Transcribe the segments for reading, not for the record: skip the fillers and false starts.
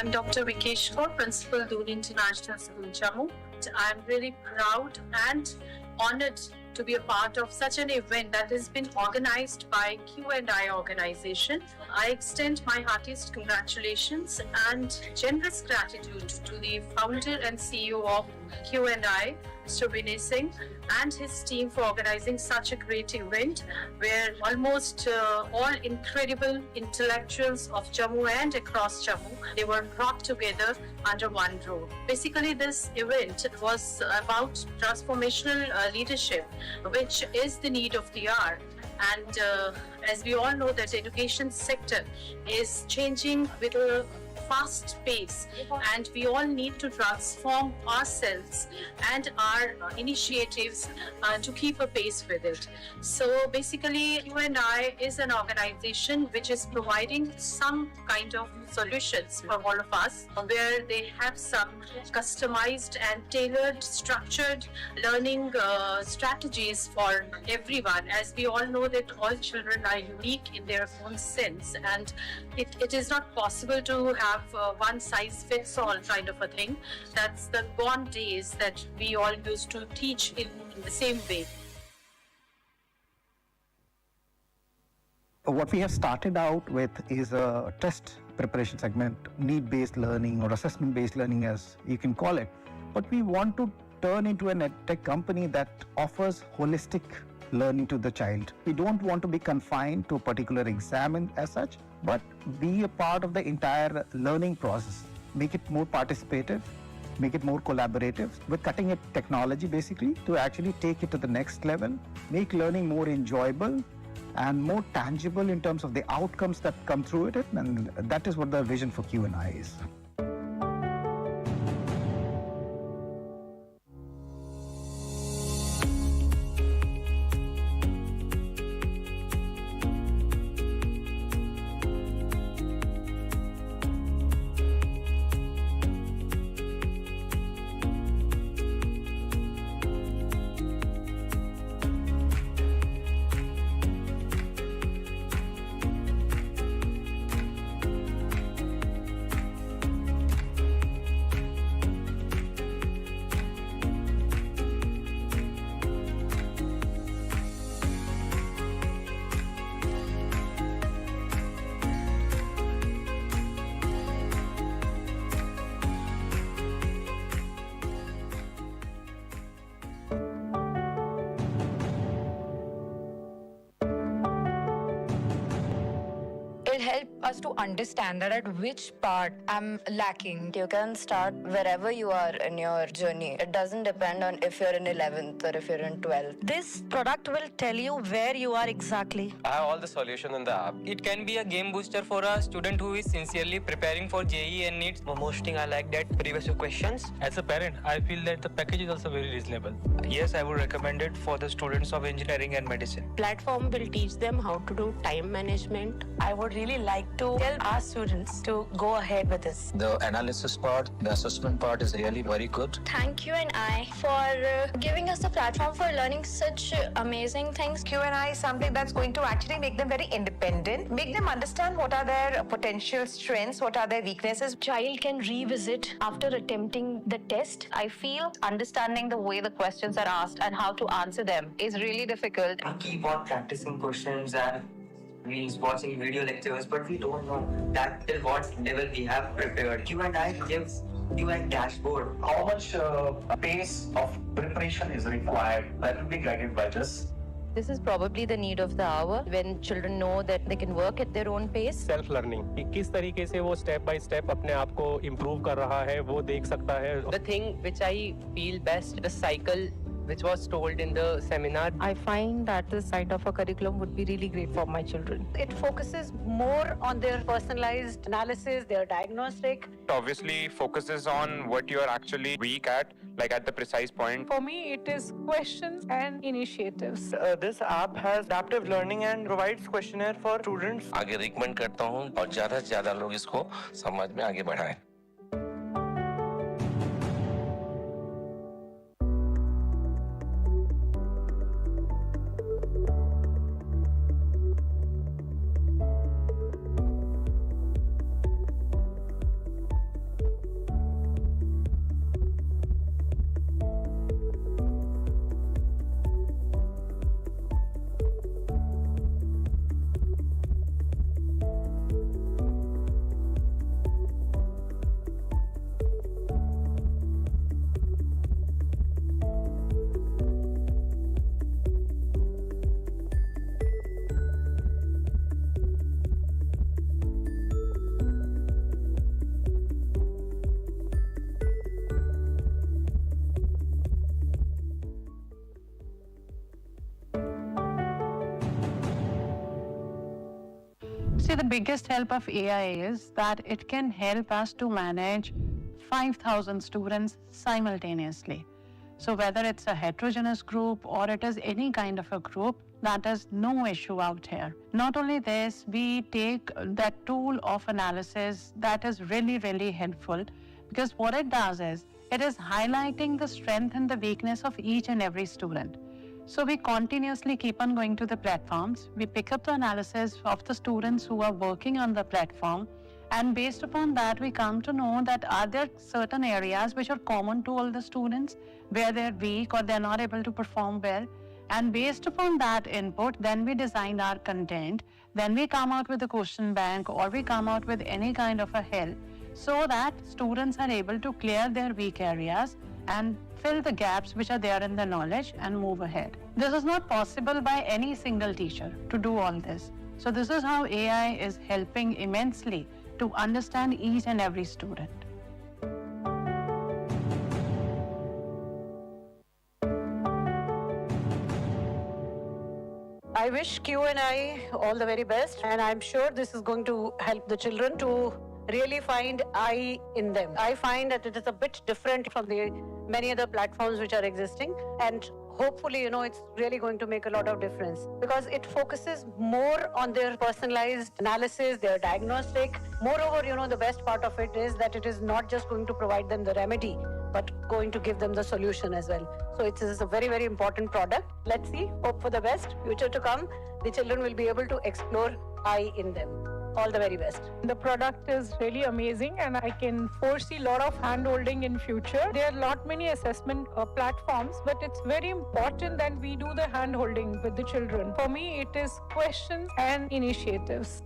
I'm Dr. Vikesh Kaur, Principal, Doon International School, Jammu. I'm really proud and honored to be a part of such an event that has been organized by Q&I organization. I extend my heartiest congratulations and generous gratitude to the founder and CEO of Q&I, Mr. Vinay Singh, and his team for organizing such a great event where almost all incredible intellectuals of Jammu and across Jammu, they were brought together under one roof. Basically, this event was about transformational leadership, which is the need of the hour. And as we all know, that education sector is changing with a fast pace, and we all need to transform ourselves and our initiatives to keep a pace with it. So basically, Q&I is an organization which is providing some kind of solutions for all of us, where they have some customized and tailored, structured learning strategies for everyone. As we all know that all children are unique in their own sense, and it is not possible to have one size fits all kind of a thing. That's the gone days that we all used to teach in the same way. What we have started out with is a test preparation segment, need-based learning or assessment-based learning as you can call it. But we want to turn into an edtech company that offers holistic learning to the child. We don't want to be confined to a particular exam as such, but be a part of the entire learning process. Make it more participative, make it more collaborative. We're cutting edge technology basically to actually take it to the next level, make learning more enjoyable and more tangible in terms of the outcomes that come through it. And that is what the vision for Q&I is. Help us to understand that at which part I'm lacking. You can start wherever you are in your journey. It doesn't depend on if you're in 11th or if you're in 12th. This product will tell you where you are exactly. I have all the solution in the app. It can be a game booster for a student who is sincerely preparing for JEE and needs. Most thing I like that previous questions. As a parent, I feel that the package is also very reasonable. Yes, I would recommend it for the students of engineering and medicine. Platform will teach them how to do time management. I would really like to tell our students to go ahead with this. The analysis part, the assessment part is really very good. Thank Q&I for giving us the platform for learning such amazing things. Q&I is something that's going to actually make them very independent, make them understand what are their potential strengths, what are their weaknesses. Child can revisit after attempting the test. I feel understanding the way the questions are asked and how to answer them is really difficult. We keep on practicing questions and means watching video lectures, but we don't know that till what level we have prepared. Q&I gives you a dashboard. How much pace of preparation is required? That will be guided by this. This is probably the need of the hour when children know that they can work at their own pace. Self learning कि किस तरीके से वो step by step अपने आप को improve कर रहा है वो देख सकता है. The thing which I feel best, the cycle which was told in the seminar. I find that this side of a curriculum would be really great for my children. It focuses more on their personalized analysis, their diagnostic. It obviously focuses on what you are actually weak at, like at the precise point. For me, it is questions and initiatives. This app has adaptive learning and provides questionnaire for students. आगे recommend करता हूँ और ज़्यादा से ज़्यादा लोग इसको समाज में आगे बढ़ाएं. See, the biggest help of AI is that it can help us to manage 5,000 students simultaneously. So whether it's a heterogeneous group or it is any kind of a group, that is no issue out here. Not only this, we take that tool of analysis that is really, really helpful, because what it does is it is highlighting the strength and the weakness of each and every student. So we continuously keep on going to the platforms. We pick up the analysis of the students who are working on the platform, and based upon that, we come to know that are there certain areas which are common to all the students where they're weak or they're not able to perform well. And based upon that input, then we design our content. Then we come out with a question bank, or we come out with any kind of a help, so that students are able to clear their weak areas and fill the gaps which are there in the knowledge and move ahead. This is not possible by any single teacher to do all this. So this is how AI is helping immensely to understand each and every student. I wish Q&I all the very best, and I'm sure this is going to help the children to really find I in them. I find that it is a bit different from the many other platforms which are existing, and hopefully, it's really going to make a lot of difference, because it focuses more on their personalized analysis, their diagnostic. Moreover, the best part of it is that it is not just going to provide them the remedy, but going to give them the solution as well. So it is a very, very important product. Let's see, hope for the best. Future to come, the children will be able to explore I in them. All the very best. The product is really amazing, and I can foresee a lot of hand-holding in future. There are lot many assessment platforms, but it's very important that we do the hand-holding with the children. For me, it is questions and initiatives.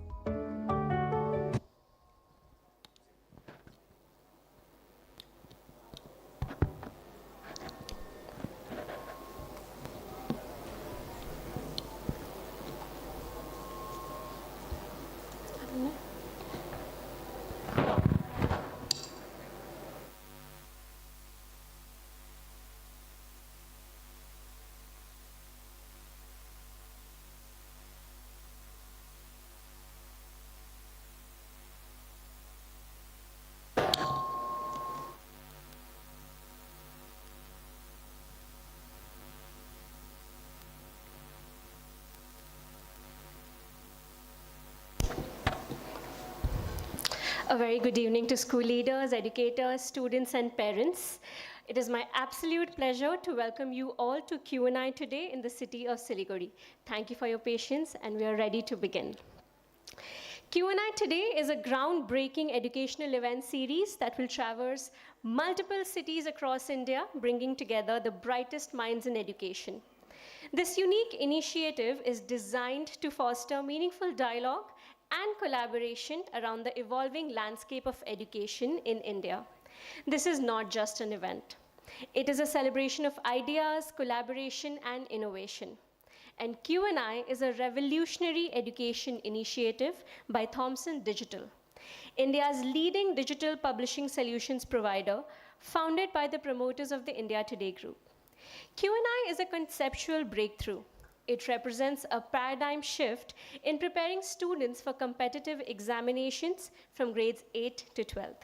A very good evening to school leaders, educators, students, and parents. It is my absolute pleasure to welcome you all to Q&I today in the city of Siliguri. Thank you for your patience, and we are ready to begin. Q&I Today is a groundbreaking educational event series that will traverse multiple cities across India, bringing together the brightest minds in education. This unique initiative is designed to foster meaningful dialogue and collaboration around the evolving landscape of education in India. This is not just an event. It is a celebration of ideas, collaboration, and innovation. And Q&I is a revolutionary education initiative by Thomson Digital, India's leading digital publishing solutions provider, founded by the promoters of the India Today Group. Q&I is a conceptual breakthrough. It represents a paradigm shift in preparing students for competitive examinations from grades 8 to 12.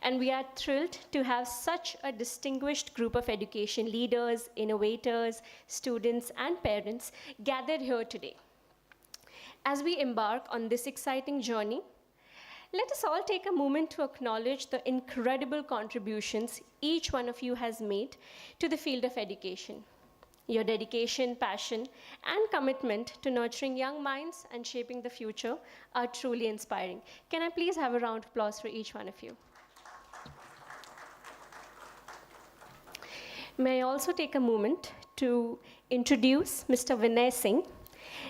And we are thrilled to have such a distinguished group of education leaders, innovators, students, and parents gathered here today. As we embark on this exciting journey, let us all take a moment to acknowledge the incredible contributions each one of you has made to the field of education. Your dedication, passion, and commitment to nurturing young minds and shaping the future are truly inspiring. Can I please have a round of applause for each one of you? May I also take a moment to introduce Mr. Vinay Singh,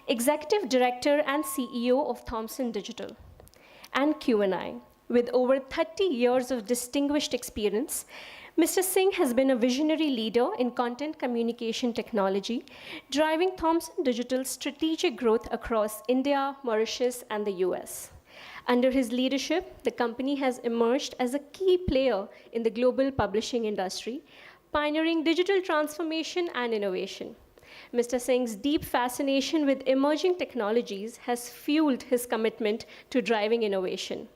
Executive Director and CEO of Thomson Digital and Q&I. With over 30 years of distinguished experience, Mr. Singh has been a visionary leader in content communication technology, driving Thomson Digital's strategic growth across India, Mauritius, and the US. Under his leadership, the company has emerged as a key player in the global publishing industry, pioneering digital transformation and innovation. Mr. Singh's deep fascination with emerging technologies has fueled his commitment to driving innovation.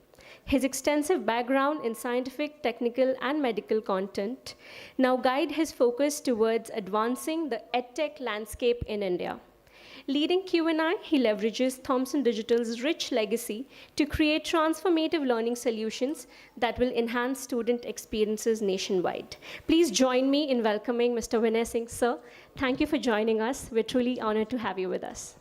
His extensive background in scientific, technical, and medical content now guide his focus towards advancing the edtech landscape in India. Leading Q&I, he leverages Thomson Digital's rich legacy to create transformative learning solutions that will enhance student experiences nationwide. Please join me in welcoming Mr. Vinay Singh, sir. Thank you for joining us. We're truly honored to have you with us.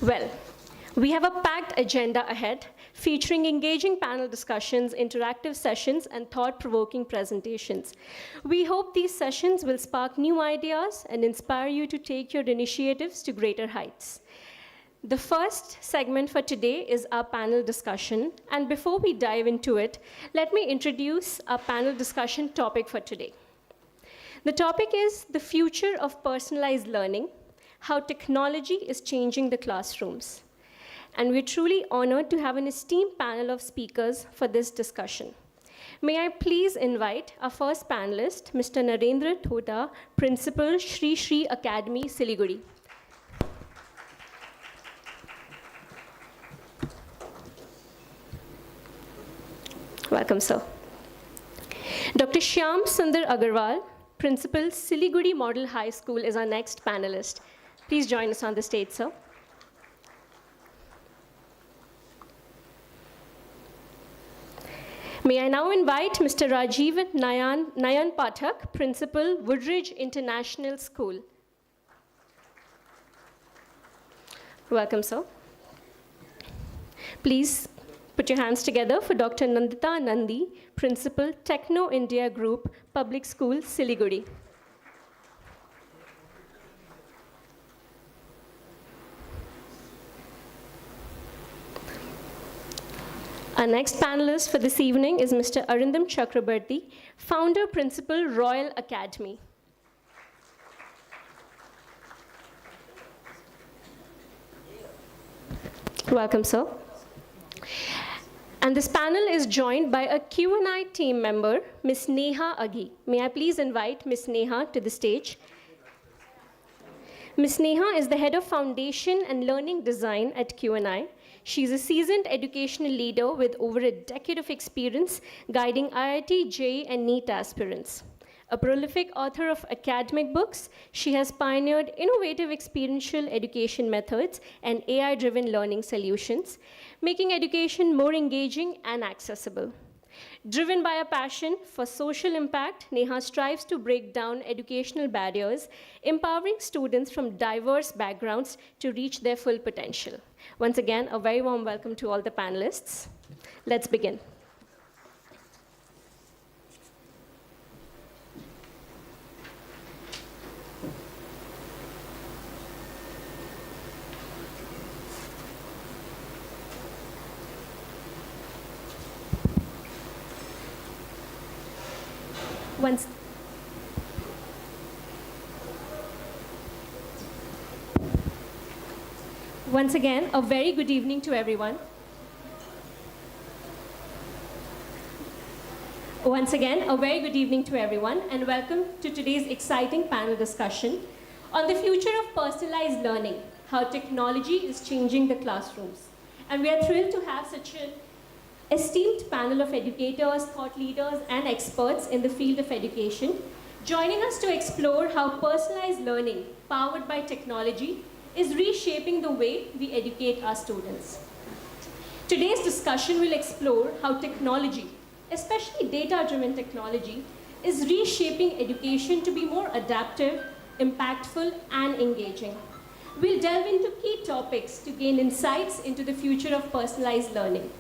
Well, we have a packed agenda ahead, featuring engaging panel discussions, interactive sessions, and thought-provoking presentations. We hope these sessions will spark new ideas and inspire you to take your initiatives to greater heights. The first segment for today is our panel discussion, and before we dive into it, let me introduce our panel discussion topic for today. The topic is the future of personalized learning, how technology is changing the classrooms. And we're truly honored to have an esteemed panel of speakers for this discussion. May I please invite our first panelist, Mr. Narendra Thota, Principal, Shri Shri Academy, Siliguri. Welcome, sir. Dr. Shyam Sundar Agarwal, Principal, Siliguri Model High School, is our next panelist. Please join us on the stage, sir. May I now invite Mr. Rajiv Nayan Pathak, Principal, Woodridge International School. Welcome, sir. Please put your hands together for Dr. Nandita Nandi, Principal, Techno India Group, Public School, Siliguri. Our next panelist for this evening is Mr. Arindam Chakrabarti, Founder, Principal, Royal Academy. Welcome, sir. And this panel is joined by a Q&I team member, Ms. Neha Aghi. May I please invite Ms. Neha to the stage? Ms. Neha is the head of Foundation and Learning Design at Q&I. She's a seasoned educational leader with over a decade of experience guiding IIT, JEE, and NEET aspirants. A prolific author of academic books, she has pioneered innovative experiential education methods and AI-driven learning solutions, making education more engaging and accessible. Driven by a passion for social impact, Neha strives to break down educational barriers, empowering students from diverse backgrounds to reach their full potential. Once again, a very warm welcome to all the panelists. Let's begin. Once again, a very good evening to everyone. Once again, a very good evening to everyone, and welcome to today's exciting panel discussion on the future of personalized learning, how technology is changing the classrooms. And we are thrilled to have such an esteemed panel of educators, thought leaders, and experts in the field of education, joining us to explore how personalized learning, powered by technology, is reshaping the way we educate our students. Today's discussion will explore how technology, especially data-driven technology, is reshaping education to be more adaptive, impactful, and engaging. We'll delve into key topics to gain insights into the future of personalized learning.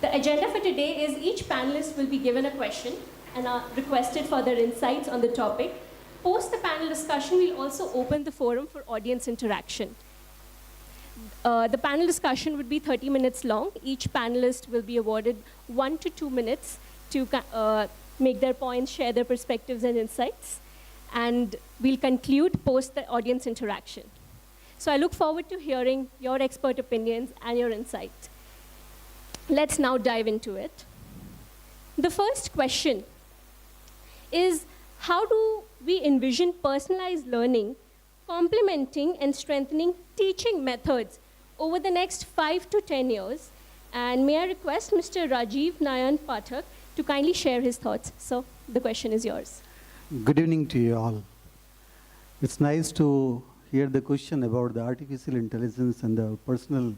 The agenda for today is each panelist will be given a question and are requested for their insights on the topic. Post the panel discussion, we'll also open the forum for audience interaction. The panel discussion would be 30 minutes long. Each panelist will be awarded 1 to 2 minutes to make their points, share their perspectives and insights. And we'll conclude post the audience interaction. So I look forward to hearing your expert opinions and your insights. Let's now dive into it. The first question is how do we envision personalized learning complementing and strengthening teaching methods over the next 5 to 10 years? And may I request Mr. Rajiv Nayan Pathak to kindly share his thoughts. So the question is yours. Good evening to you all. It's nice to hear the question about the artificial intelligence and the personal,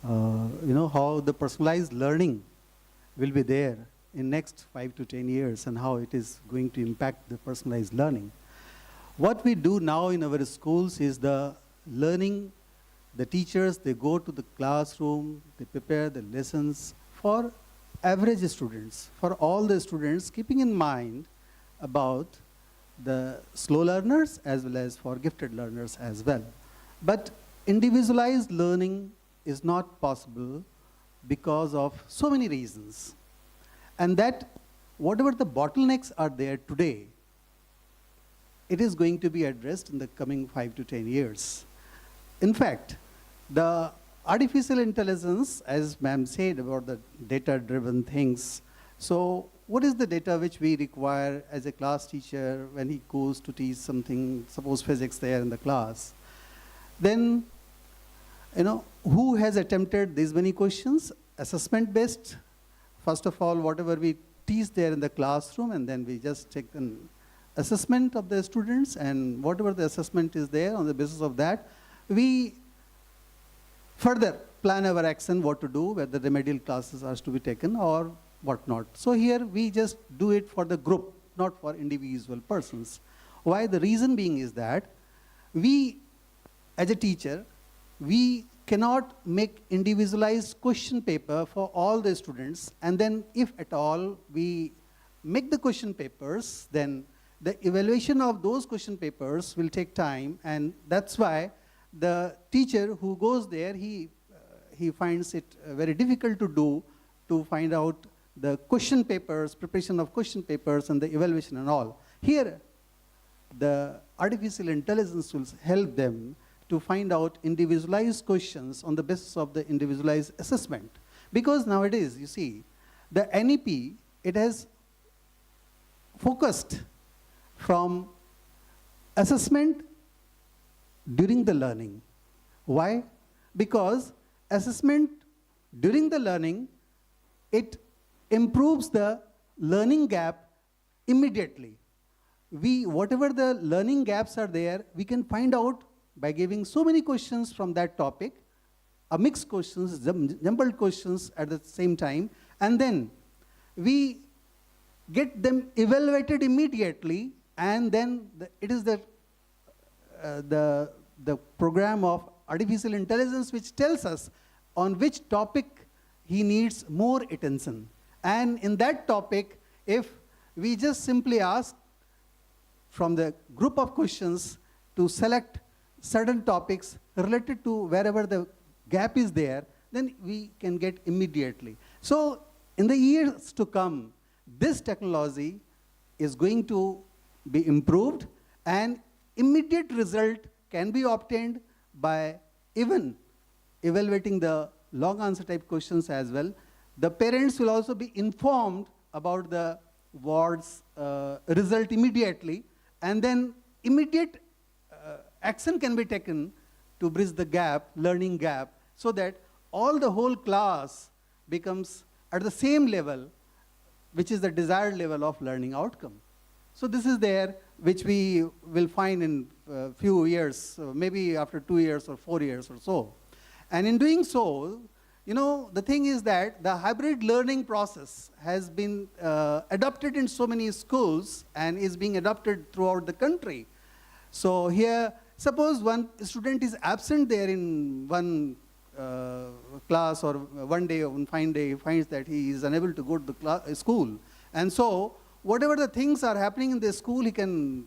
how the personalized learning will be there in next 5 to 10 years and how it is going to impact the personalized learning. What we do now in our schools is the learning. The teachers, they go to the classroom, they prepare the lessons for average students, for all the students, keeping in mind about the slow learners as well as for gifted learners as well. But individualized learning is not possible because of so many reasons. And that whatever the bottlenecks are there today, it is going to be addressed in the coming 5 to 10 years. In fact, the artificial intelligence, as ma'am said about the data-driven things, so what is the data which we require as a class teacher when he goes to teach something, suppose physics there in the class? Then, who has attempted these many questions? Assessment-based. First of all, whatever we teach there in the classroom, and then we just take an assessment of the students, and whatever the assessment is there, on the basis of that, we further plan our action, what to do, whether remedial classes are to be taken or whatnot. So here we just do it for the group, not for individual persons. Why? The reason being is that we, as a teacher, we cannot make individualized question paper for all the students, and then if at all we make the question papers, then the evaluation of those question papers will take time, and that's why the teacher who goes there, he finds it very difficult to do, to find out the question papers, preparation of question papers and the evaluation and all. Here, the artificial intelligence will help them to find out individualized questions on the basis of the individualized assessment. Because nowadays, you see, the NEP, it has focused from assessment during the learning. Why? Because assessment during the learning, it improves the learning gap immediately. Whatever the learning gaps are there, we can find out by giving so many questions from that topic, mixed questions, jumbled questions at the same time, and then we get them evaluated immediately, and then it is the program of artificial intelligence which tells us on which topic he needs more attention. And in that topic, if we just simply ask from the group of questions to select certain topics related to wherever the gap is there, then we can get immediately. So in the years to come, this technology is going to be improved, and immediate result can be obtained by even evaluating the long answer type questions as well. The parents will also be informed about the ward's result immediately, and then immediate action can be taken to bridge the gap, learning gap, so that all the whole class becomes at the same level, which is the desired level of learning outcome. So this is there, which we will find in a few years, maybe after 2 years or 4 years or so. And in doing so, the thing is that the hybrid learning process has been adopted in so many schools and is being adopted throughout the country. So here, suppose one student is absent there in one class, or one day, one fine day, he finds that he is unable to go to the school. And so, whatever the things are happening in the school, he can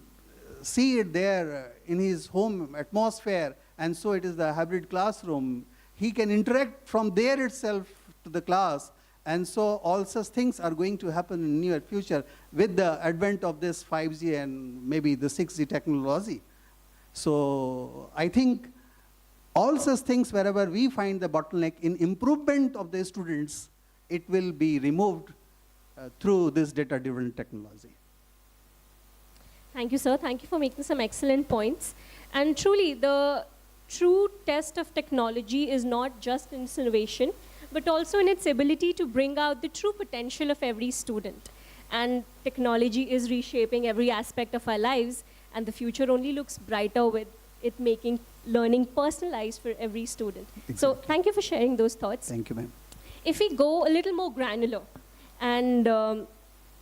see it there in his home atmosphere, and so it is the hybrid classroom. He can interact from there itself to the class, and so all such things are going to happen in the near future with the advent of this 5G and maybe the 6G technology. So I think all such things, wherever we find the bottleneck in improvement of the students, it will be removed through this data-driven technology. Thank you, sir. Thank you for making some excellent points. And truly, the true test of technology is not just in its innovation, but also in its ability to bring out the true potential of every student. And technology is reshaping every aspect of our lives, and the future only looks brighter with it making learning personalized for every student. Exactly. So thank you for sharing those thoughts. Thank you, ma'am. If we go a little more granular, and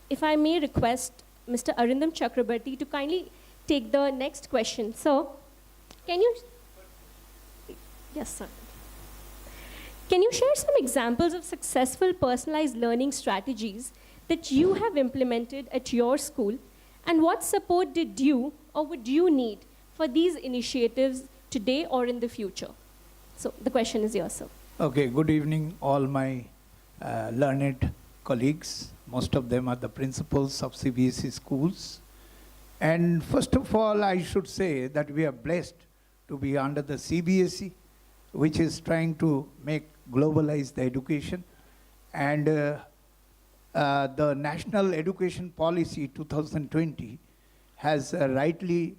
if I may request Mr. Arindam Chakrabarti to kindly take the next question. So, can you... Yes, sir. Can you share some examples of successful personalized learning strategies that you have implemented at your school, and what support did you or would you need for these initiatives today or in the future? So the question is yours, sir. Okay, good evening, all my learned colleagues. Most of them are the principals of CBSE schools. And first of all, I should say that we are blessed to be under the CBSE, which is trying to make globalize the education. And the National Education Policy 2020 has rightly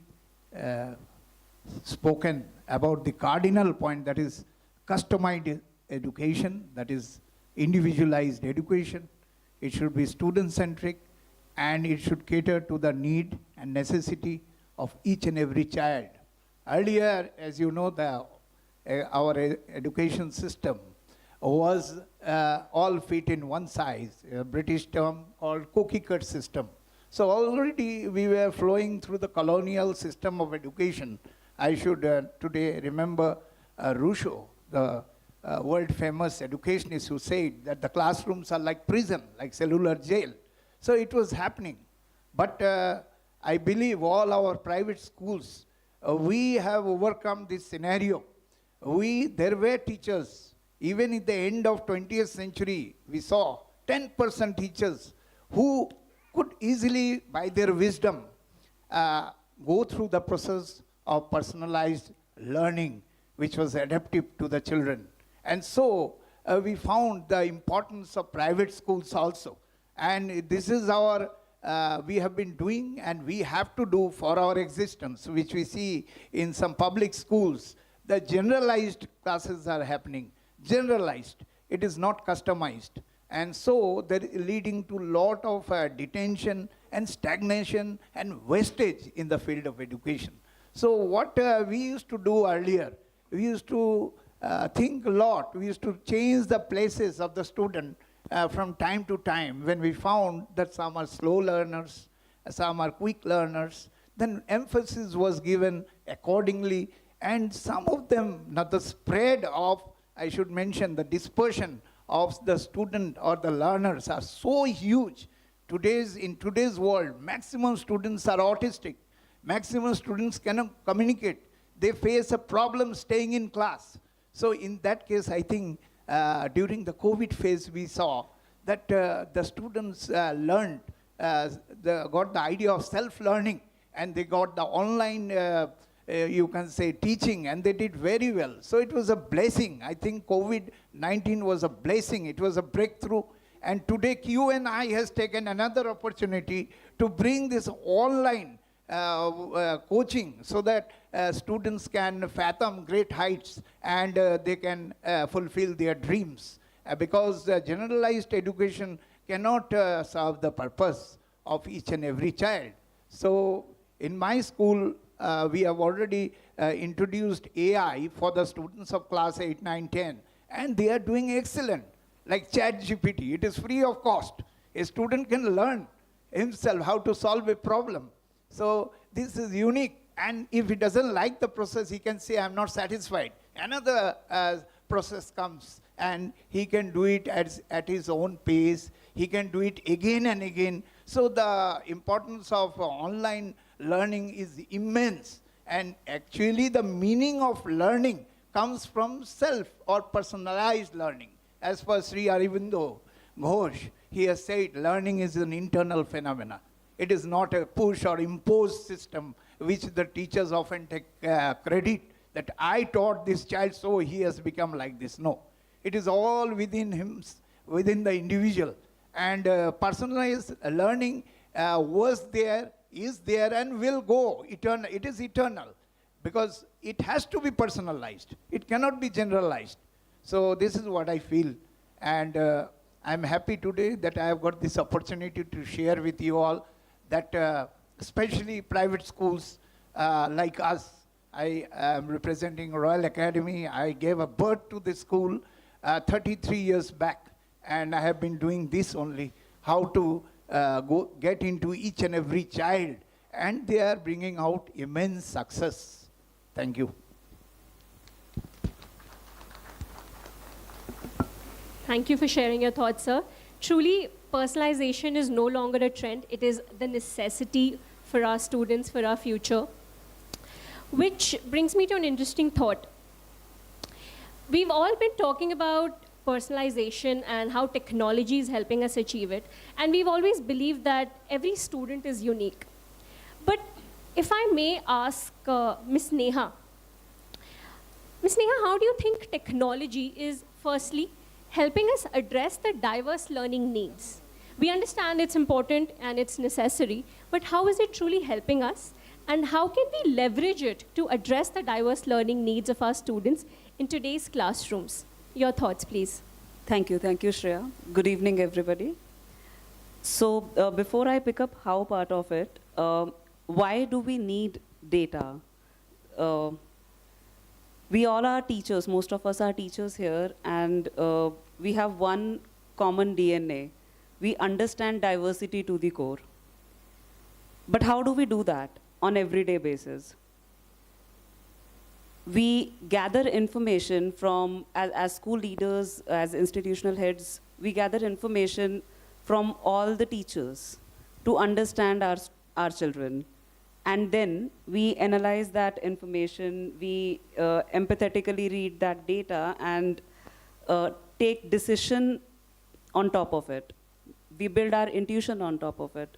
spoken about the cardinal point, that is customized education, that is individualized education. It should be student-centric, and it should cater to the need and necessity of each and every child. Earlier, as you know, our education system was all fit in one size, a British term called cookie-cut system. So already we were flowing through the colonial system of education. I should today remember Rousseau, the world-famous educationist, who said that the classrooms are like prison, like cellular jail. So it was happening. But I believe all our private schools, we have overcome this scenario. There were teachers, even at the end of 20th century, we saw 10% teachers who could easily, by their wisdom, go through the process of personalized learning, which was adaptive to the children. And so we found the importance of private schools also. And this is our, we have been doing and we have to do for our existence, which we see in some public schools. The generalized classes are happening. Generalized. It is not customized. And so they're leading to a lot of detention and stagnation and wastage in the field of education. So what we used to do earlier, we used to think a lot. We used to change the places of the student from time to time. When we found that some are slow learners, some are quick learners, then emphasis was given accordingly. And some of them, not the spread of, I should mention, the dispersion of the student or the learners are so huge. In today's world, maximum students are autistic. Maximum students cannot communicate. They face a problem staying in class. So in that case, I think during the COVID phase, we saw that the students got the idea of self-learning, and they got the online you can say teaching, and they did very well. So it was a blessing. I think COVID-19 was a blessing. It was a breakthrough. And today Q&I has taken another opportunity to bring this online coaching so that students can fathom great heights and they can fulfill their dreams. Because generalized education cannot serve the purpose of each and every child. So in my school, we have already introduced AI for the students of class 8, 9, 10, and they are doing excellent. Like ChatGPT, it is free of cost. A student can learn himself how to solve a problem. So this is unique, and if he doesn't like the process, he can say, I'm not satisfied. Another process comes, and he can do it at his own pace. He can do it again and again. So the importance of online learning is immense, and actually the meaning of learning comes from self or personalized learning. As per Sri Aurobindo Ghosh, he has said learning is an internal phenomena. It is not a push or imposed system which the teachers often take credit that I taught this child so he has become like this. No, it is all within him, within the individual. And personalized learning was there is there and will go eternal. It is eternal because it has to be personalized. It cannot be generalized. So this is what I feel. And I'm happy today that I have got this opportunity to share with you all that especially private schools like us, I am representing Royal Academy. I gave a birth to the school 33 years back, and I have been doing this only, how to get into each and every child, and they are bringing out immense success. Thank you. Thank you for sharing your thoughts, sir. Truly, personalization is no longer a trend. It is the necessity for our students, for our future. Which brings me to an interesting thought. We've all been talking about personalization and how technology is helping us achieve it. And we've always believed that every student is unique. But if I may ask Ms. Neha, how do you think technology is firstly helping us address the diverse learning needs? We understand it's important and it's necessary, but how is it truly helping us? And how can we leverage it to address the diverse learning needs of our students in today's classrooms? Your thoughts, please. Thank you, Shreya. Good evening, everybody. So before I pick up how part of it, why do we need data? We all are teachers, most of us are teachers here, and we have one common DNA. We understand diversity to the core. But how do we do that on everyday basis? We gather information from, as school leaders, as institutional heads, we gather information from all the teachers to understand our children. And then we analyze that information, we empathetically read that data and take decision on top of it. We build our intuition on top of it.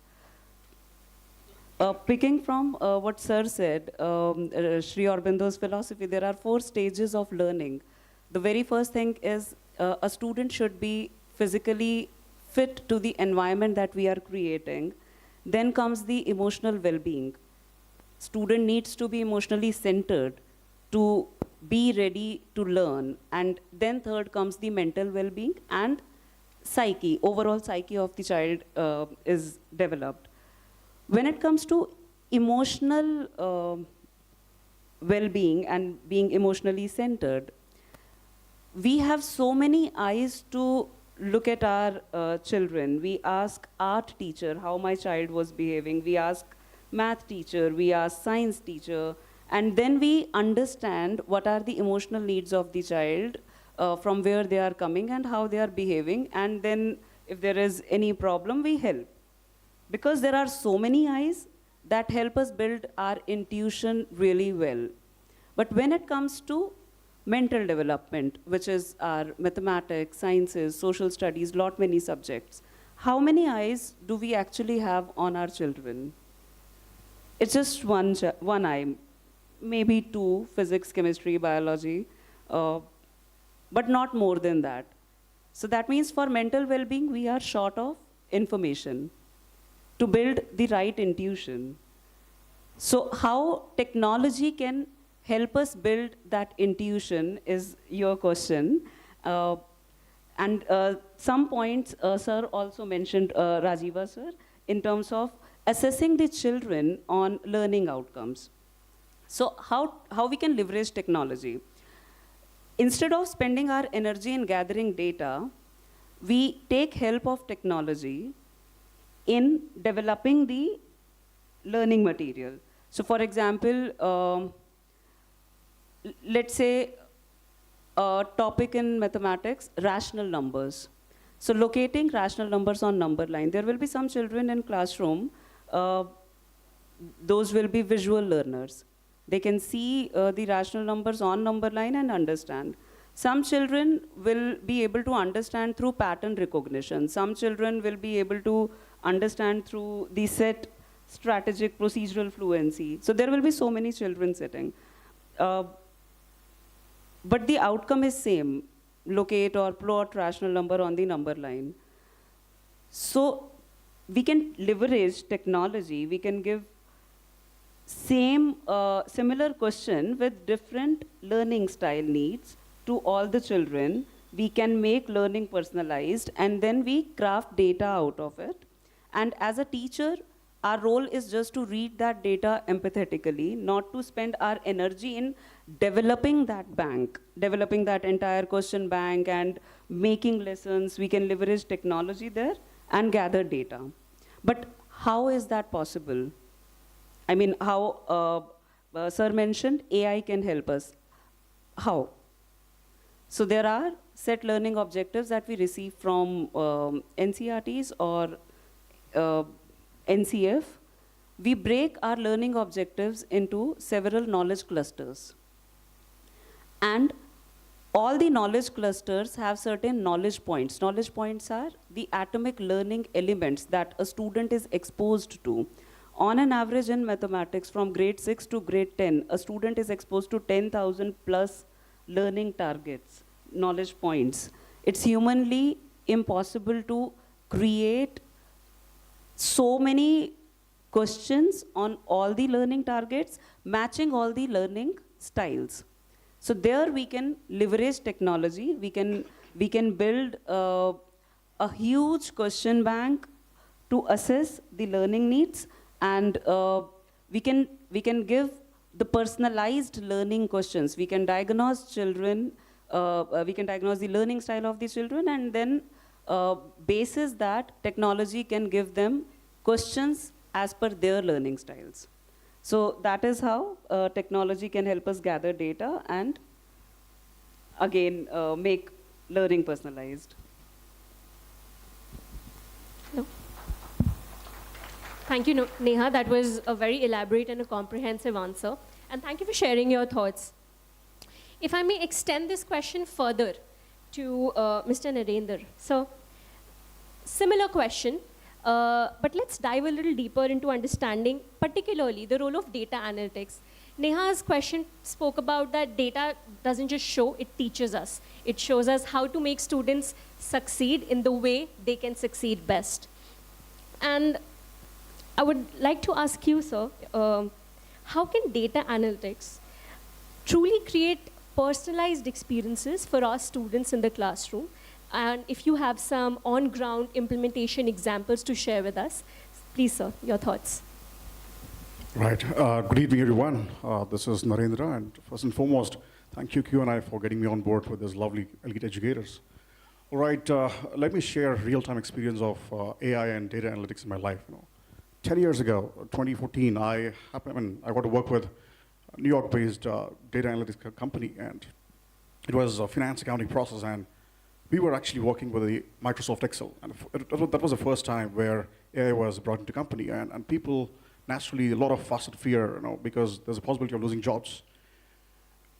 Picking from what Sir said, Sri Aurobindo's philosophy, there are 4 stages of learning. The very first thing is a student should be physically fit to the environment that we are creating. Then comes the emotional well-being. Student needs to be emotionally centered to be ready to learn. And then third comes the mental well-being and psyche, overall psyche of the child is developed. When it comes to emotional well-being and being emotionally centered, we have so many eyes to look at our children. We ask art teacher how my child was behaving. We ask math teacher, we ask science teacher, and then we understand what are the emotional needs of the child, from where they are coming and how they are behaving, and then if there is any problem, we help. Because there are so many eyes that help us build our intuition really well. But when it comes to mental development, which is our mathematics, sciences, social studies, many subjects, how many eyes do we actually have on our children? It's just one eye, maybe 2, physics, chemistry, biology, but not more than that. So that means for mental well-being, we are short of information to build the right intuition. So how technology can help us build that intuition is your question. And some points, sir also mentioned, Rajiva sir, in terms of assessing the children on learning outcomes. So how we can leverage technology? Instead of spending our energy in gathering data, we take help of technology in developing the learning material. So for example, let's say a topic in mathematics, rational numbers. So locating rational numbers on number line. There will be some children in classroom, those will be visual learners. They can see the rational numbers on number line and understand. Some children will be able to understand through pattern recognition. Some children will be able to understand through the set strategic procedural fluency. So there will be so many children sitting. But the outcome is same, locate or plot rational number on the number line. So we can leverage technology, we can give similar question with different learning style needs to all the children. We can make learning personalized, and then we craft data out of it. And as a teacher, our role is just to read that data empathetically, not to spend our energy in developing that bank, developing that entire question bank and making lessons. We can leverage technology there and gather data. But how is that possible? I mean, how Sir mentioned AI can help us. How? So there are set learning objectives that we receive from NCRTs or NCF. We break our learning objectives into several knowledge clusters. And all the knowledge clusters have certain knowledge points. Knowledge points are the atomic learning elements that a student is exposed to. On an average in mathematics, from grade 6 to grade 10, a student is exposed to 10,000 plus learning targets, knowledge points. It's humanly impossible to create so many questions on all the learning targets, matching all the learning styles. So there we can leverage technology. We can build a huge question bank to assess the learning needs, and we can give the personalized learning questions. We can diagnose children. We can diagnose the learning style of the children, and then basis that technology can give them questions as per their learning styles. So that is how technology can help us gather data and again make learning personalized. No. Thank you, Neha. That was a very elaborate and a comprehensive answer. And thank you for sharing your thoughts. If I may extend this question further to Mr. Narendra. So, similar question, but let's dive a little deeper into understanding particularly the role of data analytics. Neha's question spoke about that data doesn't just show, it teaches us. It shows us how to make students succeed in the way they can succeed best. And I would like to ask you, sir, how can data analytics truly create personalized experiences for our students in the classroom? And if you have some on-ground implementation examples to share with us, please, sir, your thoughts. Right. Good evening, everyone. This is Narendra, and first and foremost, thank you, Q&I, for getting me on board with these lovely elite educators. All right, let me share real-time experience of AI and data analytics in my life. 10 years ago, 2014, I got to work with a New York-based data analytics company, and it was a finance accounting process, and we were actually working with the Microsoft Excel. And that was the first time where AI was brought into company, and people, naturally, a lot of fuss and fear, because there's a possibility of losing jobs.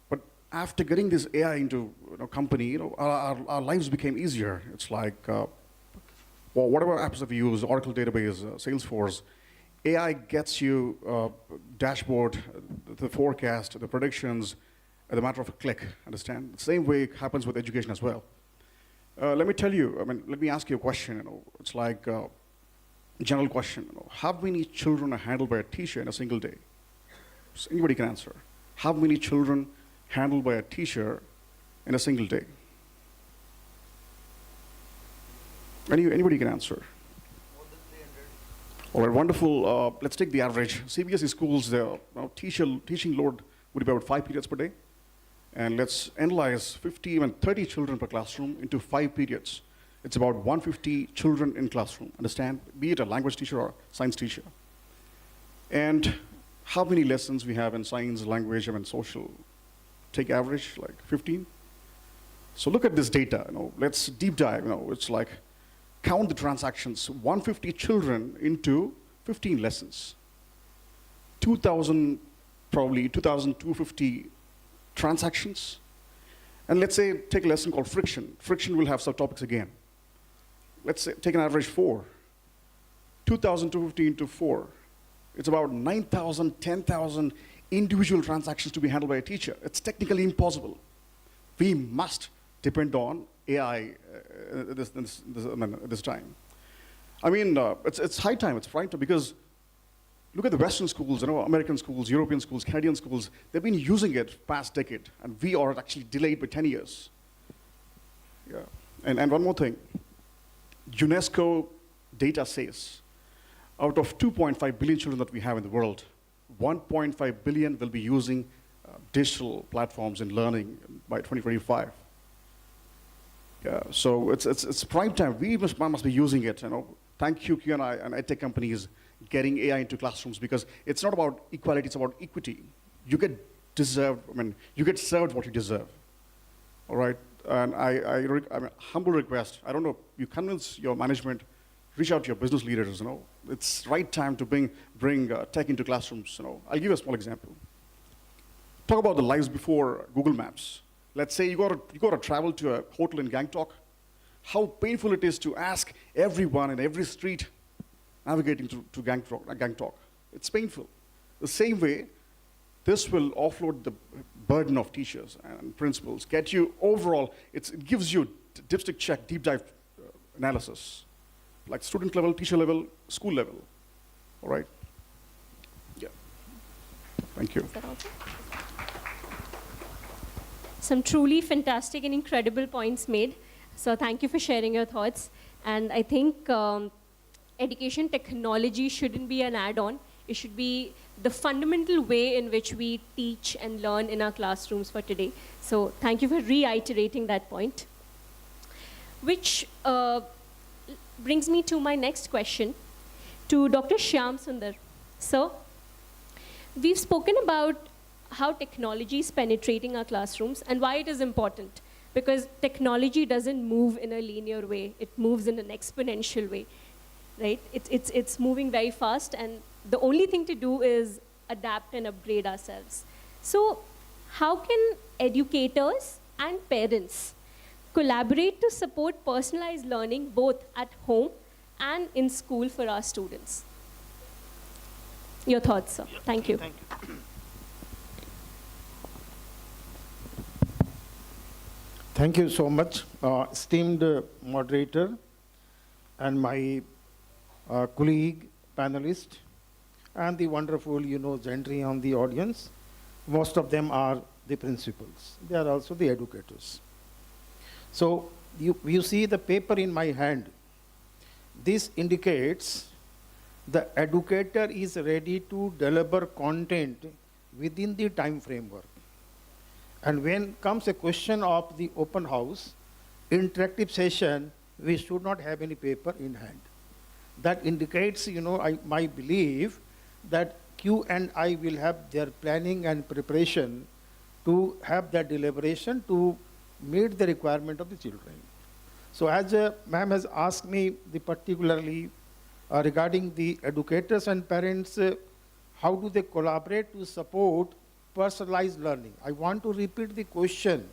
But after getting this AI into company, our lives became easier. It's like, whatever apps that we use, Oracle database, Salesforce, AI gets you dashboard, the forecast, the predictions, at the matter of a click, understand? The same way it happens with education as well. Let me tell you, let me ask you a question. It's like a general question. How many children are handled by a teacher in a single day? So anybody can answer. How many children handled by a teacher in a single day? Anybody can answer. All right, wonderful. Let's take the average. CBSE schools, their teaching load would be about 5 periods per day. And let's analyze 50, even 30 children per classroom into 5 periods. It's about 150 children in classroom, understand? Be it a language teacher or science teacher. And how many lessons we have in science, language, social? Take average, like 15. So look at this data, let's deep dive, it's like count the transactions, 150 children into 15 lessons. 2,250 transactions. And let's say, take a lesson called friction. Friction will have subtopics again. Let's say, take an average 4. 2,250 into 4. It's about 9,000, 10,000 individual transactions to be handled by a teacher. It's technically impossible. We must depend on AI this time. I mean, it's high time, it's prime time, because look at the Western schools, American schools, European schools, Canadian schools. They've been using it past decade, and we are actually delayed by 10 years. Yeah. And one more thing. UNESCO data says, out of 2.5 billion children that we have in the world, 1.5 billion will be using digital platforms in learning by 2025. Yeah, so it's prime time. We must be using it. Thank you, Q&I and EdTech companies getting AI into classrooms, because it's not about equality, it's about equity. You get you get served what you deserve. All right, and I mean, humble request. I don't know. You convince your management, reach out to your business leaders. It's right time to bring tech into classrooms. I'll give you a small example. Talk about the lives before Google Maps. Let's say you got to travel to a hotel in Gangtok. How painful it is to ask everyone in every street navigating to Gangtok. It's painful. The same way, this will offload the burden of teachers and principals, get you overall, it gives you dipstick check, deep dive analysis, like student level, teacher level, school level. All right? Yeah. Thank you. Some truly fantastic and incredible points made. So thank you for sharing your thoughts. And I think education technology shouldn't be an add-on. It should be the fundamental way in which we teach and learn in our classrooms for today. So thank you for reiterating that point. Which brings me to my next question to Dr. Shyam Sundar. So we've spoken about how technology is penetrating our classrooms and why it is important. Because technology doesn't move in a linear way. It moves in an exponential way, right? It's moving very fast, and the only thing to do is adapt and upgrade ourselves. So how can educators and parents collaborate to support personalized learning both at home and in school for our students? Your thoughts, sir. Thank you. Thank you. Thank you so much, esteemed moderator and my colleague, panelist, and the wonderful, gentry on the audience. Most of them are the principals. They are also the educators. So you see the paper in my hand. This indicates the educator is ready to deliver content within the time framework. And when comes a question of the open house, interactive session, we should not have any paper in hand. That indicates, my belief that Q&I will have their planning and preparation to have that deliberation to meet the requirement of the children. So as ma'am has asked me particularly regarding the educators and parents, how do they collaborate to support personalized learning? I want to repeat the question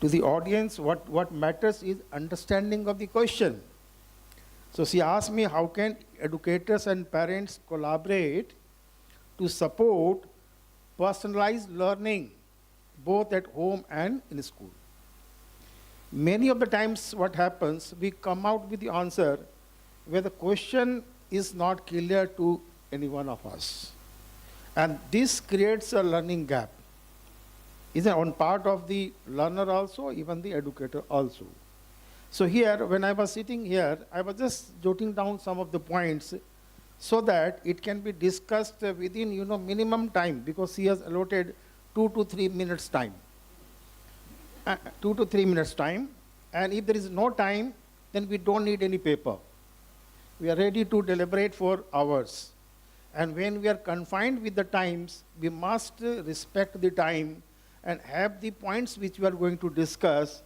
to the audience. What matters is understanding of the question. So she asked me, how can educators and parents collaborate to support personalized learning both at home and in school? Many of the times what happens, we come out with the answer where the question is not clear to any one of us. And this creates a learning gap. Is it on part of the learner also, even the educator also? So here, when I was sitting here, I was just jotting down some of the points so that it can be discussed within, minimum time, because he has allotted 2 to 3 minutes time. 2 to 3 minutes time. And if there is no time, then we don't need any paper. We are ready to deliberate for hours. And when we are confined with the times, we must respect the time and have the points which we are going to discuss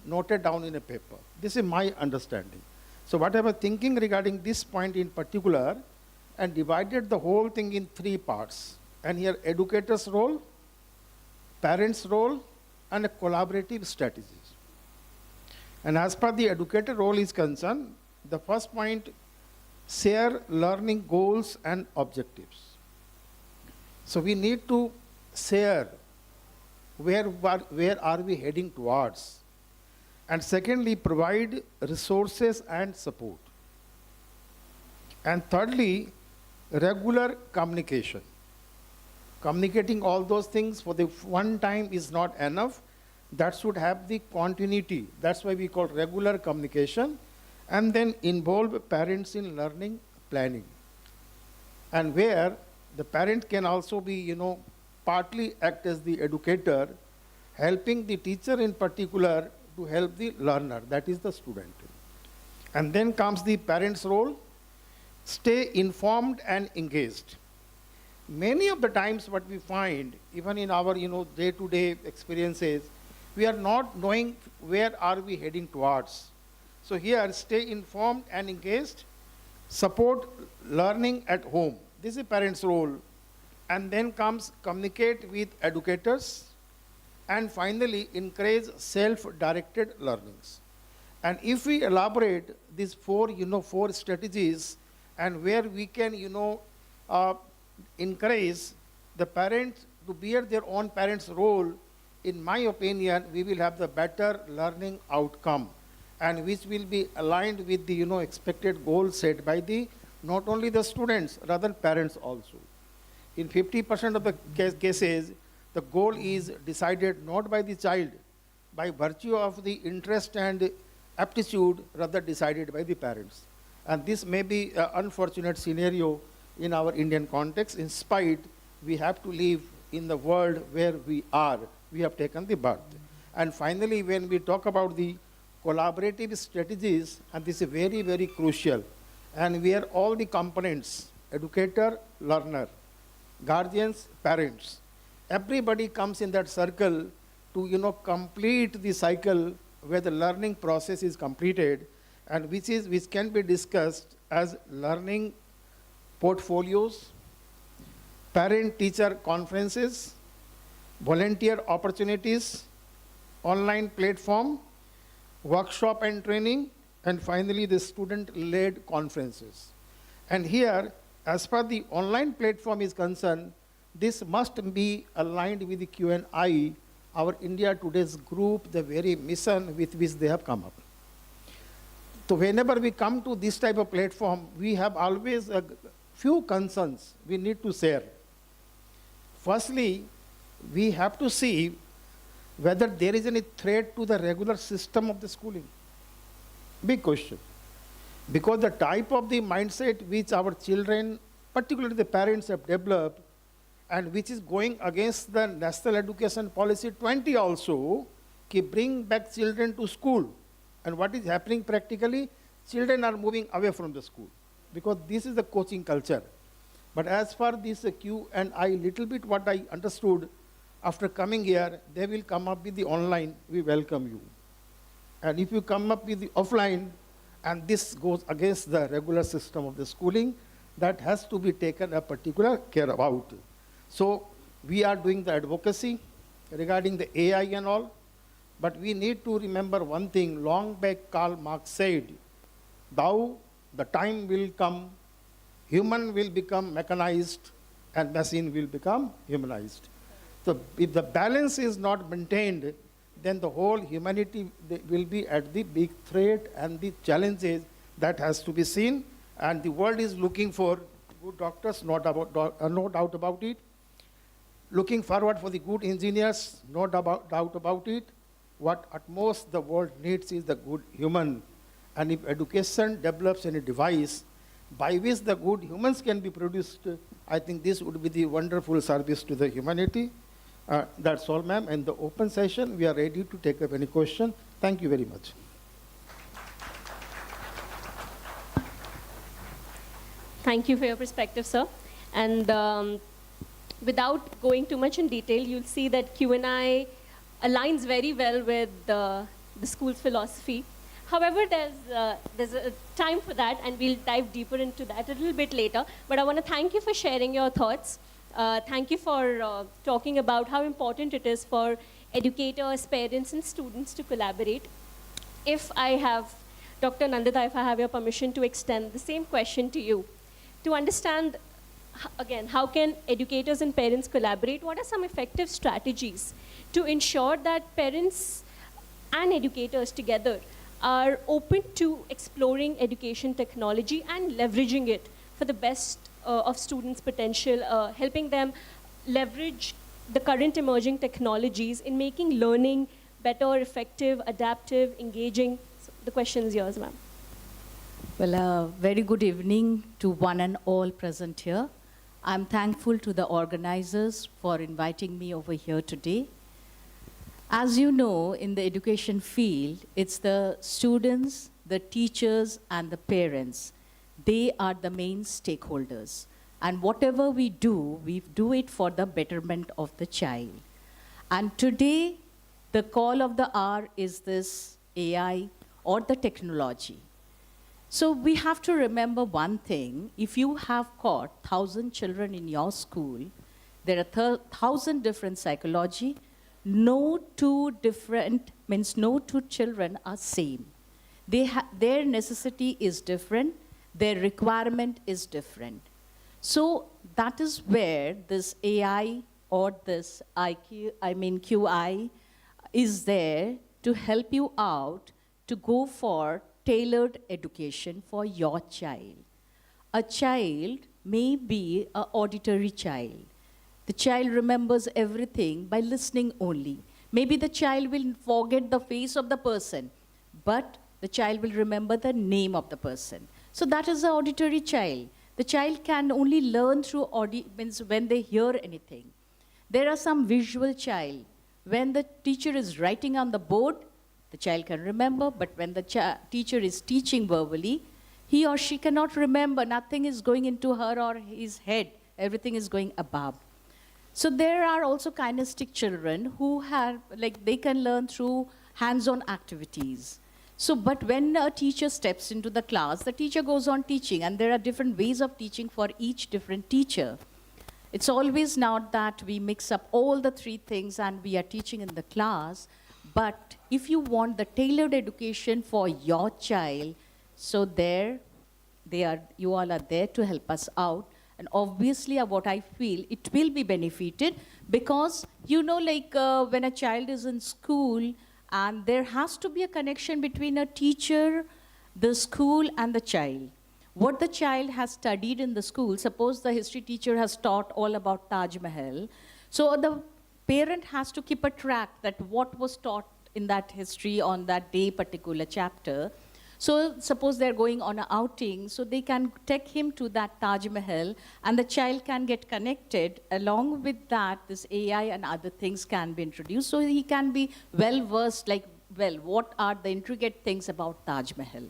noted down in a paper. This is my understanding. So what I was thinking regarding this point in particular, and divided the whole thing in 3 parts. And here, educator's role, parents' role, and a collaborative strategies. And as per the educator role is concerned, the first point, share learning goals and objectives. So we need to share where are we heading towards. And secondly, provide resources and support. And thirdly, regular communication. Communicating all those things for the one time is not enough. That should have the continuity. That's why we call regular communication. And then involve parents in learning planning. And where the parent can also be, partly act as the educator, helping the teacher in particular to help the learner, that is the student. And then comes the parent's role. Stay informed and engaged. Many of the times what we find, even in our day-to-day experiences, we are not knowing where are we heading towards. So here, stay informed and engaged. Support learning at home. This is parent's role. And then comes communicate with educators. And finally, encourage self-directed learnings. And if we elaborate these four strategies, and where we can, encourage the parents to bear their own parents' role, in my opinion, we will have the better learning outcome, and which will be aligned with the, expected goals set by the, not only the students, rather parents also. In 50% of the cases, the goal is decided not by the child, by virtue of the interest and aptitude, rather decided by the parents. And this may be an unfortunate scenario in our Indian context. In spite, we have to live in the world where we are. We have taken the birth. And finally, when we talk about the collaborative strategies, and this is very, very crucial, and where all the components, educator, learner, guardians, parents, everybody comes in that circle to, complete the cycle where the learning process is completed, and which can be discussed as learning portfolios, parent-teacher conferences, volunteer opportunities, online platform, workshop and training, and finally the student-led conferences. And here, as far the online platform is concerned, this must be aligned with the Q&I, our India Today's group, the very mission with which they have come up. So whenever we come to this type of platform, we have always a few concerns we need to share. Firstly, we have to see whether there is any threat to the regular system of the schooling. Big question. Because the type of the mindset which our children, particularly the parents, have developed, and which is going against the National Education Policy 20 also, bring back children to school. And what is happening practically? Children are moving away from the school, because this is the coaching culture. But as far this Q&I, little bit what I understood, after coming here, they will come up with the online, we welcome you. And if you come up with the offline, and this goes against the regular system of the schooling, that has to be taken a particular care about. So we are doing the advocacy regarding the AI and all, but we need to remember one thing. Long back Karl Marx said, "Thou, the time will come, human will become mechanized and machine will become humanized." So if the balance is not maintained, then the whole humanity will be at the big threat, and the challenges that has to be seen. And the world is looking for good doctors, no doubt about it. Looking forward for the good engineers, no doubt about it. What at most the world needs is the good human. And if education develops any device by which the good humans can be produced, I think this would be the wonderful service to the humanity. That's all, ma'am. In the open session, we are ready to take up any question. Thank you very much. Thank you for your perspective, sir. And without going too much in detail, you'll see that Q&I aligns very well with the school's philosophy. However, there's a time for that, and we'll dive deeper into that a little bit later. But I want to thank you for sharing your thoughts. Thank you for talking about how important it is for educators, parents, and students to collaborate. If I have, Dr. Nandita, if I have your permission to extend the same question to you, to understand, again, how can educators and parents collaborate? What are some effective strategies to ensure that parents and educators together are open to exploring education technology and leveraging it for the best of students' potential, helping them leverage the current emerging technologies in making learning better, effective, adaptive, engaging. So the question is yours, ma'am. Well, very good evening to one and all present here. I'm thankful to the organizers for inviting me over here today. As you know, in the education field, it's the students, the teachers, and the parents. They are the main stakeholders. And whatever we do it for the betterment of the child. And today, the call of the hour is this AI or the technology. So we have to remember one thing. If you have got 1,000 children in your school, there are 1,000 different psychology. No two children are same. Their necessity is different. Their requirement is different. So that is where this AI or this QI is there to help you out to go for tailored education for your child. A child may be an auditory child. The child remembers everything by listening only. Maybe the child will forget the face of the person, but the child will remember the name of the person. So that is an auditory child. The child can only learn through when they hear anything. There are some visual child. When the teacher is writing on the board, the child can remember, but when the teacher is teaching verbally, he or she cannot remember. Nothing is going into her or his head. Everything is going above. So there are also kinesthetic children who they can learn through hands-on activities. So, but when a teacher steps into the class, the teacher goes on teaching, and there are different ways of teaching for each different teacher. It's always not that we mix up all the three things and we are teaching in the class, but if you want the tailored education for your child, so you all are there to help us out. And obviously, what I feel, it will be benefited because, when a child is in school, and there has to be a connection between a teacher, the school, and the child. What the child has studied in the school, suppose the history teacher has taught all about Taj Mahal, so the parent has to keep a track that what was taught in that history on that day, particular chapter. So suppose they're going on an outing, so they can take him to that Taj Mahal, and the child can get connected. Along with that, this AI and other things can be introduced, so he can be well-versed, what are the intricate things about Taj Mahal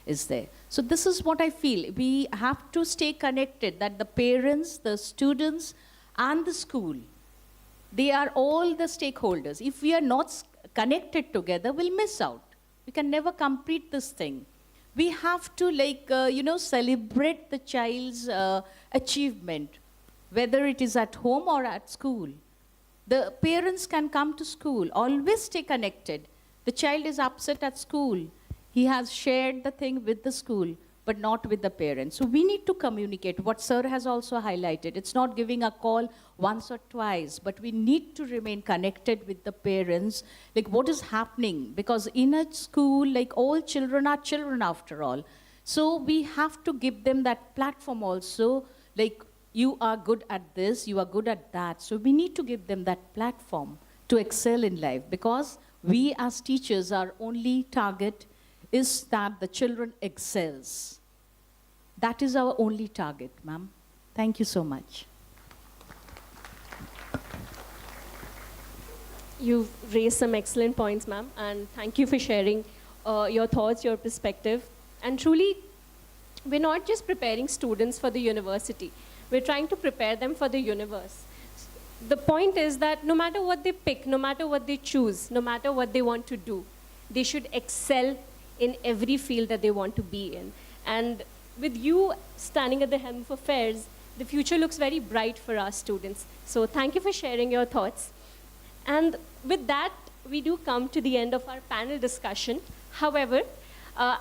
is there. So this is what I feel. We have to stay connected, that the parents, the students, and the school, they are all the stakeholders. If we are not connected together, we'll miss out. We can never complete this thing. We have to celebrate the child's achievement, whether it is at home or at school. The parents can come to school, always stay connected. The child is upset at school. He has shared the thing with the school, but not with the parents. So we need to communicate. What sir has also highlighted, it's not giving a call once or twice, but we need to remain connected with the parents, what is happening, because in a school, all children are children after all. So we have to give them that platform also, you are good at this, you are good at that. So we need to give them that platform to excel in life, because we as teachers, our only target is that the children excels. That is our only target, ma'am. Thank you so much. You've raised some excellent points, ma'am, and thank you for sharing your thoughts, your perspective. And truly, we're not just preparing students for the university. We're trying to prepare them for the universe. The point is that no matter what they pick, no matter what they choose, no matter what they want to do, they should excel in every field that they want to be in. And with you standing at the helm of affairs, the future looks very bright for our students. So thank you for sharing your thoughts. And with that, we do come to the end of our panel discussion. However, I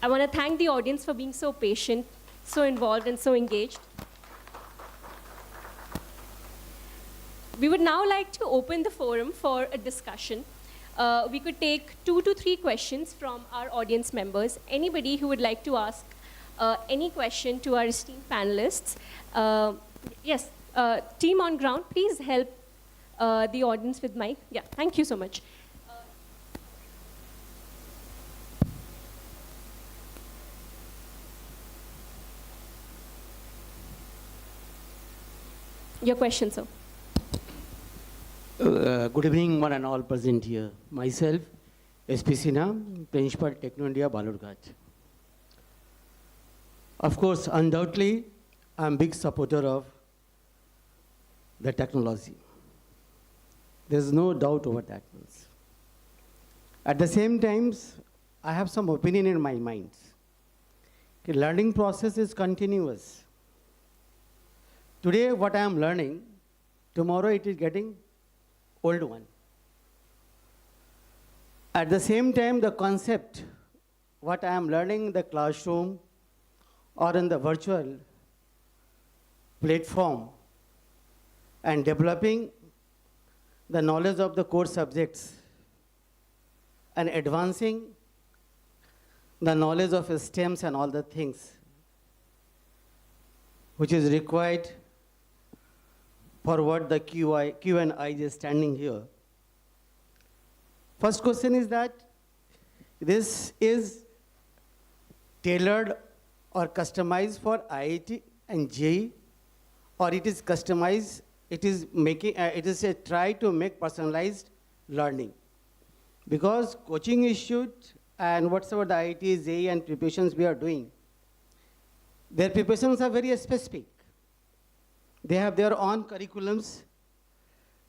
want to thank the audience for being so patient, so involved, and so engaged. We would now like to open the forum for a discussion. we could take 2 to 3 questions from our audience members. Anybody who would like to ask any question to our esteemed panelists. Yes, team on ground, please help the audience with mic. Yeah, thank you so much. Your question, sir. Good evening, one and all present here. Myself, SP Sinha, Principal Techno India, Balurghat. Of course, undoubtedly, I'm a big supporter of the technology. There's no doubt over that. At the same time, I have some opinion in my mind. The learning process is continuous. Today, what I am learning, tomorrow it is getting old one. At the same time, the concept, what I am learning in the classroom or in the virtual platform and developing the knowledge of the core subjects and advancing the knowledge of STEMs and all the things which is required for what the Q&I is standing here. First question is that this is tailored or customized for IIT and JEE, or it is customized, it is a try to make personalized learning. Because coaching institute and whatsoever the IIT, JEE and preparations we are doing, their preparations are very specific. They have their own curriculums.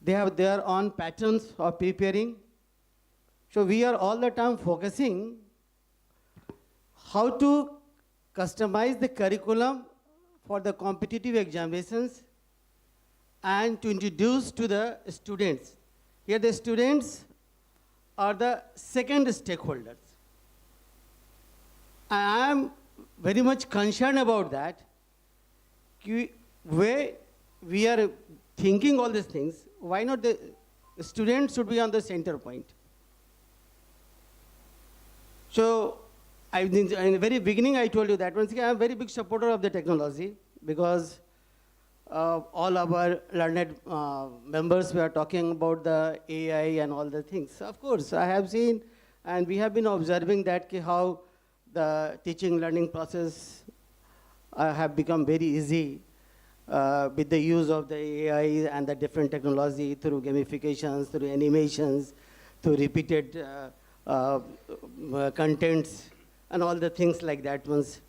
They have their own patterns of preparing. So we are all the time focusing how to customize the curriculum for the competitive examinations and to introduce to the students. Here the students are the second stakeholders. I am very much concerned about that. Where we are thinking all these things, why not the students should be on the center point? So, in the very beginning, I told you that once again, I'm a very big supporter of the technology because all our learned members were talking about the AI and all the things. Of course, I have seen and we have been observing that how the teaching learning process have become very easy with the use of the AI and the different technology through gamifications, through animations, through repeated contents, and all the things like that ones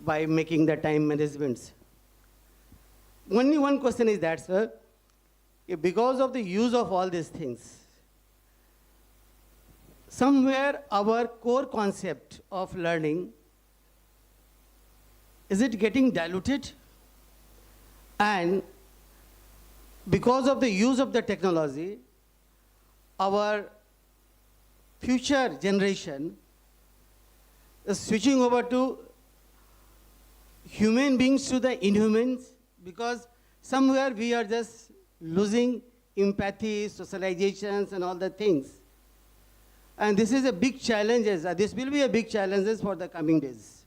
by making the time managements. Only one question is that, sir, because of the use of all these things, somewhere our core concept of learning, is it getting diluted? And because of the use of the technology, our future generation is switching over to human beings to the inhumans, because somewhere we are just losing empathy, socializations, and all the things. And this is a big challenge. This will be a big challenge for the coming days.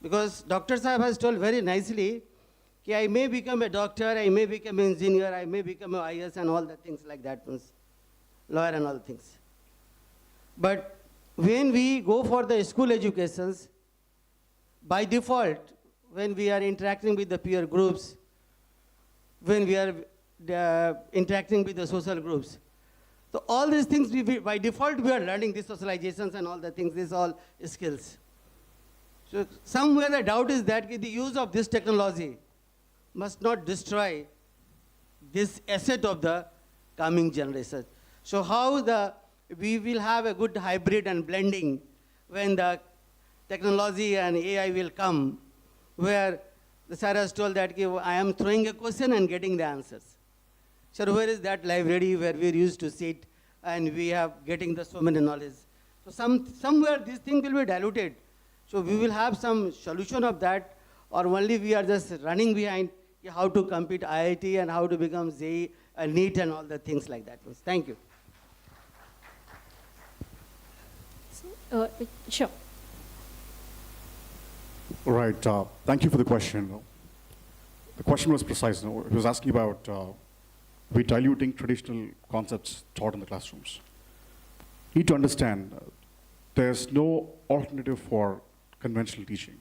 Because Dr. Sahab has told very nicely, I may become a doctor, I may become an engineer, I may become an IS and all the things like that, lawyer and all the things. But when we go for the school educations, by default, when we are interacting with the peer groups, when we are interacting with the social groups, so all these things, by default, we are learning these socializations and all the things, these all skills. So somewhere the doubt is that the use of this technology must not destroy this asset of the coming generation. So how we will have a good hybrid and blending when the technology and AI will come, where the sir has told that I am throwing a question and getting the answers. So where is that library where we used to sit and we have getting the so many knowledge? So somewhere this thing will be diluted. So we will have some solution of that, or only we are just running behind how to compete IIT and how to become JEE and NEET and all the things like that. Thank you. Sure. Right. Thank you for the question. The question was precise. It was asking about we diluting traditional concepts taught in the classrooms. You need to understand there's no alternative for conventional teaching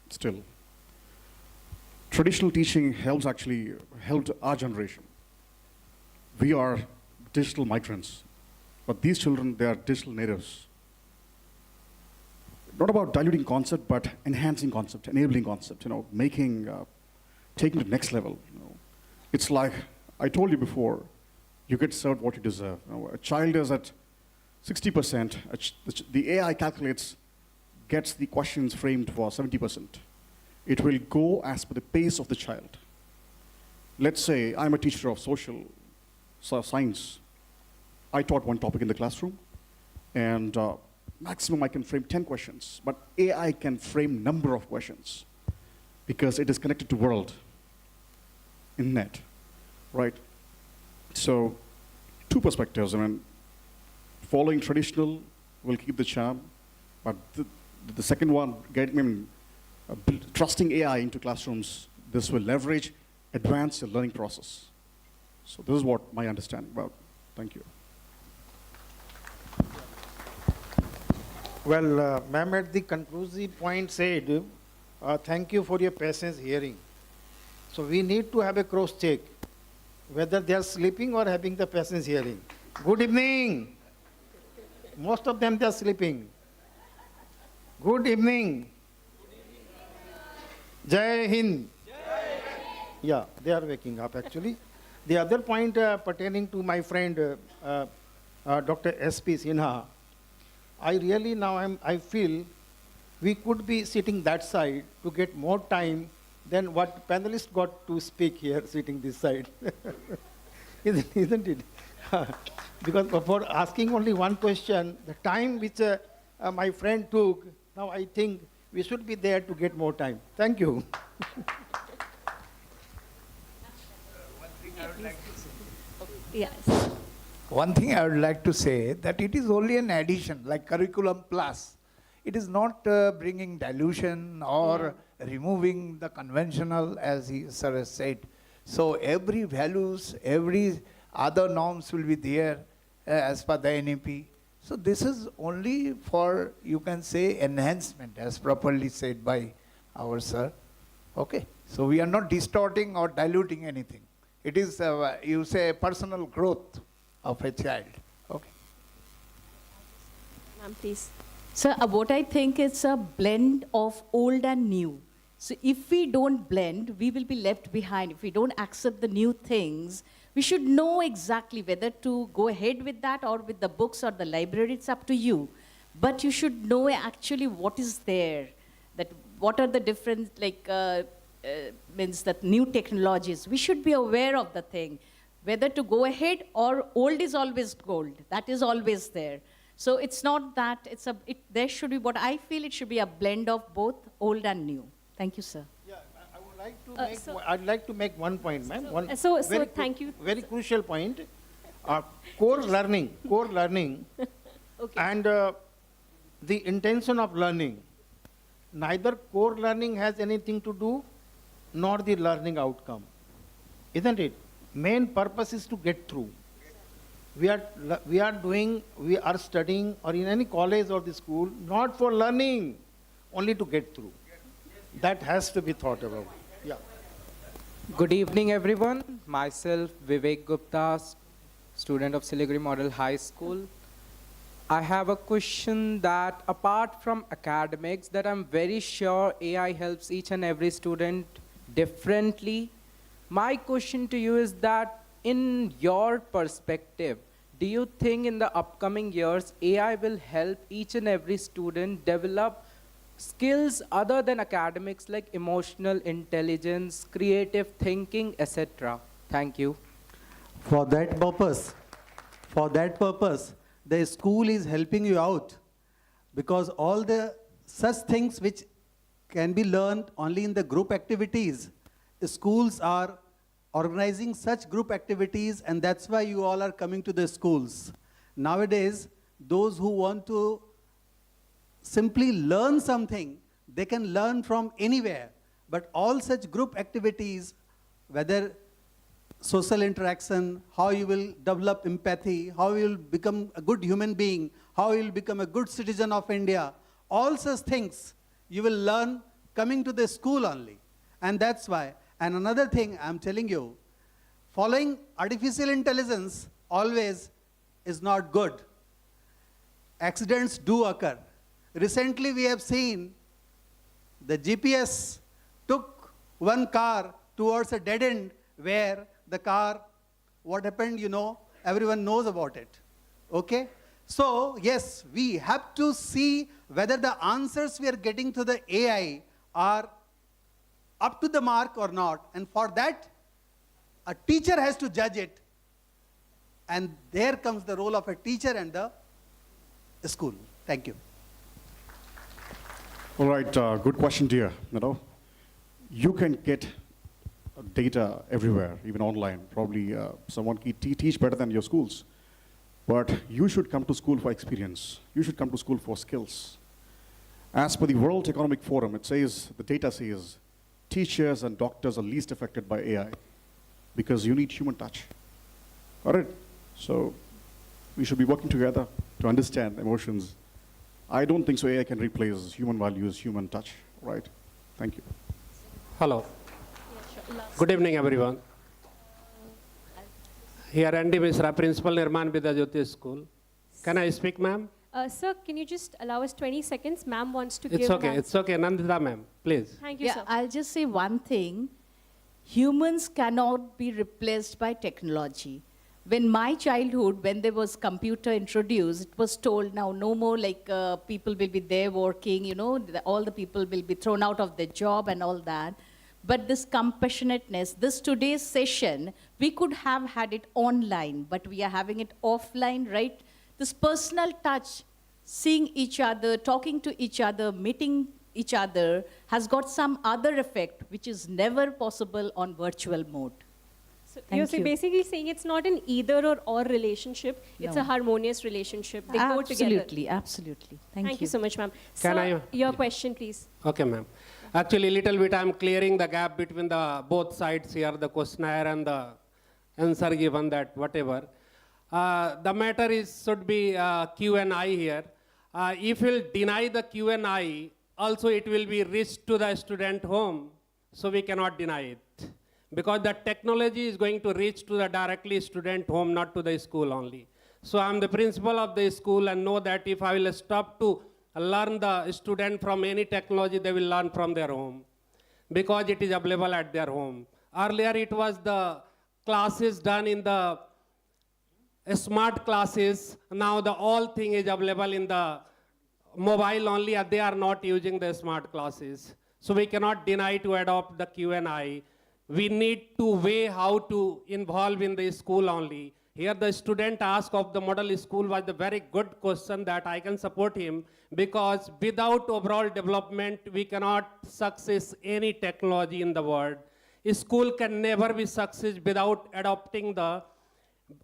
still. Traditional teaching helped our generation. We are digital migrants, but these children, they are digital natives. Not about diluting concept, but enhancing concept, enabling concept, taking it to the next level. It's like, I told you before, you get served what you deserve. A child is at 60%, the AI gets the questions framed for 70%. It will go as per the pace of the child. Let's say I'm a teacher of social science. I taught one topic in the classroom, and maximum I can frame 10 questions, but AI can frame number of questions because it is connected to world, internet, right? So, two perspectives. Following traditional will keep the charm, but the second one, trusting AI into classrooms, this will leverage, advance the learning process. So this is what my understanding about. Thank you. Well, ma'am at the conclusive point said, thank you for your patience hearing. So we need to have a cross check, whether they are sleeping or having the patience hearing. Good evening. Most of them, they are sleeping. Good evening. Jai Hind. Yeah, they are waking up actually. The other point pertaining to my friend Dr. S.P. Sinha, I really now I feel we could be sitting that side to get more time than what panelists got to speak here sitting this side. Isn't it? Because for asking only one question, the time which my friend took, now I think we should be there to get more time. Thank you. Yes. One thing I would like to say that it is only an addition, like curriculum plus. It is not bringing dilution or removing the conventional, as sir has said. So every values, every other norms will be there as per the NEP. So this is only for, you can say, enhancement, as properly said by our sir. Okay. So we are not distorting or diluting anything. It is, you say, personal growth of a child. Okay. Ma'am, please. Sir, what I think is a blend of old and new. So if we don't blend, we will be left behind. If we don't accept the new things, we should know exactly whether to go ahead with that or with the books or the library. It's up to you. But you should know actually what is there, that what are the different, means that new technologies. We should be aware of the thing, whether to go ahead or old is always gold. That is always there. So it's not that, there should be, what I feel it should be a blend of both old and new. Thank you, sir. Yeah, I would like to make, I'd like to make one point, ma'am. Thank you. Very crucial point. Core learning, okay. And the intention of learning. Neither core learning has anything to do, nor the learning outcome. Isn't it? Main purpose is to get through. We are studying, or in any college or the school, not for learning, only to get through. That has to be thought about. Yeah. Good evening, everyone. Myself, Vivek Gupta, student of Siliguri Model High School. I have a question that, apart from academics, that I'm very sure AI helps each and every student differently. My question to you is that, in your perspective, do you think in the upcoming years AI will help each and every student develop skills other than academics, like emotional intelligence, creative thinking, etc.? Thank you. For that purpose, the school is helping you out, because all the such things which can be learned only in the group activities, schools are organizing such group activities, and that's why you all are coming to the schools. Nowadays, those who want to simply learn something, they can learn from anywhere. But all such group activities, whether social interaction, how you will develop empathy, how you will become a good human being, how you will become a good citizen of India, all such things you will learn coming to the school only. And that's why. And another thing I'm telling you, following artificial intelligence always is not good. Accidents do occur. Recently we have seen the GPS took one car towards a dead end where the car, what happened, you know, everyone knows about it. Okay? So, yes, we have to see whether the answers we are getting to the AI are up to the mark or not. And for that, a teacher has to judge it. And there comes the role of a teacher and the school. Thank you. All right, good question, dear. You can get data everywhere, even online. Probably someone can teach better than your schools. But you should come to school for experience. You should come to school for skills. As per the World Economic Forum, it says, the data says, teachers and doctors are least affected by AI because you need human touch. Got it? So we should be working together to understand emotions. I don't think so AI can replace human values, human touch, right? Thank you. Hello. Good evening, everyone. Here, Andy Misra, Principal Nirman Vidya School. Can I speak, ma'am? Sir, can you just allow us 20 seconds? Ma'am wants to It's give okay, it's okay. Nandita, ma'am, please. Thank you, Yeah, sir. I'll just say one thing. Humans cannot be replaced by technology. When my childhood, when there was computer introduced, it was told now no more like people will be there working, you know, all the people will be thrown out of their job and all that. But this compassionateness, this today's session, we could have had it online, but we are having it offline, right? This personal touch, seeing each other, talking to each other, meeting each other, has got some other effect, which is never possible on virtual mode. So Thank you. basically saying it's not an either or relationship, it's No. a harmonious relationship. They go together. Absolutely, absolutely. Thank you so much, ma'am. Can Sir, I- your question, please. Okay, ma'am. Actually, little bit I'm clearing the gap between the both sides here, the questionnaire and the answer given, that whatever. The matter is should be Q&I here. If you'll deny the Q&I, also it will be reached to the student home, so we cannot deny it. Because the technology is going to reach to the directly student home, not to the school only. So I'm the principal of the school and know that if I will stop to learn the student from any technology, they will learn from their home because it is available at their home. Earlier it was the classes done in the smart classes. Now the all thing is available in the mobile only, and they are not using the smart classes. So we cannot deny to adopt the Q&I. We need to weigh how to involve in the school only. Here the student asked of the model school was a very good question that I can support him, because without overall development, we cannot success any technology in the world. A school can never be success without adopting the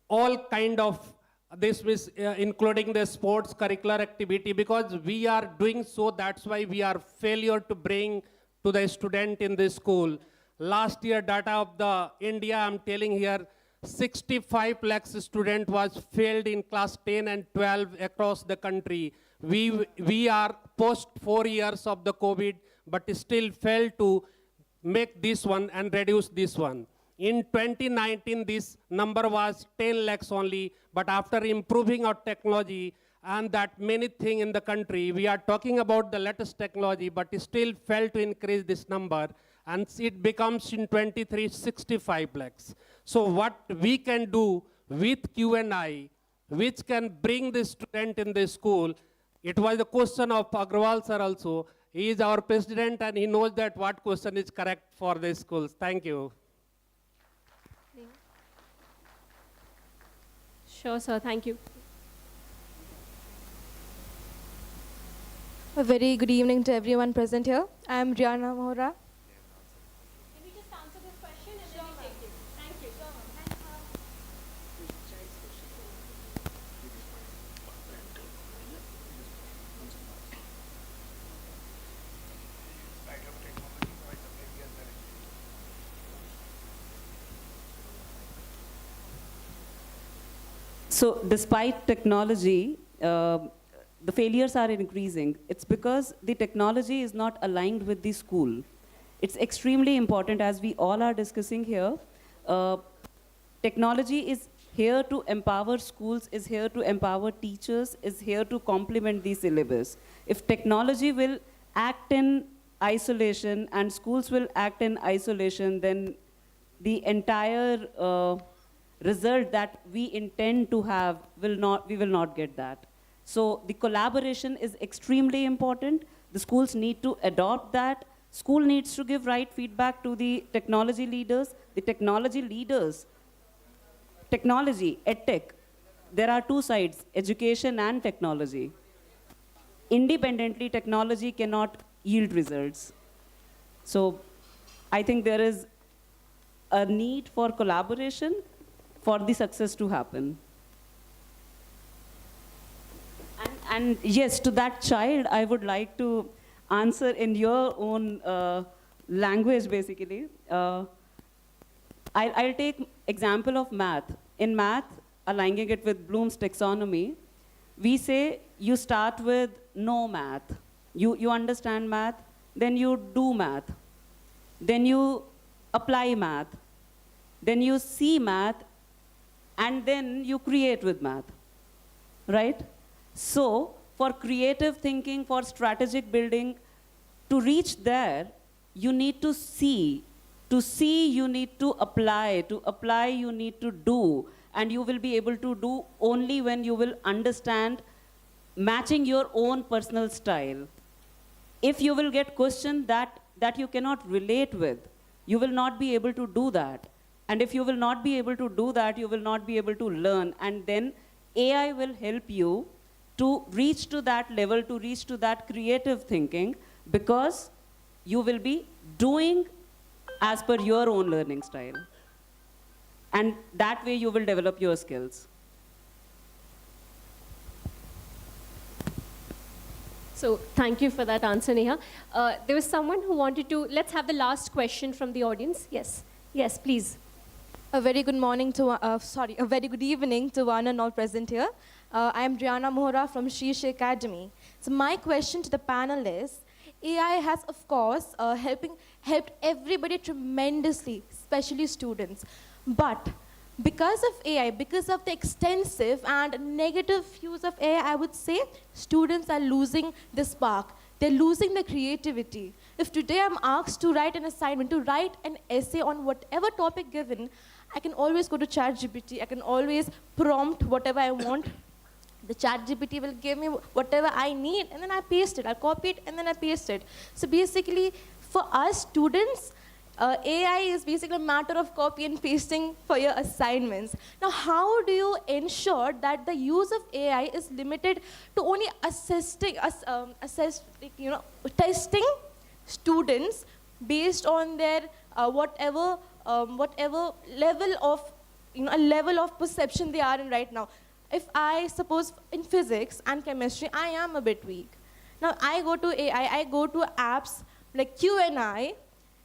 all kind of this is including the sports curricular activity, because we are doing so, that's why we are failure to bring to the student in the school. Last year data of the India, I'm telling here, 65 lakhs student was failed in class 10 and 12 across the country. We are post 4 years of the COVID, but still failed to make this one and reduce this one. In 2019, this number was 10 lakhs only, but after improving our technology and that many things in the country, we are talking about the latest technology, but still failed to increase this number, and it becomes in 23, 65 lakhs. So what we can do with Q&I, which can bring the student in the school, it was the question of Agrawal sir also. He is our president and he knows that what question is correct for the schools. Thank you. Sure, sir. Thank you. A very good evening to everyone present here. I am Rihanna Mohra. Can we just answer this question and then we take it? Thank you. So despite technology, the failures are increasing. It's because the technology is not aligned with the school. It's extremely important, as we all are discussing here. Technology is here to empower schools, is here to empower teachers, is here to complement the syllabus. If technology will act in isolation and schools will act in isolation, then the entire result that we intend to have we will not get that. So the collaboration is extremely important. The schools need to adopt that. School needs to give right feedback to the technology leaders. The technology leaders, technology, edtech, there are two sides, education and technology. Independently, technology cannot yield results. So I think there is a need for collaboration for the success to happen. And yes, to that child, I would like to answer in your own language, basically. I'll take example of math. In math, aligning it with Bloom's taxonomy, we say you start with no math. You understand math, then you do math. Then you apply math. Then you see math, and then you create with math, right? So for creative thinking, for strategic building, to reach there, you need to see. To see, you need to apply. To apply, you need to do. And you will be able to do only when you will understand matching your own personal style. If you will get questions that you cannot relate with, you will not be able to do that. And if you will not be able to do that, you will not be able to learn. And then AI will help you to reach to that level, to reach to that creative thinking, because you will be doing as per your own learning style. And that way you will develop your skills. So thank you for that answer, Neha. There was someone who wanted to, let's have the last question from the audience. Yes, yes, please. A very good morning to, a very good evening to one and all present here. I am Brianna Mohra from Sheesh Academy. So my question to the panel is, AI has, of course, helped everybody tremendously, especially students. But because of AI, because of the extensive and negative use of AI, I would say students are losing the spark. They're losing the creativity. If today I'm asked to write an assignment, to write an essay on whatever topic given, I can always go to ChatGPT. I can always prompt whatever I want. The ChatGPT will give me whatever I need, and then I paste it. I'll copy it, and then I paste it. So basically, for us students, AI is basically a matter of copy and pasting for your assignments. Now, how do you ensure that the use of AI is limited to only testing students based on their whatever level of perception they are in right now? If I suppose in physics and chemistry, I am a bit weak. Now I go to AI, I go to apps like Q&I,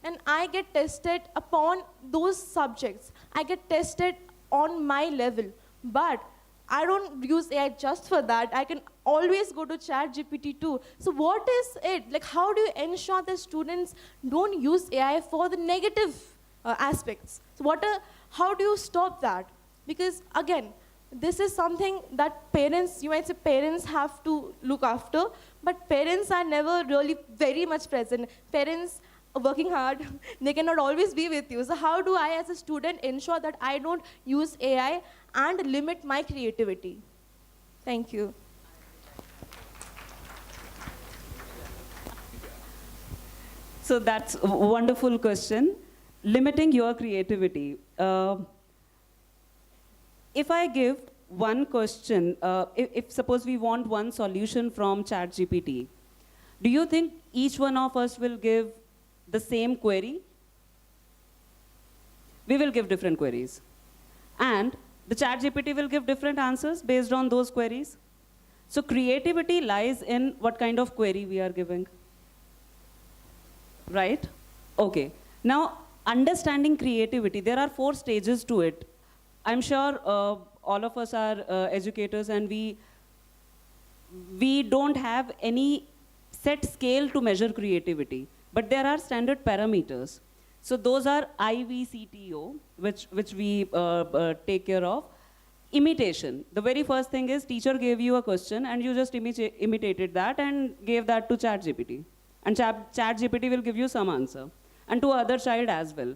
and I get tested upon those subjects. I get tested on my level. But I don't use AI just for that. I can always go to ChatGPT too. So what is it? Like, how do you ensure that students don't use AI for the negative aspects? So how do you stop that? Because again, this is something that parents, you might say parents have to look after, but parents are never really very much present. Parents are working hard, they cannot always be with you. So how do I as a student ensure that I don't use AI and limit my creativity? Thank you. So that's a wonderful question. Limiting your creativity. If I give one question, if suppose we want one solution from ChatGPT, do you think each one of us will give the same query? We will give different queries. And the ChatGPT will give different answers based on those queries. So creativity lies in what kind of query we are giving. Right? Okay. Now, understanding creativity, there are 4 stages to it. I'm sure all of us are educators, and we don't have any set scale to measure creativity, but there are standard parameters. So those are IVCTO, which we take care of. Imitation. The very first thing is teacher gave you a question and you just imitated that and gave that to ChatGPT. And ChatGPT will give you some answer. And to other child as well.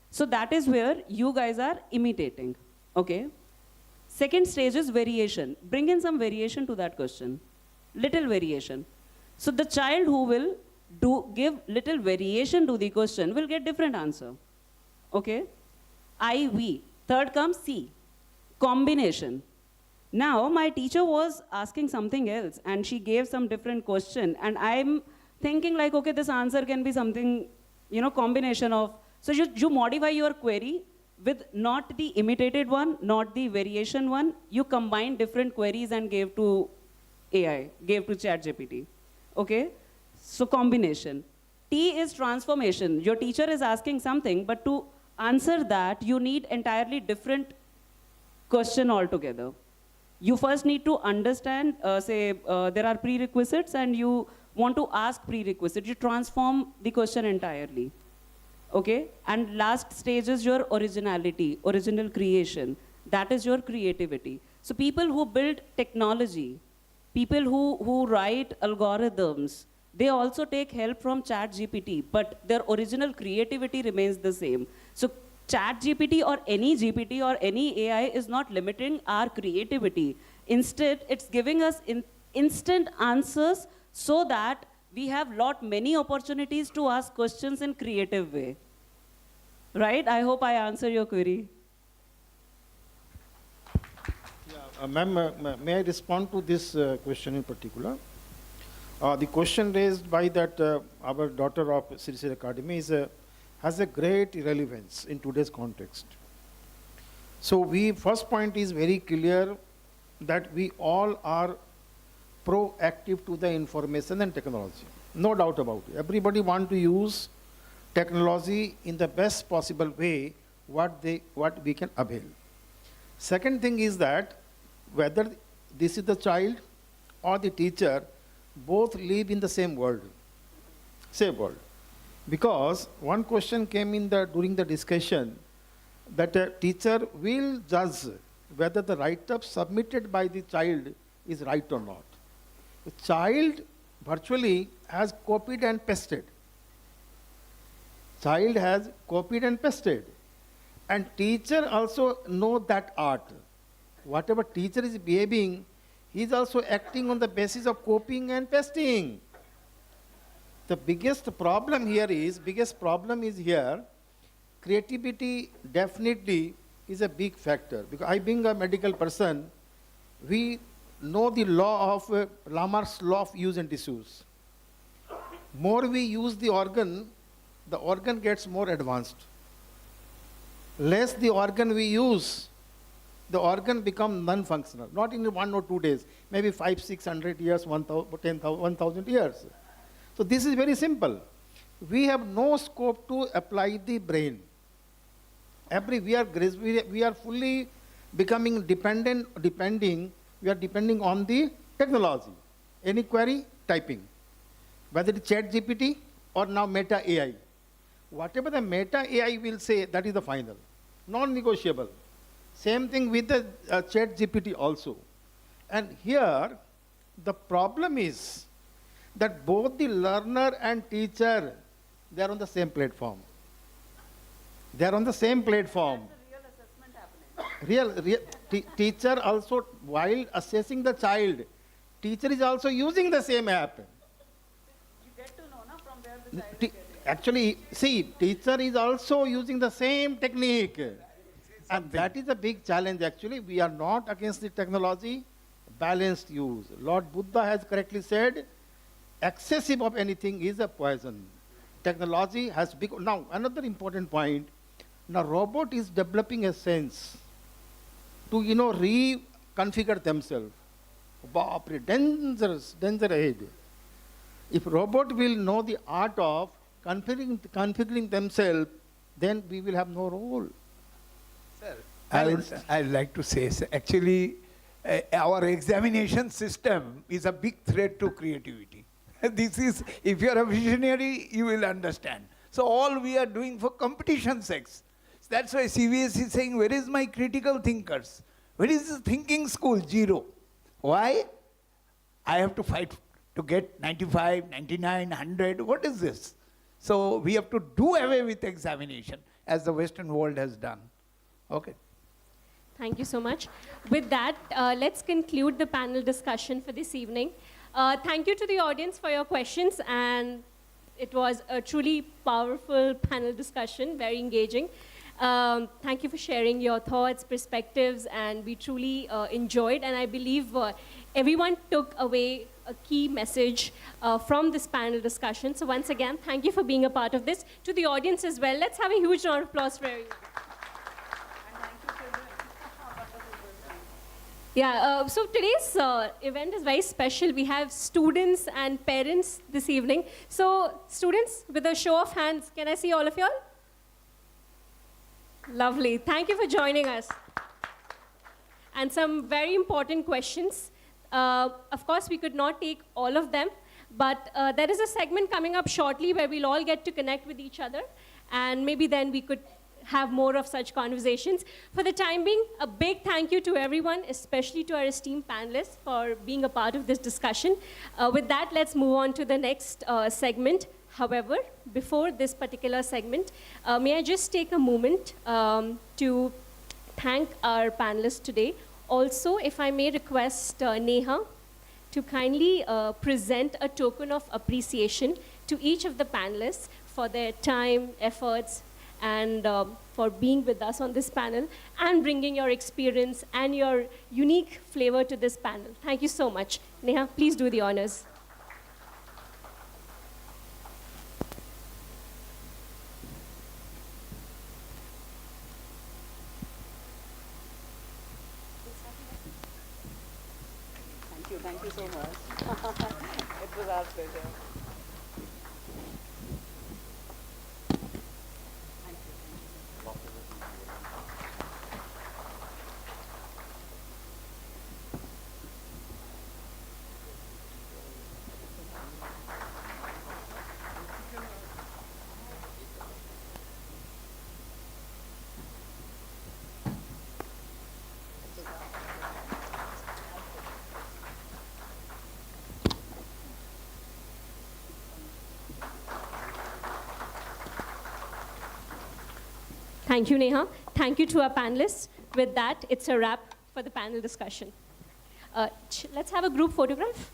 So that is where you guys are imitating. Okay? Second stage is variation. Bring in some variation to that question. Little variation. So the child who will give little variation to the question will get different answer. Okay? IV. Third comes C. Combination. Now my teacher was asking something else and she gave some different question and I'm thinking like, okay, this answer can be something, combination of. So you modify your query with not the imitated one, not the variation one. You combine different queries and gave to AI, gave to ChatGPT. Okay? So combination. T is transformation. Your teacher is asking something, but to answer that, you need entirely different question altogether. You first need to understand, there are prerequisites and you want to ask prerequisites. You transform the question entirely. Okay? And last stage is your originality, original creation. That is your creativity. So people who build technology, people who write algorithms, they also take help from ChatGPT, but their original creativity remains the same. So ChatGPT or any GPT or any AI is not limiting our creativity. Instead, it's giving us instant answers so that we have many opportunities to ask questions in creative way. Right? I hope I answer your query. Yeah, ma'am, may I respond to this question in particular? The question raised by that our daughter of Siliguri Academy has a great relevance in today's context. So first point is very clear that we all are proactive to the information and technology. No doubt about it. Everybody wants to use technology in the best possible way what we can avail. Second thing is that whether this is the child or the teacher, both live in the same world. Because one question came in during the discussion that a teacher will judge whether the write-up submitted by the child is right or not. The child virtually has copied and pasted. Child has copied and pasted. And teacher also know that art. Whatever teacher is behaving, he is also acting on the basis of copying and pasting. The biggest problem here is creativity definitely is a big factor. Because I being a medical person, we know the law of Lamarck's law of use and disuse. More we use the organ gets more advanced. Less the organ we use, the organ becomes non-functional. Not in 1 or 2 days, maybe 500, 600 years, 1,000 years. So this is very simple. We have no scope to apply the brain. We are fully becoming depending on the technology. Any query, typing. Whether it's ChatGPT or now Meta AI. Whatever the Meta AI will say, that is the final. Non-negotiable. Same thing with the ChatGPT also. And here, the problem is that both the learner and teacher, they are on the same platform. They are on the same platform. Teacher also, while assessing the child, teacher is also using the same app. You get to know from where the child is getting. Actually, see, teacher is also using the same technique. And that is a big challenge actually. We are not against the technology, balanced use. Lord Buddha has correctly said, excessive of anything is a poison. Technology has become, now another important point, now robot is developing a sense to, reconfigure themselves. Dangerous ahead. If robot will know the art of configuring themselves, then we will have no role. Sir, I'd like to say, actually, our examination system is a big threat to creativity. This is, if you are a visionary, you will understand. So all we are doing for competition sakes. That's why CBSE is saying, where is my critical thinkers? Where is the thinking school? Zero. Why? I have to fight to get 95, 99, 100. What is this? So we have to do away with examination, as the Western world has done. Okay. Thank you so much. With that, let's conclude the panel discussion for this evening. Thank you to the audience for your questions, and it was a truly powerful panel discussion, very engaging. Thank you for sharing your thoughts, perspectives, and we truly enjoyed, and I believe everyone took away a key message from this panel discussion. So once again, thank you for being a part of this. To the audience as well, let's have a huge round of applause for everyone. Yeah, so today's event is very special. We have students and parents this evening. So students, with a show of hands, can I see all of y'all? Lovely. Thank you for joining us. And some very important questions. Of course, we could not take all of them, but there is a segment coming up shortly where we'll all get to connect with each other, and maybe then we could have more of such conversations. For the time being, a big thank you to everyone, especially to our esteemed panelists for being a part of this discussion. With that, let's move on to the next segment. However, before this particular segment, may I just take a moment to thank our panelists today. Also, if I may request Neha to kindly present a token of appreciation to each of the panelists for their time, efforts, and for being with us on this panel and bringing your experience and your unique flavor to this panel. Thank you so much. Neha, please do the honors. Thank you so much. It was our pleasure. Thank you, Neha. Thank you to our panelists. With that, it's a wrap for the panel discussion. Let's have a group photograph.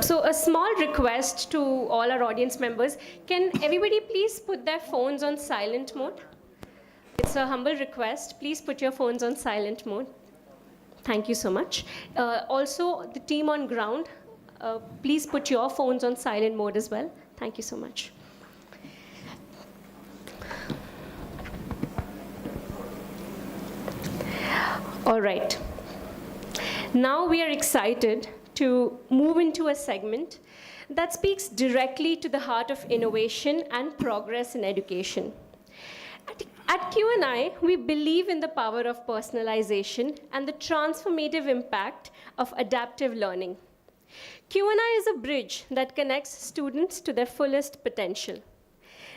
So a small request to all our audience members, can everybody please put their phones on silent mode? It's a humble request. Please put your phones on silent mode. Thank you so much. Also, the team on ground, please put your phones on silent mode as well. Thank you so much. All right. Now we are excited to move into a segment that speaks directly to the heart of innovation and progress in education. At Q&I, we believe in the power of personalization and the transformative impact of adaptive learning. Q&I is a bridge that connects students to their fullest potential.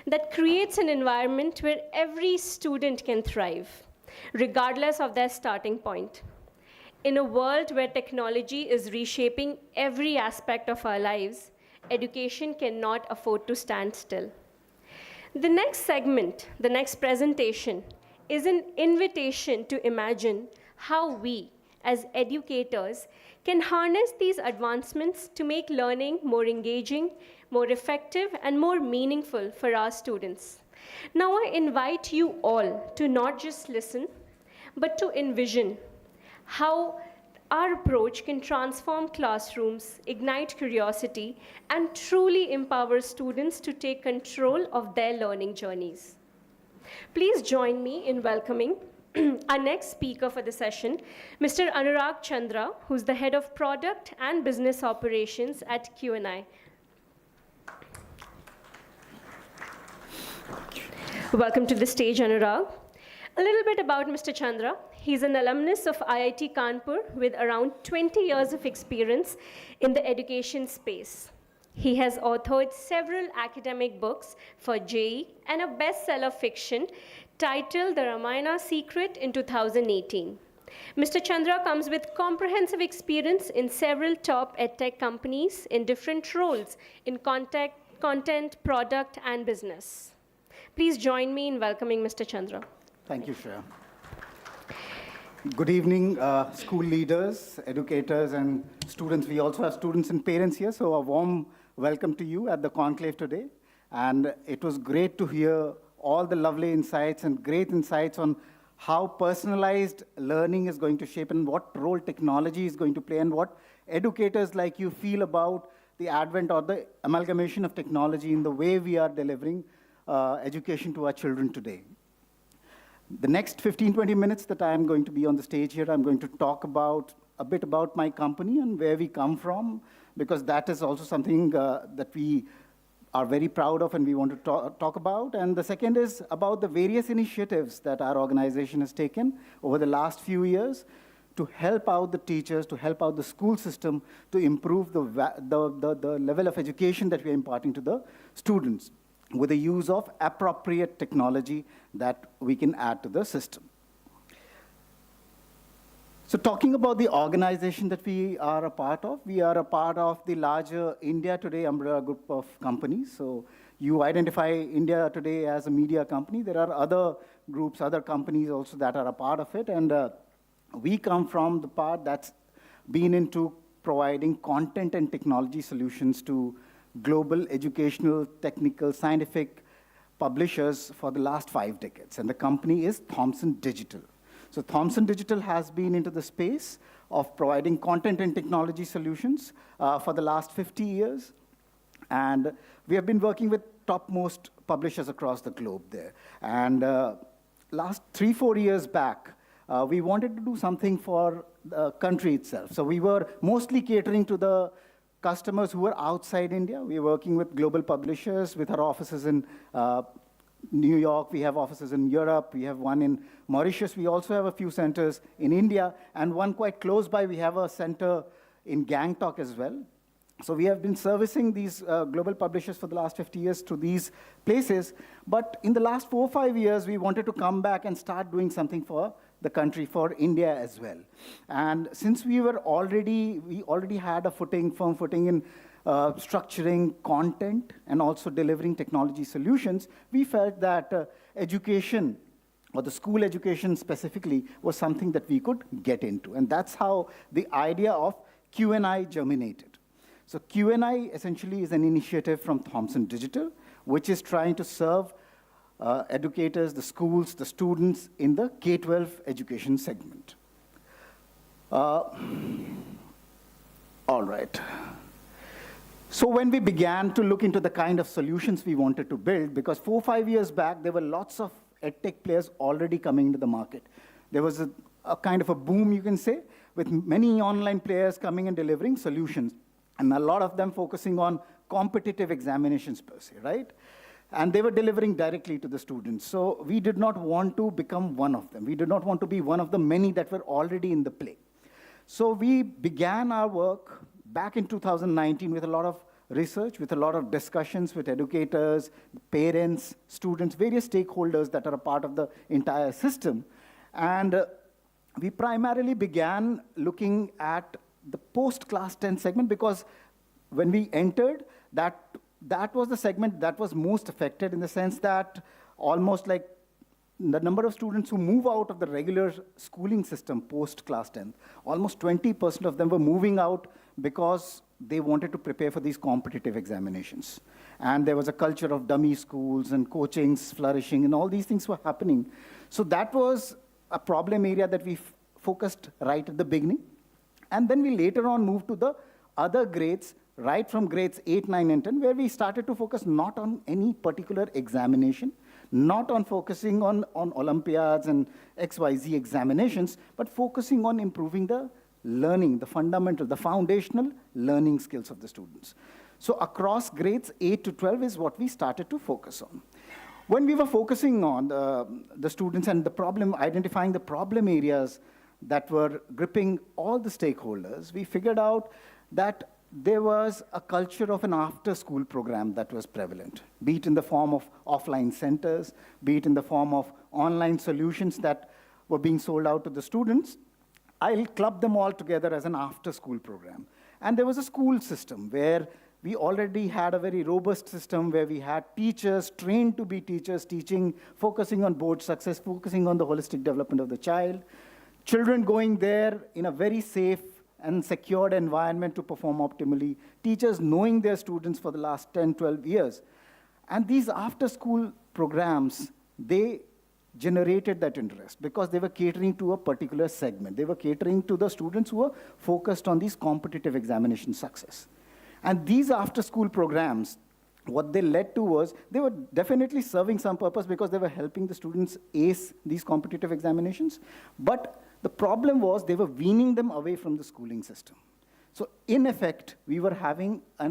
that creates an environment where every student can thrive, regardless of their starting point. In a world where technology is reshaping every aspect of our lives, education cannot afford to stand still. The next segment, the next presentation, is an invitation to imagine how we, as educators, can harness these advancements to make learning more engaging, more effective, and more meaningful for our students. Now I invite you all to not just listen, but to envision how our approach can transform classrooms, ignite curiosity, and truly empower students to take control of their learning journeys. Please join me in welcoming our next speaker for the session, Mr. Anurag Chandra, who's the head of product and business operations at Q&I. Welcome to the stage, Anurag. A little bit about Mr. Chandra. He's an alumnus of IIT Kanpur with around 20 years of experience in the education space. He has authored several academic books for JEE and a bestseller fiction titled The Ramayana Secret in 2018. Mr. Chandra comes with comprehensive experience in several top edtech companies in different roles in content, product, and business. Please join me in welcoming Mr. Chandra. Thank you, Shreya. Good evening, school leaders, educators, and students. We also have students and parents here, so a warm welcome to you at the conclave today. And it was great to hear all the lovely insights and great insights on how personalized learning is going to shape and what role technology is going to play and what educators like you feel about the advent or the amalgamation of technology in the way we are delivering education to our children today. The next 15-20 minutes that I'm going to be on the stage here, I'm going to talk about a bit about my company and where we come from, because that is also something that we are very proud of and we want to talk about. And the second is about the various initiatives that our organization has taken over the last few years to help out the teachers, to help out the school system, to improve the level of education that we are imparting to the students, with the use of appropriate technology that we can add to the system. So talking about the organization that we are a part of, we are a part of the larger India Today umbrella group of companies. So you identify India Today as a media company. There are other groups, other companies also that are a part of it. And we come from the part that's been into providing content and technology solutions to global educational, technical, scientific publishers for the last 5 decades. And the company is Thomson Digital. So Thomson Digital has been into the space of providing content and technology solutions for the last 50 years. And we have been working with topmost publishers across the globe there. And last 3-4 years back, we wanted to do something for the country itself. So we were mostly catering to the customers who are outside India. We are working with global publishers with our offices in New York. We have offices in Europe. We have one in Mauritius. We also have a few centers in India. And one quite close by, we have a center in Gangtok as well. So we have been servicing these global publishers for the last 50 years to these places. But in the last 4 or 5 years, we wanted to come back and start doing something for the country, for India as well. And since we already had a firm footing in structuring content and also delivering technology solutions, we felt that education, or the school education specifically, was something that we could get into. And that's how the idea of Q&I germinated. So Q&I essentially is an initiative from Thomson Digital, which is trying to serve educators, the schools, the students in the K-12 education segment. All right. So when we began to look into the kind of solutions we wanted to build, because 4 or 5 years back, there were lots of edtech players already coming into the market. There was a kind of a boom, you can say, with many online players coming and delivering solutions, and a lot of them focusing on competitive examinations per se, right? And they were delivering directly to the students. So we did not want to become one of them. We did not want to be one of the many that were already in the play. So we began our work back in 2019 with a lot of research, with a lot of discussions with educators, parents, students, various stakeholders that are a part of the entire system. And we primarily began looking at the post-class 10 segment because when we entered, that was the segment that was most affected in the sense that almost like the number of students who move out of the regular schooling system post-class 10, almost 20% of them were moving out because they wanted to prepare for these competitive examinations. And there was a culture of dummy schools and coachings flourishing, and all these things were happening. So that was a problem area that we focused right at the beginning. And then we later on moved to the other grades, right from grades 8, 9, and 10, where we started to focus not on any particular examination, not on focusing on Olympiads and XYZ examinations, but focusing on improving the learning, the fundamental, the foundational learning skills of the students. So across grades 8 to 12 is what we started to focus on. When we were focusing on the students and the problem, identifying the problem areas that were gripping all the stakeholders, we figured out that there was a culture of an after-school program that was prevalent, be it in the form of offline centers, be it in the form of online solutions that were being sold out to the students. I'll club them all together as an after-school program. And there was a school system where we already had a very robust system where we had teachers trained to be teachers, teaching, focusing on board success, focusing on the holistic development of the child, children going there in a very safe and secured environment to perform optimally, teachers knowing their students for the last 10, 12 years. And these after-school programs, they generated that interest because they were catering to a particular segment. They were catering to the students who were focused on these competitive examination success. And these after-school programs, what they led to was, they were definitely serving some purpose because they were helping the students ace these competitive examinations. But the problem was they were weaning them away from the schooling system. So in effect, we were having a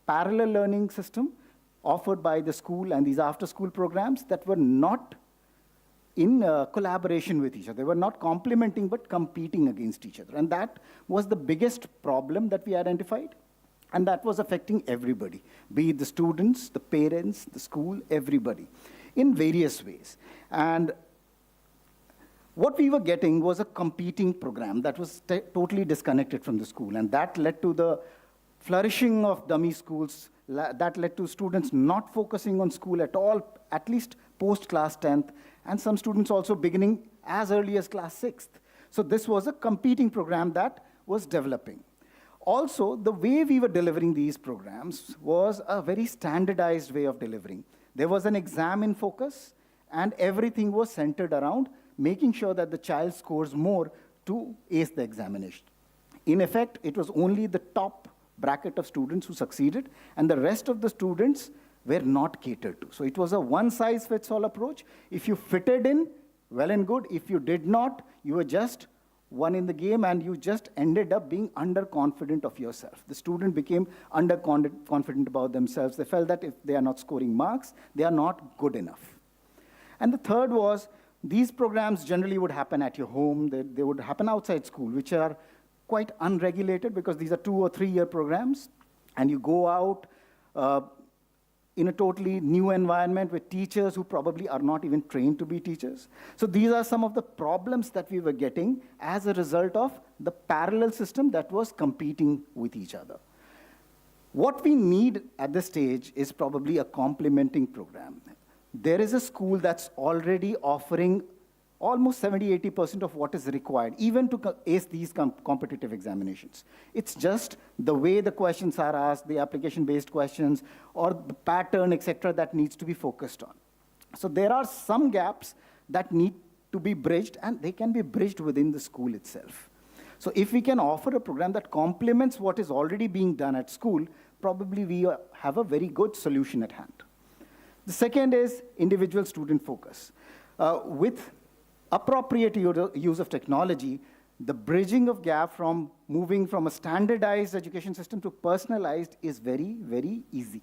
parallel learning system offered by the school and these after-school programs that were not in collaboration with each other. They were not complementing, but competing against each other. And that was the biggest problem that we identified. And that was affecting everybody, be it the students, the parents, the school, everybody, in various ways. And what we were getting was a competing program that was totally disconnected from the school. And that led to the flourishing of dummy schools. That led to students not focusing on school at all, at least post-class 10th, and some students also beginning as early as class 6th. So this was a competing program that was developing. Also, the way we were delivering these programs was a very standardized way of delivering. There was an exam in focus, and everything was centered around making sure that the child scores more to ace the examination. In effect, it was only the top bracket of students who succeeded, and the rest of the students were not catered to. So it was a one-size-fits-all approach. If you fitted in, well and good. If you did not, you were just one in the game, and you just ended up being underconfident of yourself. The student became underconfident about themselves. They felt that if they are not scoring marks, they are not good enough. And the third was, these programs generally would happen at your home. They would happen outside school, which are quite unregulated because these are 2 or 3 year programs. And you go out in a totally new environment with teachers who probably are not even trained to be teachers. So these are some of the problems that we were getting as a result of the parallel system that was competing with each other. What we need at this stage is probably a complementing program. There is a school that's already offering almost 70-80% of what is required, even to ace these competitive examinations. It's just the way the questions are asked, the application-based questions, or the pattern, etc., that needs to be focused on. So there are some gaps that need to be bridged, and they can be bridged within the school itself. So if we can offer a program that complements what is already being done at school, probably we have a very good solution at hand. The second is individual student focus. With appropriate use of technology, the bridging of gap from moving from a standardized education system to personalized is very, very easy.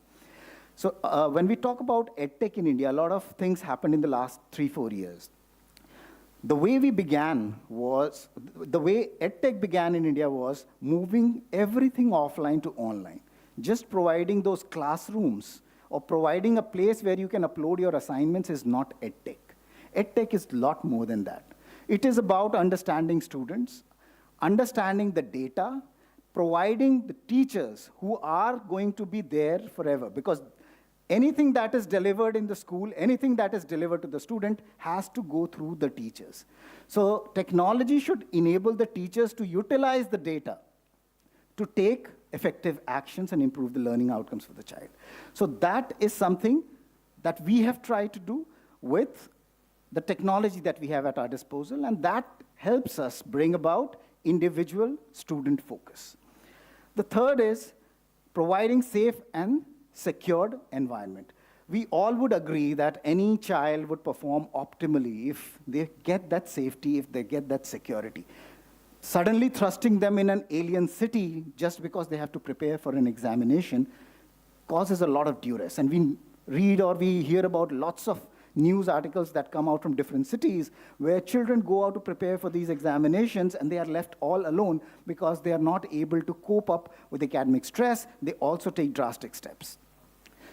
So when we talk about EdTech in India, a lot of things happened in the last 3-4 years. The way we began was, the way EdTech began in India was moving everything offline to online. just providing those classrooms or providing a place where you can upload your assignments is not EdTech. EdTech is a lot more than that. It is about understanding students, understanding the data, providing the teachers who are going to be there forever, because anything that is delivered in the school, anything that is delivered to the student has to go through the teachers. So technology should enable the teachers to utilize the data to take effective actions and improve the learning outcomes for the child. So that is something that we have tried to do with the technology that we have at our disposal, and that helps us bring about individual student focus. The third is providing safe and secured environment. We all would agree that any child would perform optimally if they get that safety, if they get that security. Suddenly thrusting them in an alien city just because they have to prepare for an examination causes a lot of duress. And we read or we hear about lots of news articles that come out from different cities where children go out to prepare for these examinations and they are left all alone because they are not able to cope up with academic stress. They also take drastic steps.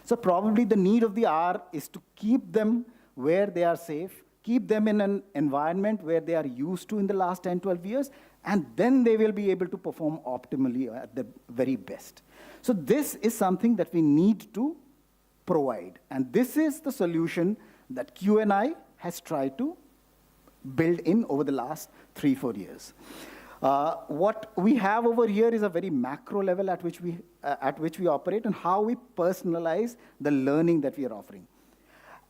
So probably the need of the hour is to keep them where they are safe, keep them in an environment where they are used to in the last 10, 12 years, and then they will be able to perform optimally at the very best. So this is something that we need to provide. And this is the solution that Q&I has tried to build in over the last 3-4 years. What we have over here is a very macro level at which we operate and how we personalize the learning that we are offering.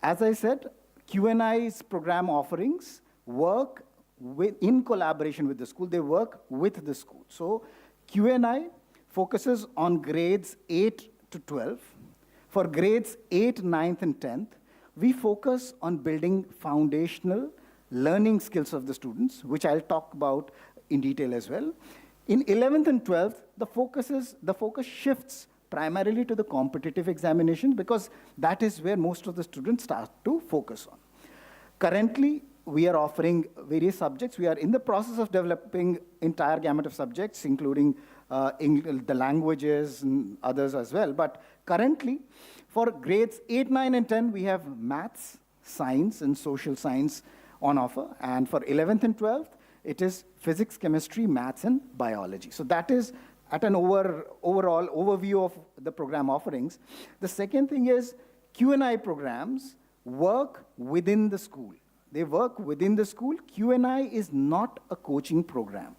As I said, Q&I's program offerings work in collaboration with the school. They work with the school. So Q&I focuses on grades 8 to 12. For grades 8, 9th, and 10th, we focus on building foundational learning skills of the students, which I'll talk about in detail as well. In 11th and 12th, the focus shifts primarily to the competitive examinations because that is where most of the students start to focus on. Currently, we are offering various subjects. We are in the process of developing entire gamut of subjects, including the languages and others as well. But currently, for grades 8, 9, and 10, we have maths, science, and social science on offer. And for 11th and 12th, it is physics, chemistry, maths, and biology. So that is at an overall overview of the program offerings. The second thing is Q&I programs work within the school. They work within the school. Q&I is not a coaching program.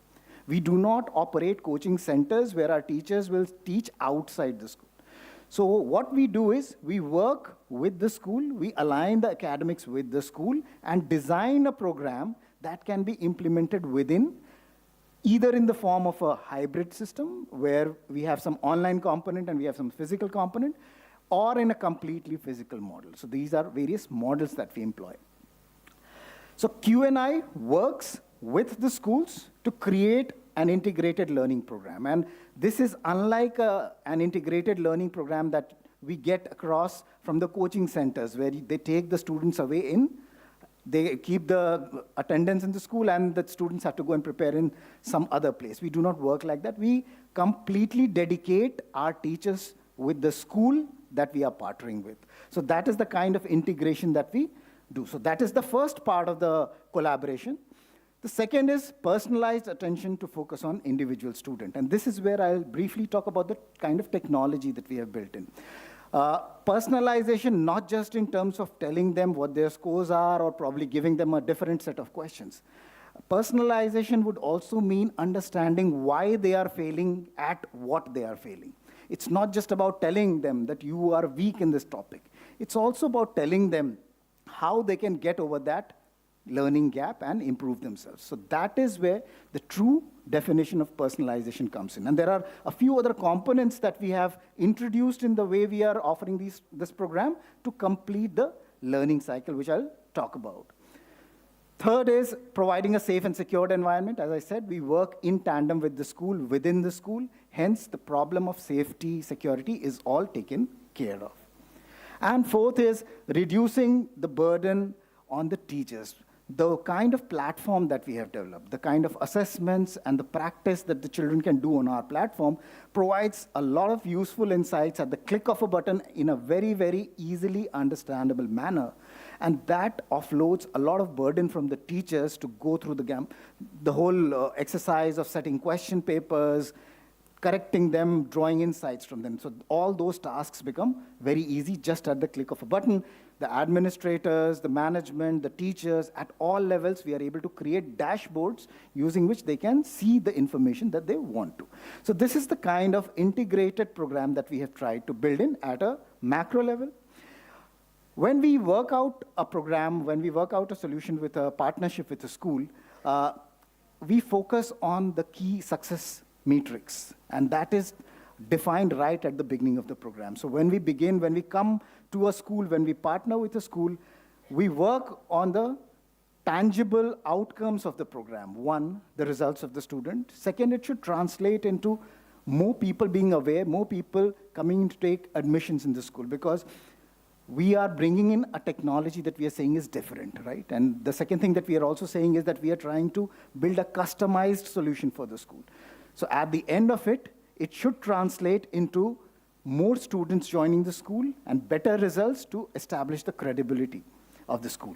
We do not operate coaching centers where our teachers will teach outside the school. So what we do is we work with the school, we align the academics with the school, and design a program that can be implemented within, either in the form of a hybrid system where we have some online component and we have some physical component, or in a completely physical model. So these are various models that we employ. So Q&I works with the schools to create an integrated learning program. And this is unlike an integrated learning program that we get across from the coaching centers where they take the students away in, they keep the attendance in the school and the students have to go and prepare in some other place. We do not work like that. We completely dedicate our teachers with the school that we are partnering with. So that is the kind of integration that we do. So that is the first part of the collaboration. The second is personalized attention to focus on individual student. And this is where I'll briefly talk about the kind of technology that we have built in. Personalization, not just in terms of telling them what their scores are or probably giving them a different set of questions. Personalization would also mean understanding why they are failing at what they are failing. It's not just about telling them that you are weak in this topic. It's also about telling them how they can get over that learning gap and improve themselves. So that is where the true definition of personalization comes in. And there are a few other components that we have introduced in the way we are offering this program to complete the learning cycle, which I'll talk about. Third is providing a safe and secured environment. As I said, we work in tandem with the school, within the school. Hence, the problem of safety, security is all taken care of. And fourth is reducing the burden on the teachers. the kind of platform that we have developed, the kind of assessments and the practice that the children can do on our platform provides a lot of useful insights at the click of a button in a very, very easily understandable manner. And that offloads a lot of burden from the teachers to go through the whole exercise of setting question papers, correcting them, drawing insights from them. So all those tasks become very easy just at the click of a button. The administrators, the management, the teachers, at all levels, we are able to create dashboards using which they can see the information that they want to. So this is the kind of integrated program that we have tried to build in at a macro level. When we work out a program, when we work out a solution with a partnership with a school, we focus on the key success matrix, and that is defined right at the beginning of the program. So when we come to a school, when we partner with a school, we work on the tangible outcomes of the program. One, the results of the student. Second, it should translate into more people being aware, more people coming in to take admissions in the school, because we are bringing in a technology that we are saying is different, right? And the second thing that we are also saying is that we are trying to build a customized solution for the school. So at the end of it, it should translate into more students joining the school and better results to establish the credibility of the school.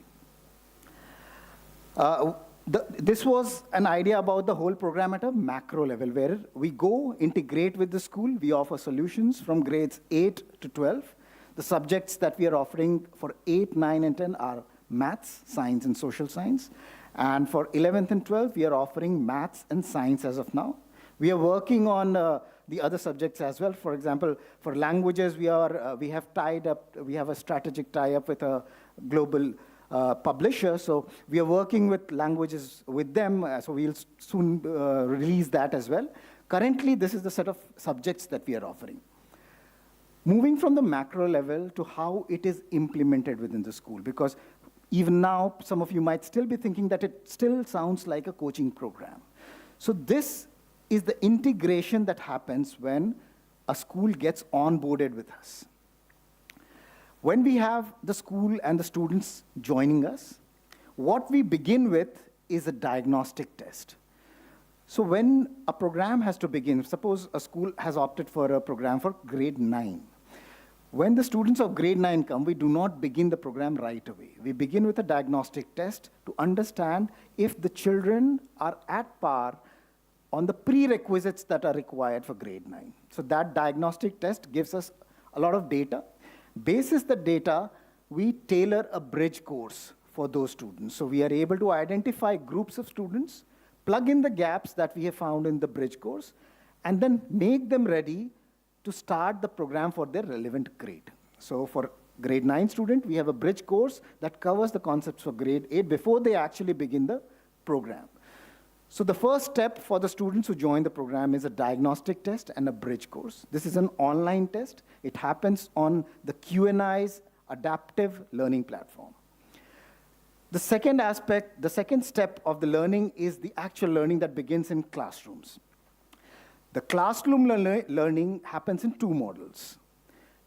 This was an idea about the whole program at a macro level, where we go integrate with the school. We offer solutions from grades 8 to 12. The subjects that we are offering for 8, 9, and 10 are maths, science, and social science. And for 11th and 12th, we are offering maths and science as of now. We are working on the other subjects as well. For example, for languages, we have a strategic tie-up with a global publisher. So we are working with languages with them. So we'll soon release that as well. Currently, this is the set of subjects that we are offering. Moving from the macro level to how it is implemented within the school, because even now, some of you might still be thinking that it still sounds like a coaching program. So this is the integration that happens when a school gets onboarded with us. When we have the school and the students joining us, what we begin with is a diagnostic test. So when a program has to begin, suppose a school has opted for a program for grade 9. When the students of grade 9 come, we do not begin the program right away. We begin with a diagnostic test to understand if the children are at par on the prerequisites that are required for grade 9. So that diagnostic test gives us a lot of data. Basis the data, we tailor a bridge course for those students. So we are able to identify groups of students, plug in the gaps that we have found in the bridge course, and then make them ready to start the program for their relevant grade. So for grade 9 student, we have a bridge course that covers the concepts for grade 8 before they actually begin the program. So the first step for the students who join the program is a diagnostic test and a bridge course. This is an online test. It happens on the Q&I's adaptive learning platform. The second aspect, the second step of the learning is the actual learning that begins in classrooms. The classroom learning happens in two models.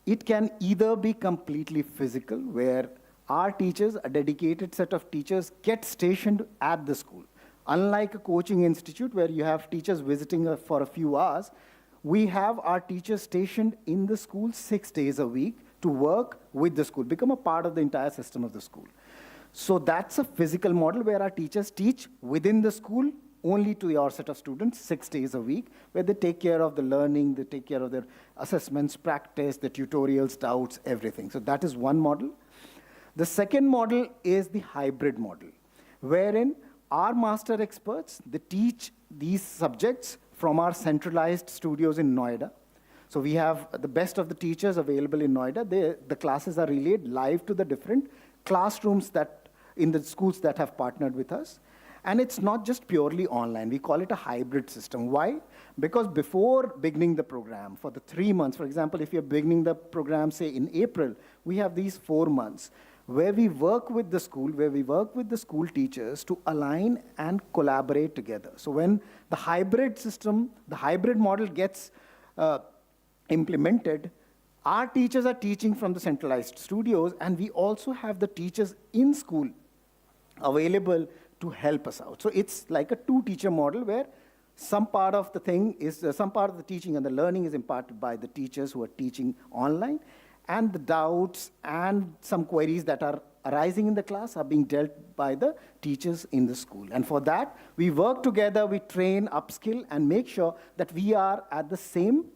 It can either be completely physical, where our teachers, a dedicated set of teachers, get stationed at the school. Unlike a coaching institute where you have teachers visiting for a few hours, we have our teachers stationed in the school 6 days a week to work with the school, become a part of the entire system of the school. So that's a physical model where our teachers teach within the school only to your set of students 6 days a week, where they take care of the learning, they take care of their assessments, practice, the tutorials, doubts, everything. So that is one model. The second model is the hybrid model, wherein our master experts, they teach these subjects from our centralized studios in Noida. So we have the best of the teachers available in Noida. The classes are relayed live to the different classrooms that in the schools that have partnered with us. And it's not just purely online. We call it a hybrid system. Why? Because before beginning the program, for the 3 months, for example, if you're beginning the program, say, in April, we have these 4 months where we work with the school, where we work with the school teachers to align and collaborate together. So when the hybrid system, the hybrid model gets implemented, our teachers are teaching from the centralized studios, and we also have the teachers in school available to help us out. So it's like a two-teacher model where some part of the thing is, some part of the teaching and the learning is imparted by the teachers who are teaching online, and the doubts and some queries that are arising in the class are being dealt by the teachers in the school. And for that, we work together, we train, upskill, and make sure that we are at the same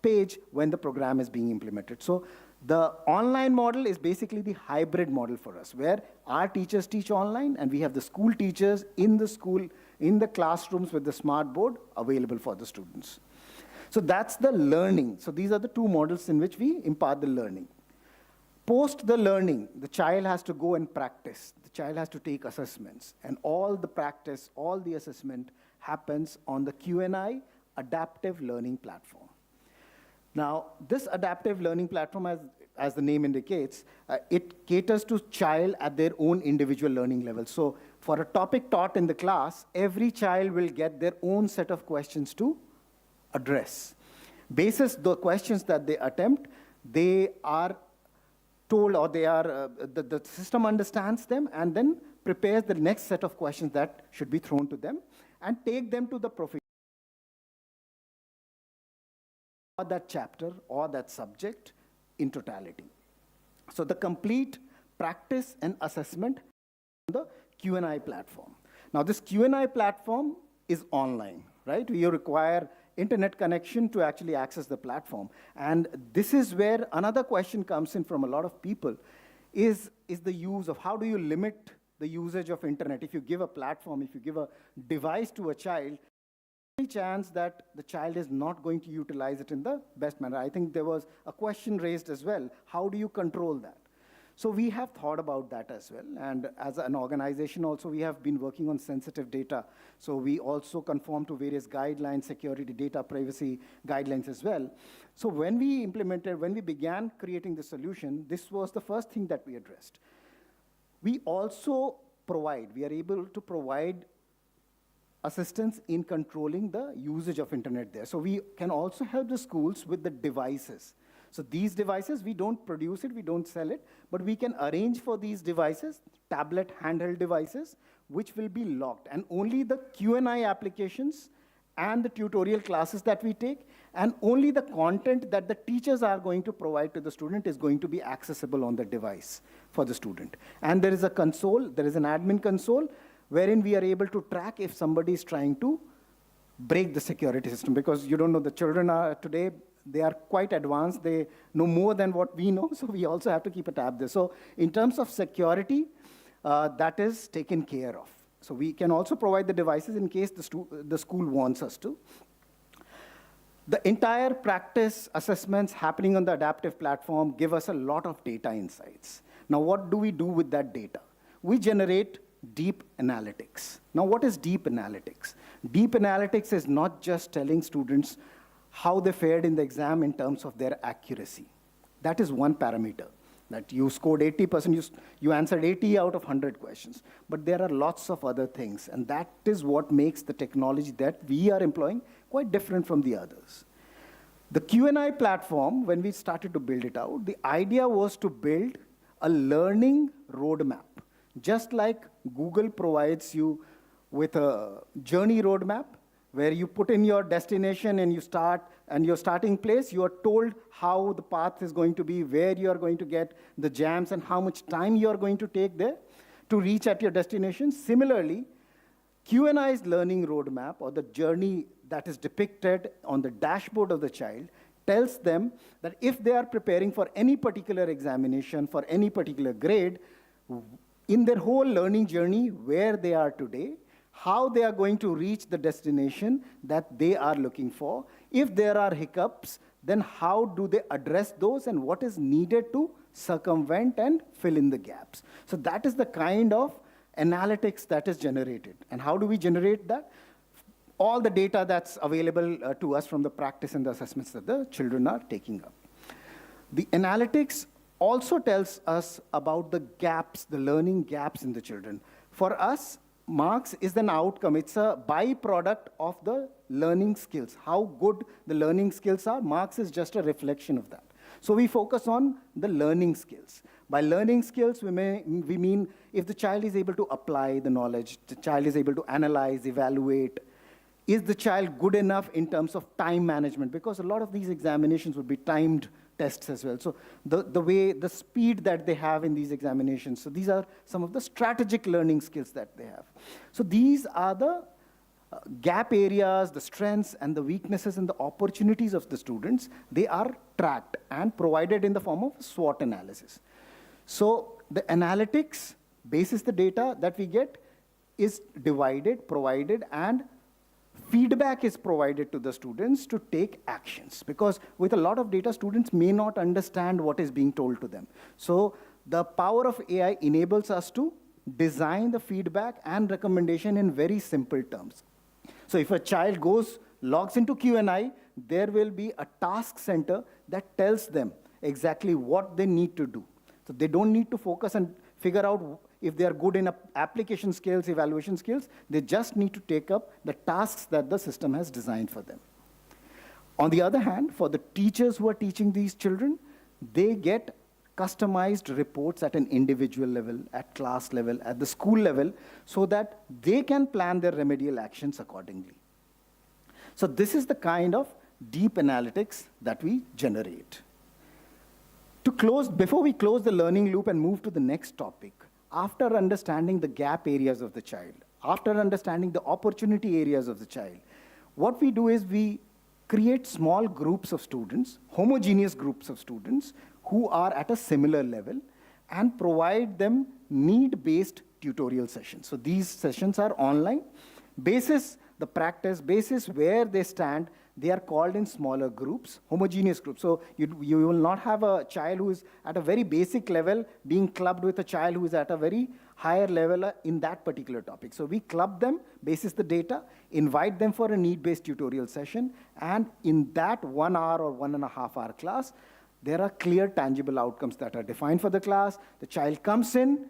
page when the program is being implemented. So the online model is basically the hybrid model for us, where our teachers teach online, and we have the school teachers in the school, in the classrooms with the smart board available for the students. So that's the learning. So these are the two models in which we impart the learning. Post the learning, the child has to go and practice. The child has to take assessments. And all the practice, all the assessment happens on the Q&I adaptive learning platform. Now, this adaptive learning platform, as the name indicates, it caters to child at their own individual learning level. So for a topic taught in the class, every child will get their own set of questions to address. Basis the questions that they attempt, they are told, or they are, the system understands them and then prepares the next set of questions that should be thrown to them and take them to the profession or that chapter or that subject in totality. So the complete practice and assessment on the Q&I platform. Now this Q&I platform is online, right? We require internet connection to actually access the platform. And this is where another question comes in from a lot of people, is the use of, how do you limit the usage of internet? If you give a platform, if you give a device to a child, any chance that the child is not going to utilize it in the best manner? I think there was a question raised as well. How do you control that? So we have thought about that as well. And as an organization also, we have been working on sensitive data. So we also conform to various guidelines, security, data privacy guidelines as well. So when we began creating the solution, this was the first thing that we addressed. We also we are able to provide assistance in controlling the usage of internet there. So we can also help the schools with the devices. So these devices, we don't produce it, we don't sell it, but we can arrange for these devices, tablet, handheld devices, which will be locked. And only the Q&I applications and the tutorial classes that we take, and only the content that the teachers are going to provide to the student is going to be accessible on the device for the student. And there is a console, there is an admin console, wherein we are able to track if somebody is trying to break the security system. Because you don't know, the children are today, they are quite advanced. They know more than what we know, so we also have to keep a tab there. So in terms of security, that is taken care of. So we can also provide the devices in case the school wants us to. The entire practice assessments happening on the adaptive platform give us a lot of data insights. Now, what do we do with that data? We generate deep analytics. Now, what is deep analytics? Deep analytics is not just telling students how they fared in the exam in terms of their accuracy. That is one parameter. That you scored 80%, you answered 80 out of 100 questions. But there are lots of other things, and that is what makes the technology that we are employing quite different from the others. The Q&I platform, when we started to build it out, the idea was to build a learning roadmap. Just like Google provides you with a journey roadmap, where you put in your destination and you start, and your starting place, you are told how the path is going to be, where you are going to get the jams, and how much time you are going to take there to reach at your destination. Similarly, Q&I's learning roadmap, or the journey that is depicted on the dashboard of the child, tells them that if they are preparing for any particular examination, for any particular grade, in their whole learning journey, where they are today, how they are going to reach the destination that they are looking for. If there are hiccups, then how do they address those, and what is needed to circumvent and fill in the gaps. So that is the kind of analytics that is generated. And how do we generate that? All the data that's available to us from the practice and the assessments that the children are taking up. The analytics also tells us about the gaps, the learning gaps in the children. For us, marks is an outcome. It's a byproduct of the learning skills. How good the learning skills are, marks is just a reflection of that. So we focus on the learning skills. By learning skills, we mean if the child is able to apply the knowledge, the child is able to analyze, evaluate, is the child good enough in terms of time management? Because a lot of these examinations would be timed tests as well. So the speed that they have in these examinations. So these are some of the strategic learning skills that they have. So these are the gap areas, the strengths and the weaknesses and the opportunities of the students. They are tracked and provided in the form of SWOT analysis. So the analytics basis the data that we get is divided, provided, and feedback is provided to the students to take actions. Because with a lot of data, students may not understand what is being told to them. So the power of AI enables us to design the feedback and recommendation in very simple terms. So if a child logs into Q&I, there will be a task center that tells them exactly what they need to do. So they don't need to focus and figure out if they are good in application skills, evaluation skills. They just need to take up the tasks that the system has designed for them. On the other hand, for the teachers who are teaching these children, they get customized reports at an individual level, at class level, at the school level, so that they can plan their remedial actions accordingly. So this is the kind of deep analytics that we generate. Before we close the learning loop and move to the next topic, after understanding the gap areas of the child, after understanding the opportunity areas of the child, what we do is we create small groups of students, homogeneous groups of students, who are at a similar level, and provide them need-based tutorial sessions. So these sessions are online. Basis the practice, basis where they stand, they are called in smaller groups, homogeneous groups. So you will not have a child who is at a very basic level being clubbed with a child who is at a very higher level in that particular topic. So we club them, basis the data, invite them for a need-based tutorial session, and in that 1 hour or 1.5 hour class, there are clear, tangible outcomes that are defined for the class. The child comes in,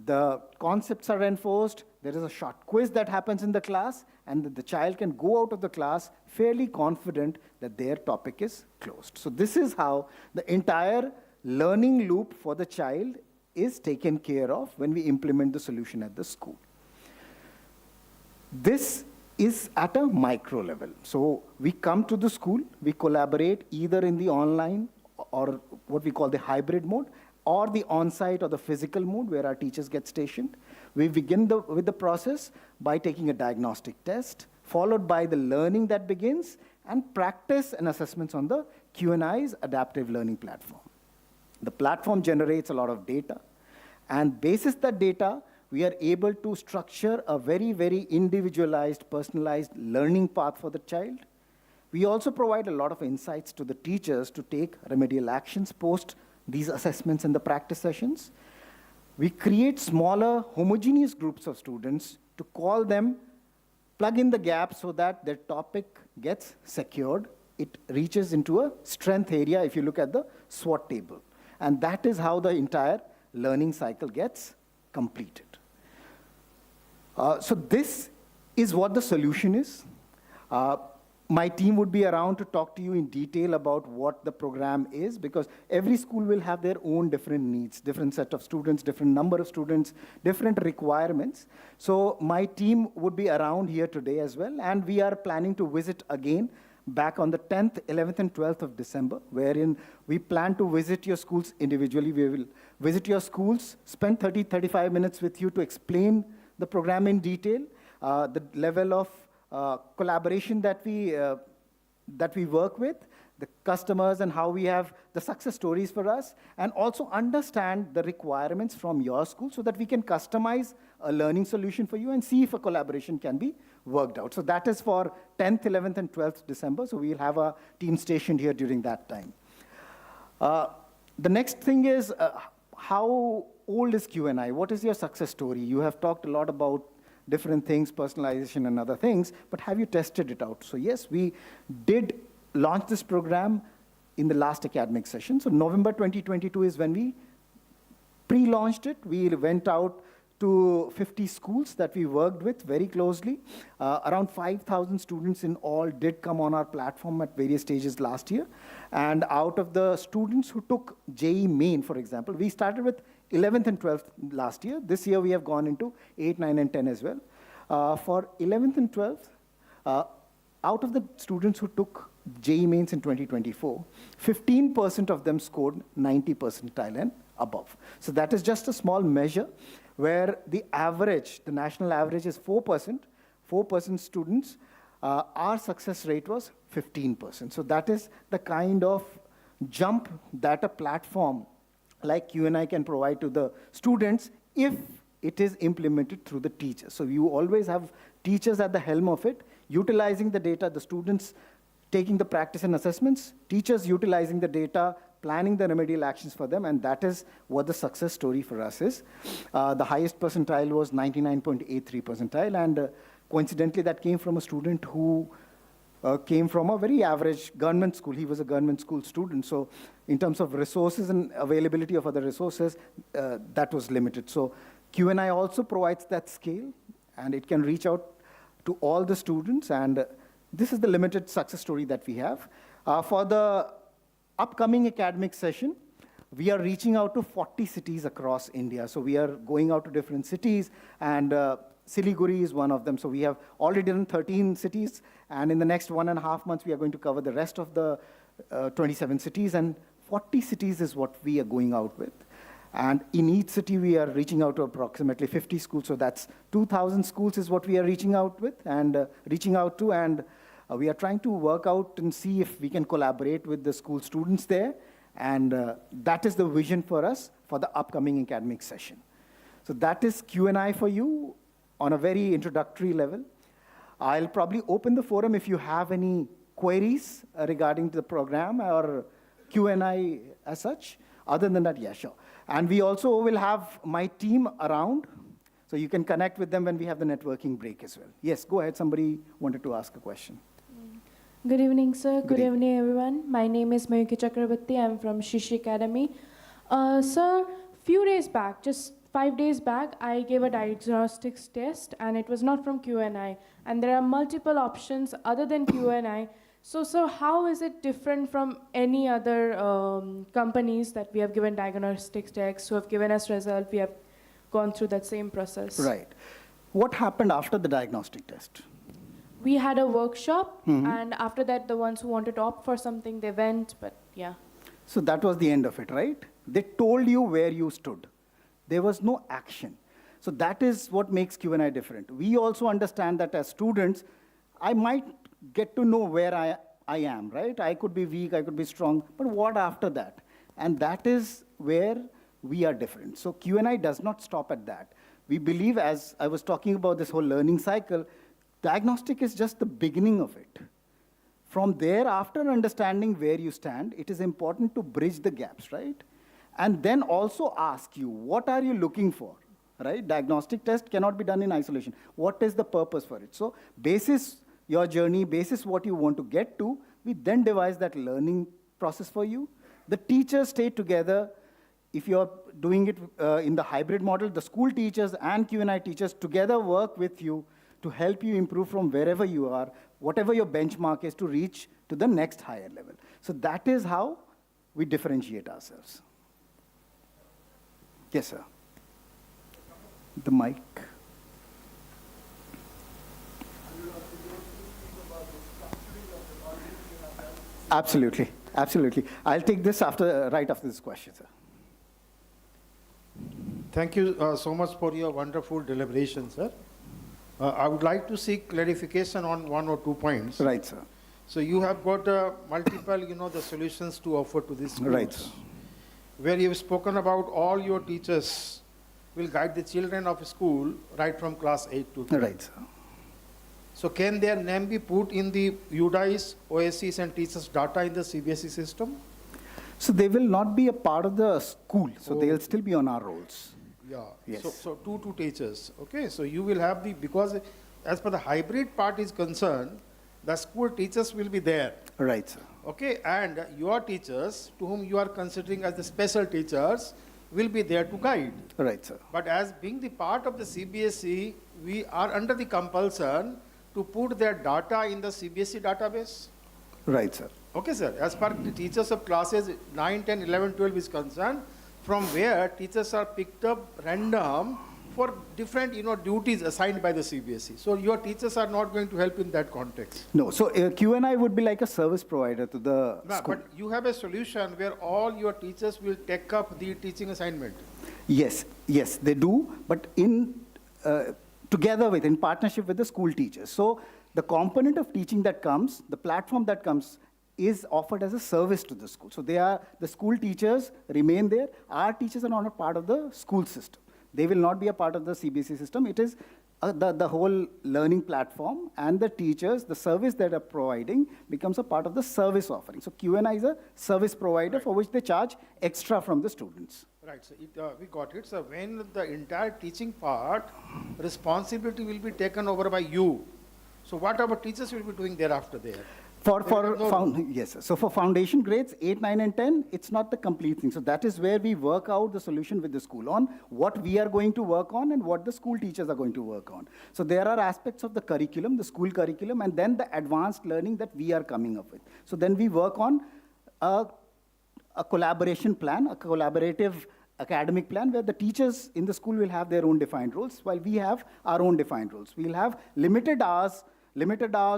the concepts are enforced, there is a short quiz that happens in the class, and the child can go out of the class fairly confident that their topic is closed. So this is how the entire learning loop for the child is taken care of when we implement the solution at the school. This is at a micro level. So we come to the school, we collaborate either in the online or what we call the hybrid mode, or the on-site or the physical mode where our teachers get stationed. We begin with the process by taking a diagnostic test, followed by the learning that begins, and practice and assessments on the Q&I's adaptive learning platform. The platform generates a lot of data, and basis that data, we are able to structure a very, very individualized, personalized learning path for the child. We also provide a lot of insights to the teachers to take remedial actions post these assessments and the practice sessions. We create smaller, homogeneous groups of students to call them, plug in the gaps so that their topic gets secured. It reaches into a strength area if you look at the SWOT table. And that is how the entire learning cycle gets completed. So this is what the solution is. My team would be around to talk to you in detail about what the program is, because every school will have their own different needs, different set of students, different number of students, different requirements. So my team would be around here today as well, and we are planning to visit again back on the 10th, 11th, and 12th of December, wherein we plan to visit your schools individually. We will visit your schools, spend 30-35 minutes with you to explain the program in detail, the level of collaboration that we work with, the customers and how we have the success stories for us, and also understand the requirements from your school so that we can customize a learning solution for you and see if a collaboration can be worked out. So that is for 10th, 11th, and 12th December. So we'll have a team stationed here during that time. The next thing is, how old is Q&I? What is your success story? You have talked a lot about different things, personalization and other things, but have you tested it out? So yes, we did launch this program in the last academic session. So November 2022 is when we pre-launched it. We went out to 50 schools that we worked with very closely. Around 5,000 students in all did come on our platform at various stages last year. And out of the students who took JEE Main, for example, we started with 11th and 12th last year. This year we have gone into 8, 9, and 10 as well. For 11th and 12th, out of the students who took JEE Mains in 2024, 15% of them scored 90 percentile and above. So that is just a small measure where the average, the national average is 4%. 4% students, our success rate was 15%. So that is the kind of jump that a platform like Q&I can provide to the students if it is implemented through the teachers. So you always have teachers at the helm of it, utilizing the data, the students taking the practice and assessments, teachers utilizing the data, planning the remedial actions for them, and that is what the success story for us is. The highest percentile was 99.83 percentile, and coincidentally that came from a student who came from a very average government school. He was a government school student, so in terms of resources and availability of other resources, that was limited. So Q&I also provides that scale, and it can reach out to all the students, and this is the limited success story that we have. For the upcoming academic session, we are reaching out to 40 cities across India. So we are going out to different cities, and Siliguri is one of them. So we have already done 13 cities, and in the next 1.5 months, we are going to cover the rest of the 27 cities, and 40 cities is what we are going out with. And in each city, we are reaching out to approximately 50 schools. So that's 2,000 schools is what we are reaching out with and reaching out to. And we are trying to work out and see if we can collaborate with the school students there. And that is the vision for us for the upcoming academic session. So that is Q&I for you on a very introductory level. I'll probably open the forum if you have any queries regarding the program or Q&I as such. Other than that, yeah, sure. And we also will have my team around, so you can connect with them when we have the networking break as well. Yes, go ahead. Somebody wanted to ask a question. Good evening, sir. Good evening, everyone. My name is Mayuki Chakrabarti. I'm from Shishi Academy. Sir, few days back, just 5 days back, I gave a diagnostics test, and it was not from Q&I. And there are multiple options other than Q&I. So, sir, how is it different from any other companies that we have given diagnostics tests, who have given us result, we have gone through that same process? Right. What happened after the diagnostic test? We had a workshop, and after that, the ones who wanted to opt for something, they went, but yeah. So that was the end of it, right? They told you where you stood. There was no action. So that is what makes Q&I different. We also understand that as students, I might get to know where I am, right? I could be weak, I could be strong, but what after that? And that is where we are different. So Q&I does not stop at that. We believe, as I was talking about this whole learning cycle, diagnostic is just the beginning of it. From there, after understanding where you stand, it is important to bridge the gaps, right? And then also ask you, what are you looking for, right? Diagnostic test cannot be done in isolation. What is the purpose for it? So basis your journey, basis what you want to get to, we then devise that learning process for you. The teachers stay together. If you're doing it in the hybrid model, the school teachers and Q&I teachers together work with you to help you improve from wherever you are, whatever your benchmark is, to reach to the next higher level. So that is how we differentiate ourselves. Yes, sir. The mic. Absolutely, absolutely. I'll take this right after this question, sir. Thank you so much for your wonderful deliberation, sir. I would like to seek clarification on 1 or 2 points. Right, sir. So you have got multiple, the solutions to offer to this schools. Right, sir. Where you've spoken about all your teachers will guide the children of school right from class 8 to 12. Right, sir. So can their name be put in the UDIs, OSCs, and teachers' data in the CBSE system? So they will not be a part of the school, so they'll still be on our rolls. Yeah. Yes. So 2 teachers. Okay. So you will have because as per the hybrid part is concerned, the school teachers will be there. Right, sir. Okay. And your teachers, to whom you are considering as the special teachers, will be there to guide. Right, sir. But as being the part of the CBSE, we are under the compulsion to put their data in the CBSE database. Right, sir. Okay, sir. As per the teachers of classes 9, 10, 11, 12 is concerned, from where teachers are picked up random for different, duties assigned by the CBSE. So your teachers are not going to help in that context. No, so Q&I would be like a service provider to the school. But you have a solution where all your teachers will take up the teaching assignment. Yes, they do, but together with, in partnership with the school teachers. So the component of teaching that comes, the platform that comes, is offered as a service to the school. So the school teachers remain there. Our teachers are not a part of the school system. They will not be a part of the CBSE system. It is the whole learning platform, and the teachers, the service that are providing becomes a part of the service offering. So Q&I is a service provider for which they charge extra from the students. Right, so we got it. So when the entire teaching part, responsibility will be taken over by you. So what our teachers will be doing thereafter there? Yes, sir. So for foundation grades 8, 9, and 10, it's not the complete thing. So that is where we work out the solution with the school on what we are going to work on and what the school teachers are going to work on. So there are aspects of the curriculum, the school curriculum, and then the advanced learning that we are coming up with. So then we work on a collaboration plan, a collaborative academic plan where the teachers in the school will have their own defined roles while we have our own defined roles. We'll have limited hours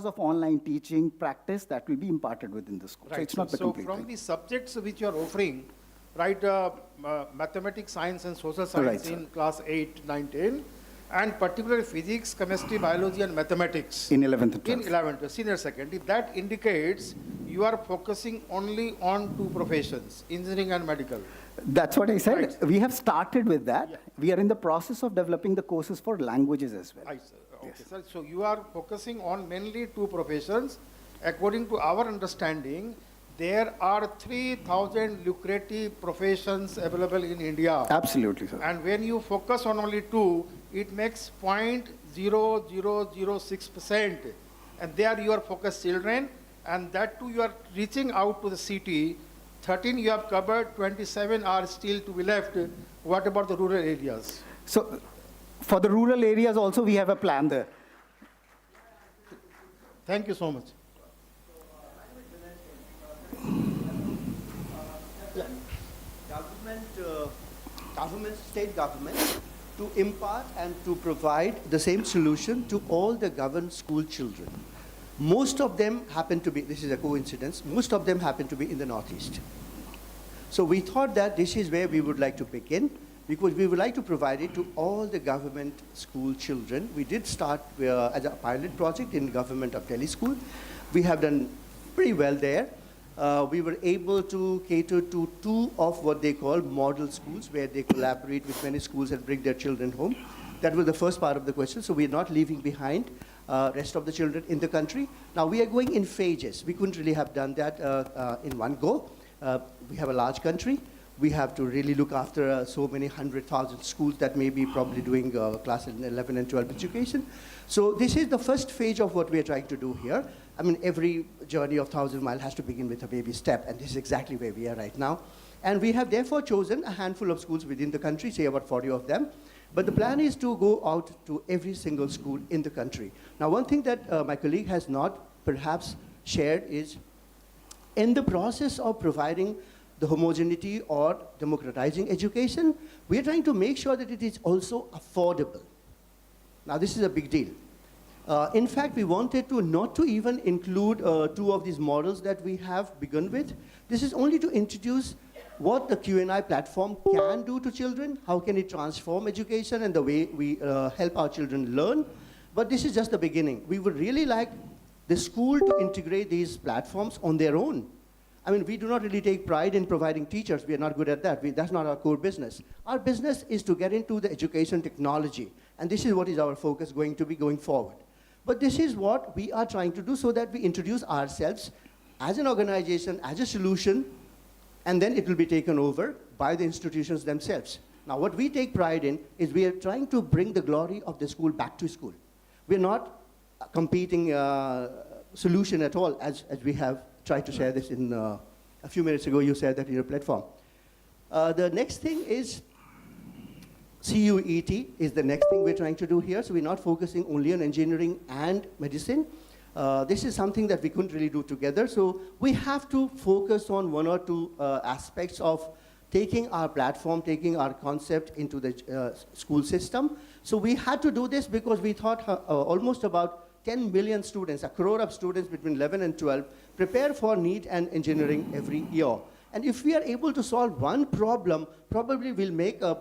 of online teaching practice that will be imparted within the school. Right. So it's not the complete from thing. the subjects which you are offering, right, mathematics, science, and social science Right, in class 8, 9, 10, and particularly physics, chemistry, biology, and mathematics. In 11th and 12th. In 11th, senior secondary, that indicates you are focusing only on two professions, engineering and medical. That's what I said. Right. We have started with that. Yeah. We are in the process of developing the courses for languages as well. Right, sir. Okay, sir. So you are focusing on mainly two professions. According to our understanding, there are 3,000 lucrative professions available in India. Absolutely, sir. And when you focus on only two, it makes 0.0006%. And there you are focused children, and that too you are reaching out to the city. 13 you have covered, 27 are still to be left. What about the rural areas? So for the rural areas also we have a plan there. Thank you so much. State government, to impart and to provide the same solution to all the governed school children. Most of them happen to be, this is a coincidence, most of them happen to be in the Northeast. So we thought that this is where we would like to begin, because we would like to provide it to all the government school children. We did start as a pilot project in government of Delhi school. We have done pretty well there. We were able to cater to 2 of what they call model schools, where they collaborate with many schools and bring their children home. That was the first part of the question. So we are not leaving behind rest of the children in the country. Now we are going in phases. We couldn't really have done that in one go. We have a large country. We have to really look after so many 100,000 schools that may be probably doing class 11 and 12 education. So this is the first phase of what we are trying to do here. I mean, every journey of 1,000 miles has to begin with a baby step, and this is exactly where we are right now. And we have therefore chosen a handful of schools within the country, say about 40 of them. But the plan is to go out to every single school in the country. Now, one thing that my colleague has not perhaps shared is, in the process of providing the homogeneity or democratizing education, we are trying to make sure that it is also affordable. Now, this is a big deal. In fact, we wanted to not to even include 2 of these models that we have begun with. This is only to introduce what the Q&I platform can do to children, how can it transform education and the way we help our children learn. But this is just the beginning. We would really like the school to integrate these platforms on their own. I mean, we do not really take pride in providing teachers. We are not good at that. That's not our core business. Our business is to get into the education technology. And this is what is our focus going to be going forward. But this is what we are trying to do so that we introduce ourselves as an organization, as a solution, and then it will be taken over by the institutions themselves. Now, what we take pride in is we are trying to bring the glory of the school back to school. We're not a competing solution at all, as we have tried to share this in a few minutes ago. You said that in your platform. The next thing is CUET is the next thing we're trying to do here. So we're not focusing only on engineering and medicine. This is something that we couldn't really do together. So we have to focus on one or two aspects of taking our platform, taking our concept into the school system. So we had to do this because we thought almost about 10 million students, a crore of students between 11 and 12, prepare for NEET and engineering every year. And if we are able to solve one problem, probably we'll make a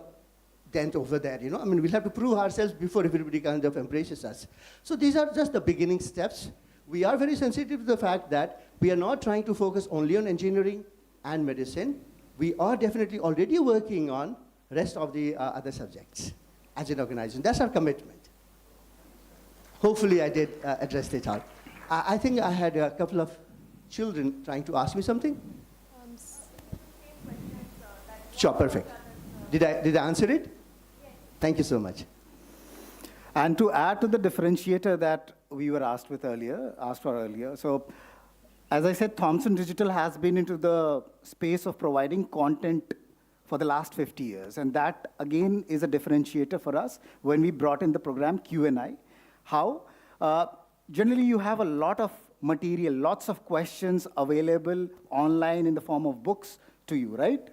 dent over there, you know? I mean, we'll have to prove ourselves before everybody kind of embraces us. So these are just the beginning steps. We are very sensitive to the fact that we are not trying to focus only on engineering and medicine. We are definitely already working on rest of the other subjects as an organization. That's our commitment. Hopefully I did address it all. I think I had a couple of children trying to ask me something. Sure, perfect. Did I answer it? Thank you so much. And to add to the differentiator that we were asked for earlier, so as I said, Thomson Digital has been into the space of providing content for the last 50 years. And that, again, is a differentiator for us when we brought in the program Q&I. How? Generally, you have a lot of material, lots of questions available online in the form of books to you, right?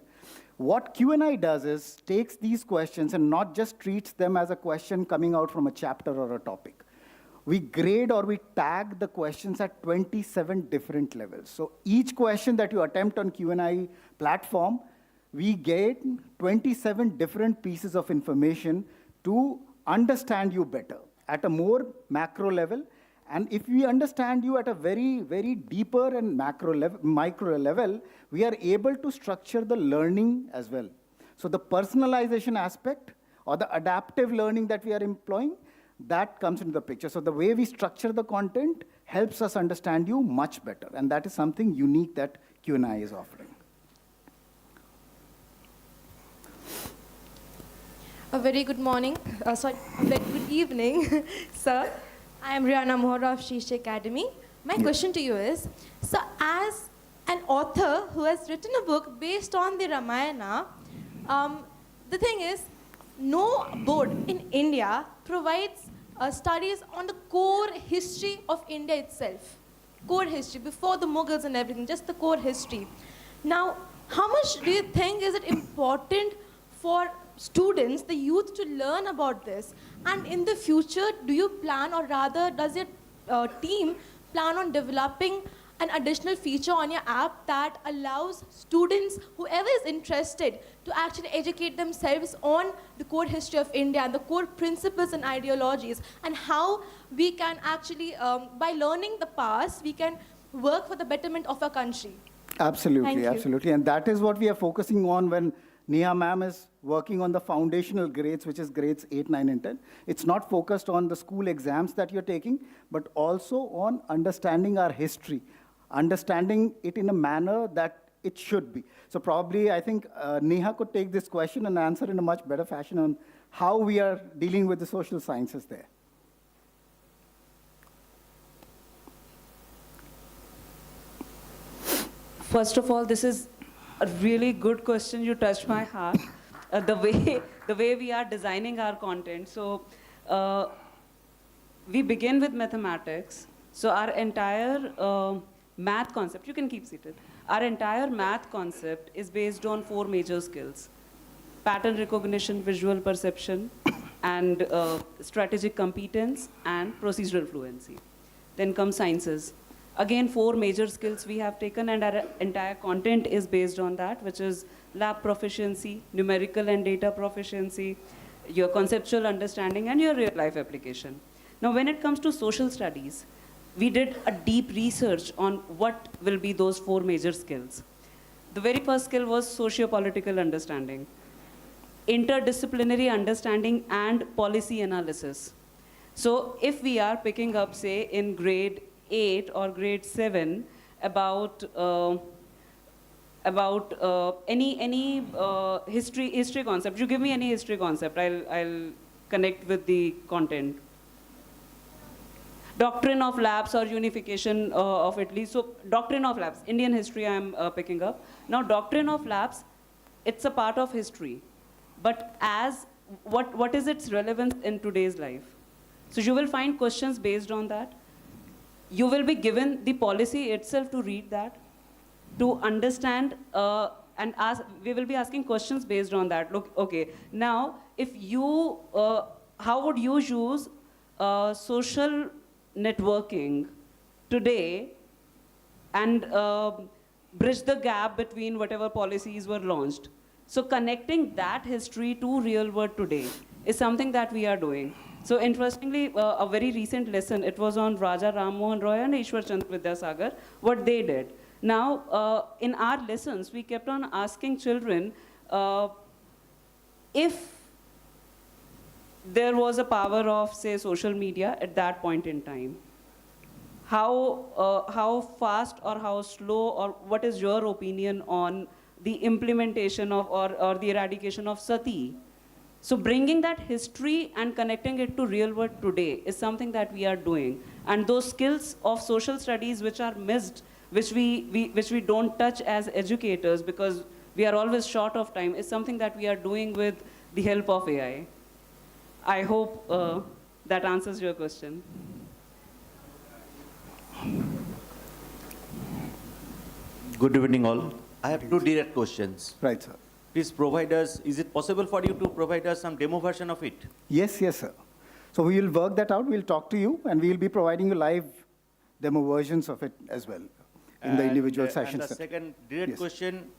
What Q&I does is takes these questions and not just treats them as a question coming out from a chapter or a topic. We grade or we tag the questions at 27 different levels. So each question that you attempt on Q&I platform, we get 27 different pieces of information to understand you better at a more macro level. And if we understand you at a very, very deeper and micro level, we are able to structure the learning as well. So the personalization aspect or the adaptive learning that we are employing, that comes into the picture. So the way we structure the content helps us understand you much better. And that is something unique that Q&I is offering. A very good morning, a very good evening, sir. I am Rihanna Mohra of Shish Academy. My question to you is, so as an author who has written a book based on the Ramayana, the thing is, no board in India provides studies on the core history of India itself. Core history, before the Mughals and everything, just the core history. Now, how much do you think is it important for students, the youth, to learn about this? And in the future, do you plan, or rather, does your team plan on developing an additional feature on your app that allows students, whoever is interested, to actually educate themselves on the core history of India and the core principles and ideologies, and how we can actually, by learning the past, we can work for the betterment of our country? Absolutely, absolutely. And that is what we are focusing on when Neha ma'am is working on the foundational grades, which is grades 8, 9, and 10. It's not focused on the school exams that you're taking, but also on understanding our history, understanding it in a manner that it should be. So probably, I think Neha could take this question and answer in a much better fashion on how we are dealing with the social sciences there. First of all, this is a really good question. You touched my heart. The way we are designing our content. So we begin with mathematics. So our entire math concept, you can keep seated. Our entire math concept is based on 4 major skills: pattern recognition, visual perception, and strategic competence, and procedural fluency. Then comes sciences. Again, 4 major skills we have taken, and our entire content is based on that, which is lab proficiency, numerical and data proficiency, your conceptual understanding, and your real-life application. Now, when it comes to social studies, we did a deep research on what will be those 4 major skills. The very first skill was socio-political understanding, interdisciplinary understanding, and policy analysis. So if we are picking up, say, in grade 8 or grade 7 about any history concept, you give me any history concept, I'll connect with the content. Doctrine of lapse or unification of Italy. So doctrine of lapse, Indian history I'm picking up. Now doctrine of lapse, it's a part of history. But what is its relevance in today's life? So you will find questions based on that. You will be given the policy itself to read that, to understand, and we will be asking questions based on that. Look, okay, now, if you, how would you use social networking today and bridge the gap between whatever policies were launched? So connecting that history to real world today is something that we are doing. So interestingly, a very recent lesson, it was on Raja Ram Mohan Roy and Ishwar Chandra Vidyasagar, what they did. Now, in our lessons, we kept on asking children if there was a power of, say, social media at that point in time, how fast or how slow, or what is your opinion on the implementation of or the eradication of sati? So bringing that history and connecting it to real world today is something that we are doing. And those skills of social studies which are missed, which we don't touch as educators because we are always short of time, is something that we are doing with the help of AI. I hope that answers your question. Good evening all. I have two direct questions. Right, sir. Please provide us, is it possible for you to provide us some demo version of it? Yes, yes, sir. So we will work that out. We'll talk to you, and we'll be providing you live demo versions of it as well in the individual sessions. And the second direct question,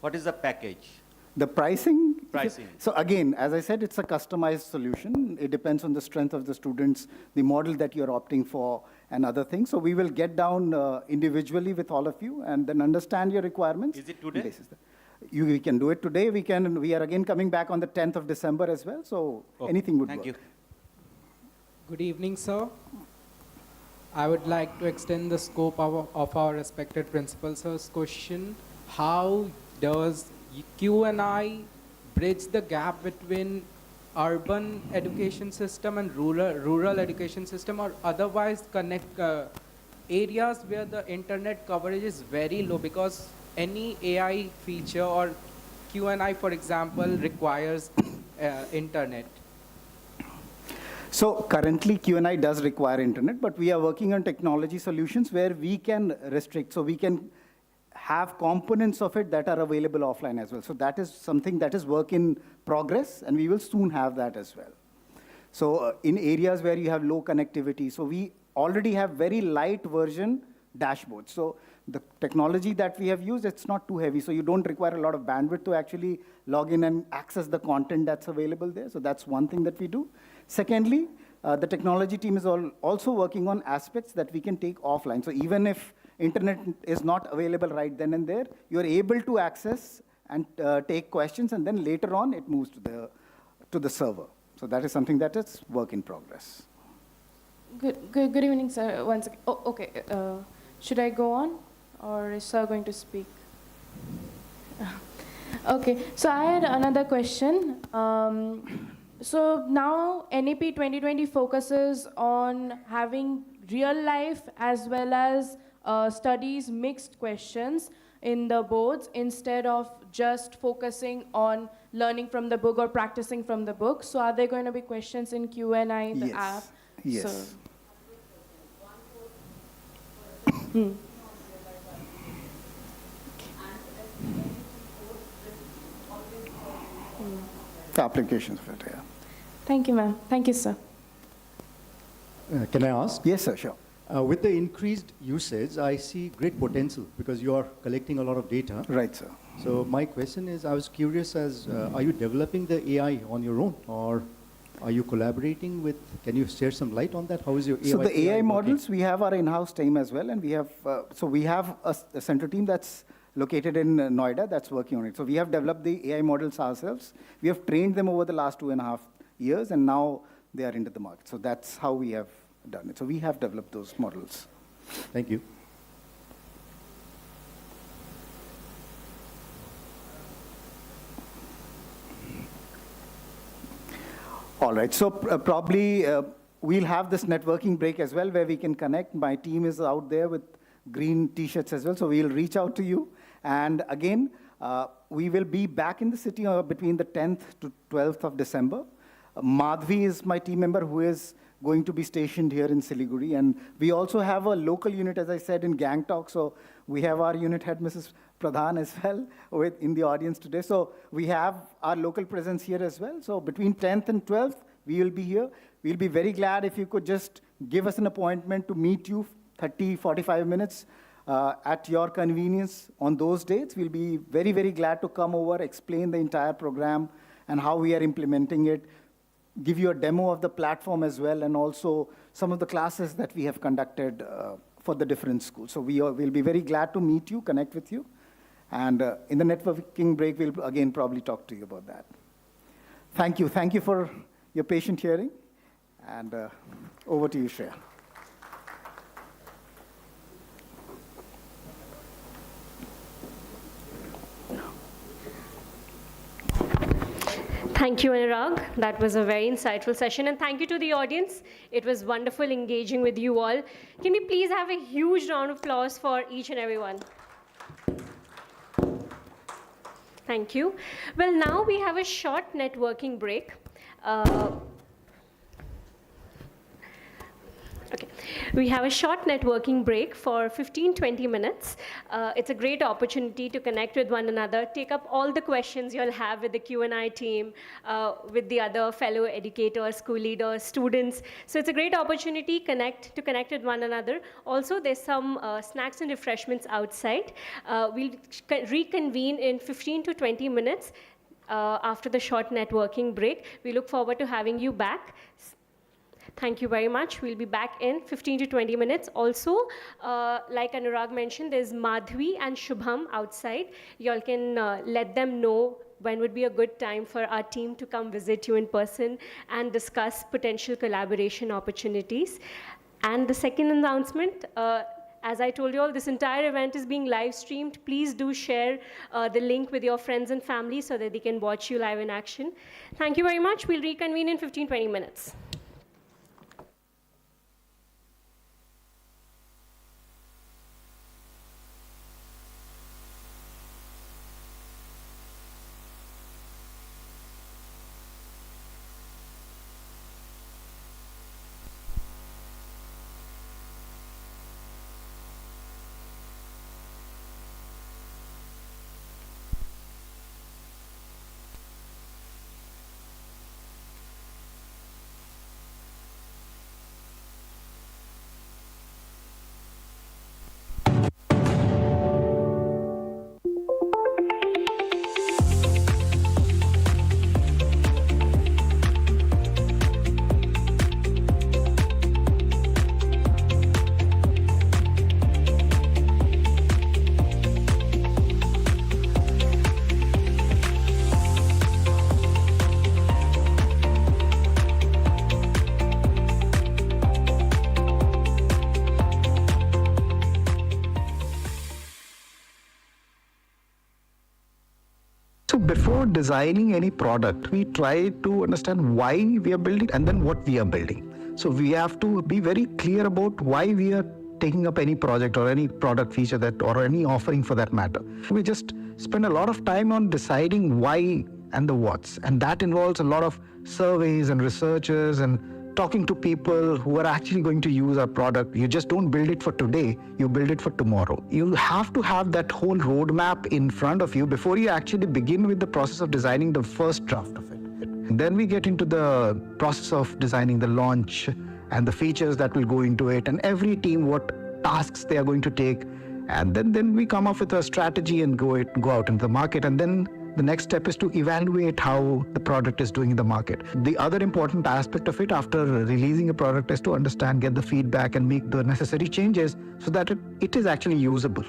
what is the package? The pricing? Pricing. So again, as I said, it's a customized solution. It depends on the strength of the students, the model that you're opting for, and other things. So we will get down individually with all of you and then understand your requirements. Is it today? We can do it today. We are again coming back on the 10th of December as well. So anything would work. Thank you. Good evening, sir. I would like to extend the scope of our respected principal sir's question. How does Q&I bridge the gap between urban education system and rural education system, or otherwise connect areas where the internet coverage is very low, because any AI feature or Q&I, for example, requires internet? So currently Q&I does require internet, but we are working on technology solutions where we can restrict, so we can have components of it that are available offline as well. So that is something that is work in progress, and we will soon have that as well. So in areas where you have low connectivity, so we already have very light version dashboards. So the technology that we have used, it's not too heavy, so you don't require a lot of bandwidth to actually log in and access the content that's available there. So that's one thing that we do. Secondly, the technology team is also working on aspects that we can take offline. So even if internet is not available right then and there, you're able to access and take questions, and then later on it moves to the server. So that is something that is work in progress. Good evening, sir. Once again. Oh, okay. Should I go on, or is sir going to speak? Okay. So I had another question. So now NEP 2020 focuses on having real life as well as studies mixed questions in the boards, instead of just focusing on learning from the book or practicing from the book. So are there going to be questions in Q&I, the app? Yes. So, The applications of it, yeah. Thank you, ma'am. Thank you, sir. Can I ask? Yes, sir, sure. With the increased usage, I see great potential because you are collecting a lot of data. Right, sir. So my question is, I was curious as, are you developing the AI on your own, or are you collaborating with, can you share some light on that? How is your AI? So the AI working? models, we have our in-house team as well, and we have, so we have a central team that's located in Noida that's working on it. So we have developed the AI models ourselves. We have trained them over the last 2.5 years, and now they are into the market. So that's how we have done it. So we have developed those models. Thank you. All right, so probably we'll have this networking break as well where we can connect. My team is out there with green t-shirts as well, so we'll reach out to you. And again, We will be back in the city between the 10th to 12th of December. Madhvi is my team member who is going to be stationed here in Siliguri. And we also have a local unit, as I said, in Gangtok. So we have our unit head, Mrs. Pradhan, as well, in the audience today. So we have our local presence here as well. So between 10th and 12th, we will be here. We'll be very glad if you could just give us an appointment to meet you 30, 45 minutes at your convenience on those dates. We'll be very, very glad to come over, explain the entire program and how we are implementing it, give you a demo of the platform as well, and also some of the classes that we have conducted for the different schools. So we'll be very glad to meet you, connect with you. And in the networking break, we'll again probably talk to you about that. Thank you. Thank you for your patient hearing. And over to you, Shreya. Thank you, Anurag. That was a very insightful session. And thank you to the audience. It was wonderful engaging with you all. Can we please have a huge round of applause for each and every one? Thank you. Well, now we have a short networking break. Okay. We have a short networking break for 15-20 minutes. It's a great opportunity to connect with one another, take up all the questions you'll have with the Q&I team, with the other fellow educators, school leaders, students. So it's a great opportunity to connect with one another. Also, there's some snacks and refreshments outside. We'll reconvene in 15 to 20 minutes after the short networking break. We look forward to having you back. Thank you very much. We'll be back in 15 to 20 minutes. Also, like Anurag mentioned, there's Madhvi and Shubham outside. Y'all can let them know when would be a good time for our team to come visit you in person and discuss potential collaboration opportunities. And the second announcement, as I told you all, this entire event is being live streamed. Please do share the link with your friends and family so that they can watch you live in action. Thank you very much. We'll reconvene in 15-20 minutes. Before designing any product, we try to understand why we are building and then what we are building. So we have to be very clear about why we are taking up any project or any product feature or any offering for that matter. We just spend a lot of time on deciding why and the what's, and that involves a lot of surveys and researchers and talking to people who are actually going to use our product. You just don't build it for today, you build it for tomorrow. You have to have that whole roadmap in front of you before you actually begin with the process of designing the first draft of it. And then we get into the process of designing the launch and the features that will go into it, and every team what tasks they are going to take. And then we come up with a strategy and go out into the market, and then the next step is to evaluate how the product is doing in the market. The other important aspect of it after releasing a product is to understand, get the feedback, and make the necessary changes so that it is actually usable.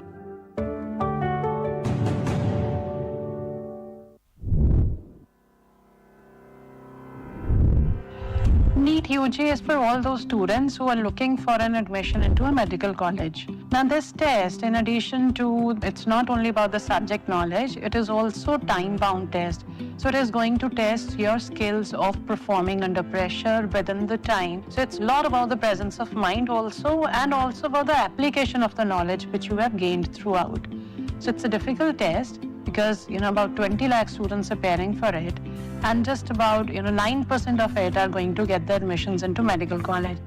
NEET UG is for all those students who are looking for an admission into a medical college. Now this test, in addition to, it's not only about the subject knowledge, it is also time-bound test. So it is going to test your skills of performing under pressure within the time. So it's a lot about the presence of mind also, and also about the application of the knowledge which you have gained throughout. So it's a difficult test, because about 20 lakh students are preparing for it, and just about 9% of it are going to get their admissions into medical college.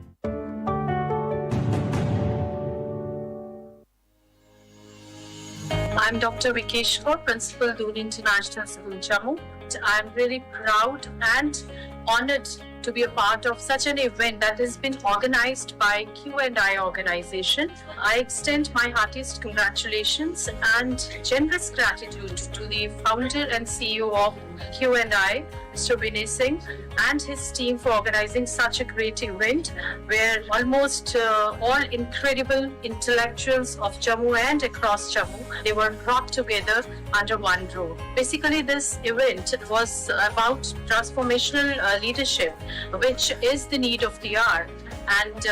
I'm Dr. Vikesh Kaur, Principal Doon International School, Jammu. I'm really proud and honored to be a part of such an event that has been organized by Q&I organization. I extend my heartiest congratulations and generous gratitude to the founder and CEO of Q&I, Mr. Vinay Singh, and his team for organizing such a great event where almost all incredible intellectuals of Jammu and across Jammu, they were brought together under one roof. Basically, this event was about transformational leadership, which is the need of the hour. And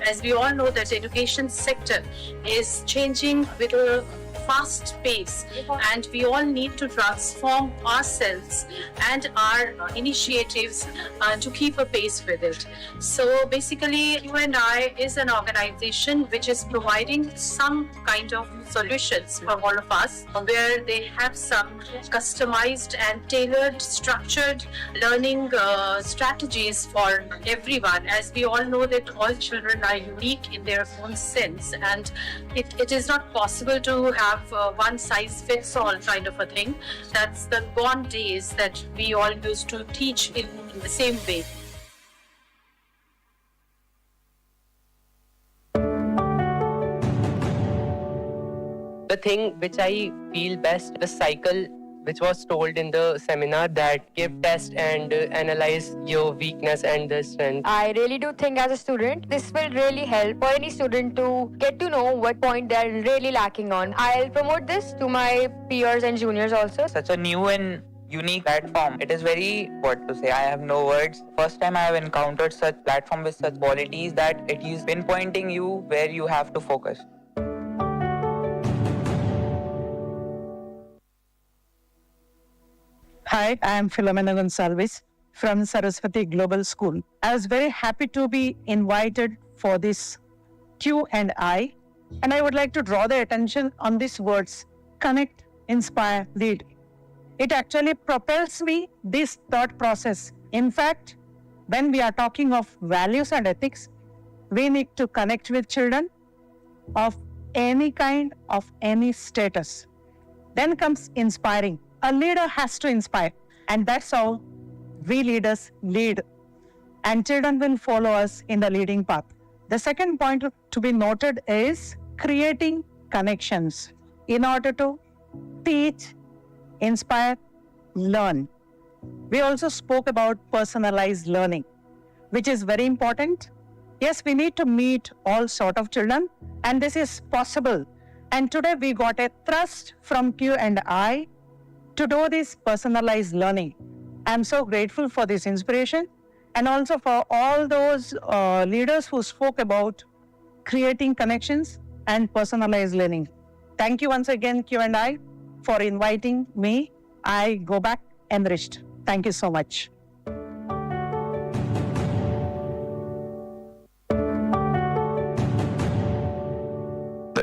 as we all know, that education sector is changing with a fast pace, and we all need to transform ourselves and our initiatives to keep a pace with it. So basically, Q&I is an organization which is providing some kind of solutions for all of us, where they have some customized and tailored, structured learning strategies for everyone. As we all know that all children are unique in their own sense, and it is not possible to have one size fits all kind of a thing. That's the gone days that we all used to teach in the same way. The thing which I feel best, the cycle which was told in the seminar, that give test and analyze your weakness and the strength. I really do think as a student, this will really help for any student to get to know what point they're really lacking on. I'll promote this to my peers and juniors also. Such a new and unique platform. It is very, what to say, I have no words. First time I have encountered such platform with such qualities that it is pinpointing you where you have to focus. Hi, I am Philomena Gonsalves from Saraswati Global School. I was very happy to be invited for this Q&I, and I would like to draw the attention on these words: connect, inspire, lead. It actually propels me, this thought process. In fact, when we are talking of values and ethics, we need to connect with children of any kind, of any status. Then comes inspiring. A leader has to inspire, and that's how we leaders lead, and children will follow us in the leading path. The second point to be noted is creating connections in order to teach, inspire, learn. We also spoke about personalized learning, which is very important. Yes, we need to meet all sort of children, and this is possible. And today we got a thrust from Q&I to do this personalized learning. I'm so grateful for this inspiration, and also for all those leaders who spoke about creating connections and personalized learning. Thank you once again, Q&I, for inviting me. I go back enriched. Thank you so much.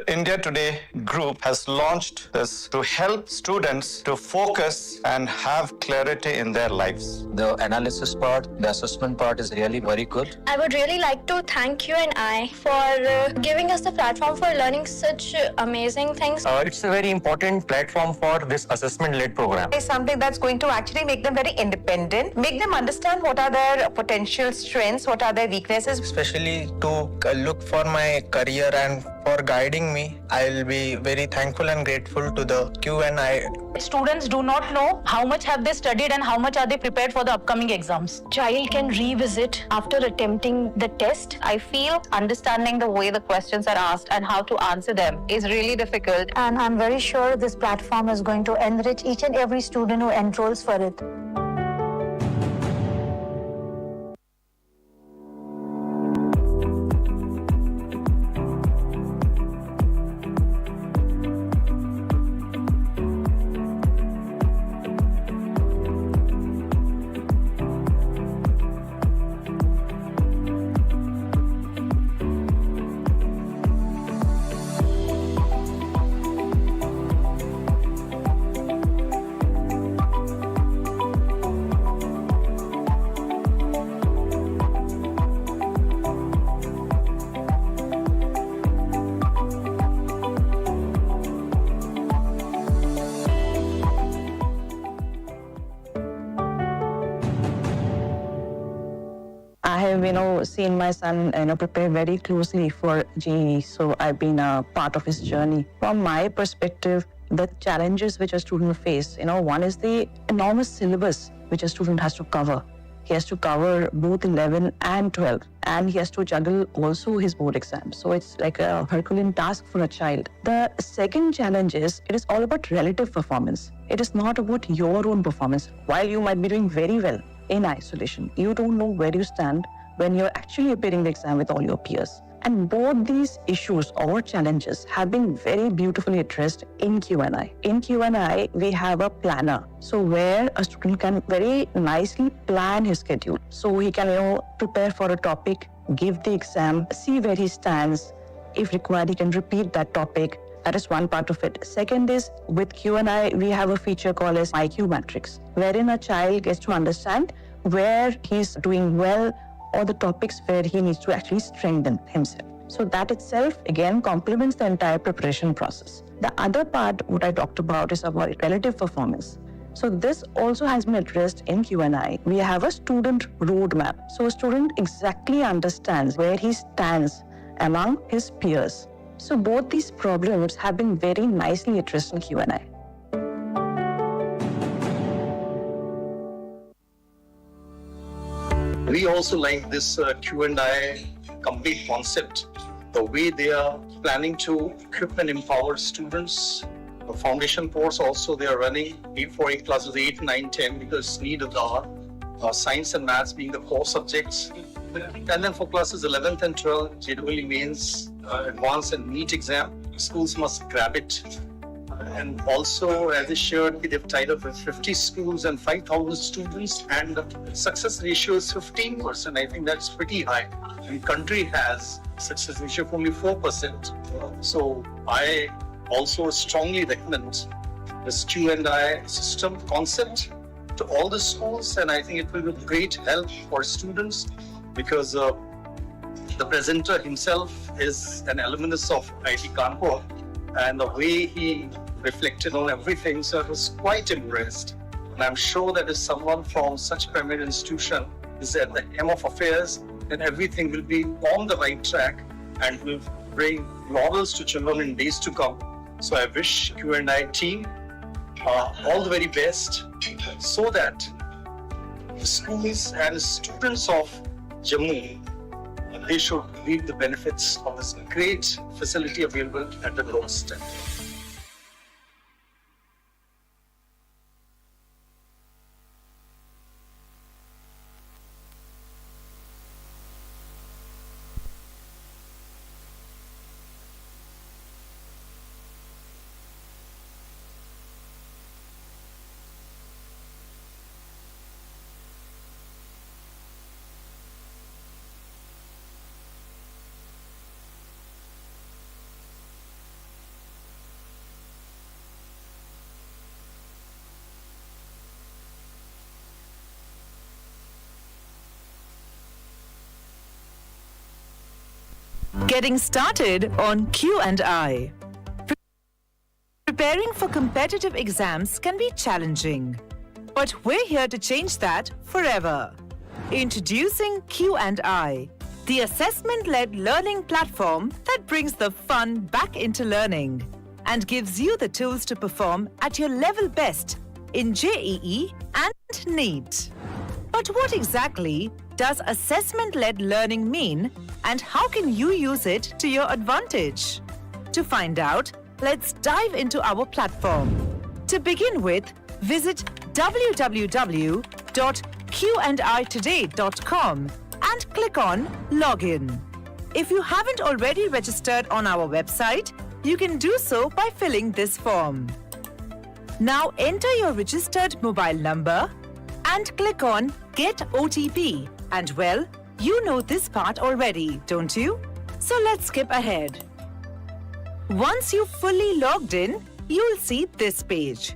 India Today group has launched this to help students to focus and have clarity in their lives. The analysis part, the assessment part is really very good. I would really like to thank Q&I for giving us the platform for learning such amazing things. It's a very important platform for this assessment-led program. It's something that's going to actually make them very independent, make them understand what are their potential strengths, what are their weaknesses. Especially to look for my career and for guiding me. I'll be very thankful and grateful to the Q&I. Students do not know how much have they studied and how much are they prepared for the upcoming exams. Child can revisit after attempting the test. I feel understanding the way the questions are asked and how to answer them is really difficult. And I'm very sure this platform is going to enrich each and every student who enrolls for it. seen my son, prepare very closely for JEE. So I've been a part of his journey. From my perspective, the challenges which a student face, one is the enormous syllabus which a student has to cover. He has to cover both 11 and 12, and he has to juggle also his board exams. So it's like a Herculean task for a child. The second challenge is, it is all about relative performance. It is not about your own performance. While you might be doing very well in isolation, you don't know where you stand when you're actually appearing the exam with all your peers. And both these issues or challenges have been very beautifully addressed in Q&I. In Q&I, we have a planner. So where a student can very nicely plan his schedule. So he can, prepare for a topic, give the exam, see where he stands. If required, he can repeat that topic. That is one part of it. Second is, with Q&I, we have a feature called as IQ Matrix, wherein a child gets to understand where he's doing well, or the topics where he needs to actually strengthen himself. So that itself, again, complements the entire preparation process. The other part, what I talked about, is about relative performance. So this also has been addressed in Q&I. We have a student roadmap. So a student exactly understands where he stands among his peers. So both these problems have been very nicely addressed in Q&I. We also like this Q&I complete concept, the way they are planning to equip and empower students. The foundation course also they are running 8 classes, 8, 9, 10, because need of the hour. Science and maths being the core subjects. And then for classes 11th and 12th, JEE means advanced and NEET exam. Schools must grab it. And also, as I shared, they've tied up with 50 schools and 5,000 students, and the success ratio is 15%. I think that's pretty high. And country has success ratio of only 4%. So I also strongly recommend this Q&I system concept to all the schools, and I think it will be great help for students because the presenter himself is an alumnus of IIT Kanpur, and the way he reflected on everything, so I was quite impressed. And I'm sure that if someone from such premier institution is at the helm of affairs, then everything will be on the right track and will bring laurels to children in days to come. So I wish Q&I team all the very best, so that the schools and students of Jammu, they should reap the benefits of this great facility available at the doorstep. Getting started on Q&I. Preparing for competitive exams can be challenging, but we're here to change that forever. Introducing Q&I, the assessment-led learning platform that brings the fun back into learning and gives you the tools to perform at your level best in JEE and NEET. But what exactly does assessment-led learning mean, and how can you use it to your advantage? To find out, let's dive into our platform. To begin with, visit www.qanditoday.com and click on Login. If you haven't already registered on our website, you can do so by filling this form. Now enter your registered mobile number and click on Get OTP. And well, you know this part already, don't you? So let's skip ahead. Once you've fully logged in, you'll see this page.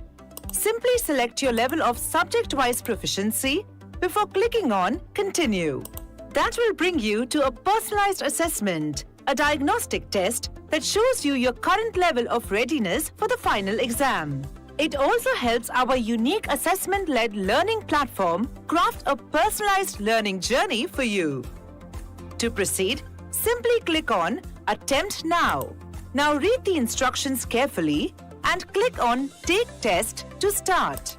Simply select your level of subject-wise proficiency before clicking on Continue. That will bring you to a personalized assessment, a diagnostic test that shows you your current level of readiness for the final exam. It also helps our unique assessment-led learning platform craft a personalized learning journey for you. To proceed, simply click on Attempt Now. Now read the instructions carefully and click on Take Test to start.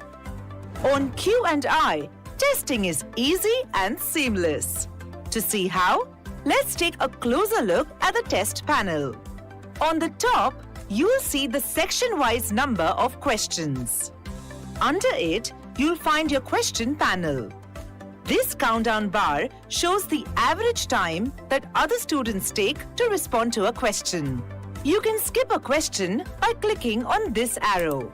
On Q&I, testing is easy and seamless. To see how, let's take a closer look at the test panel. On the top, you'll see the section-wise number of questions. Under it, you'll find your question panel. This countdown bar shows the average time that other students take to respond to a question. You can skip a question by clicking on this arrow.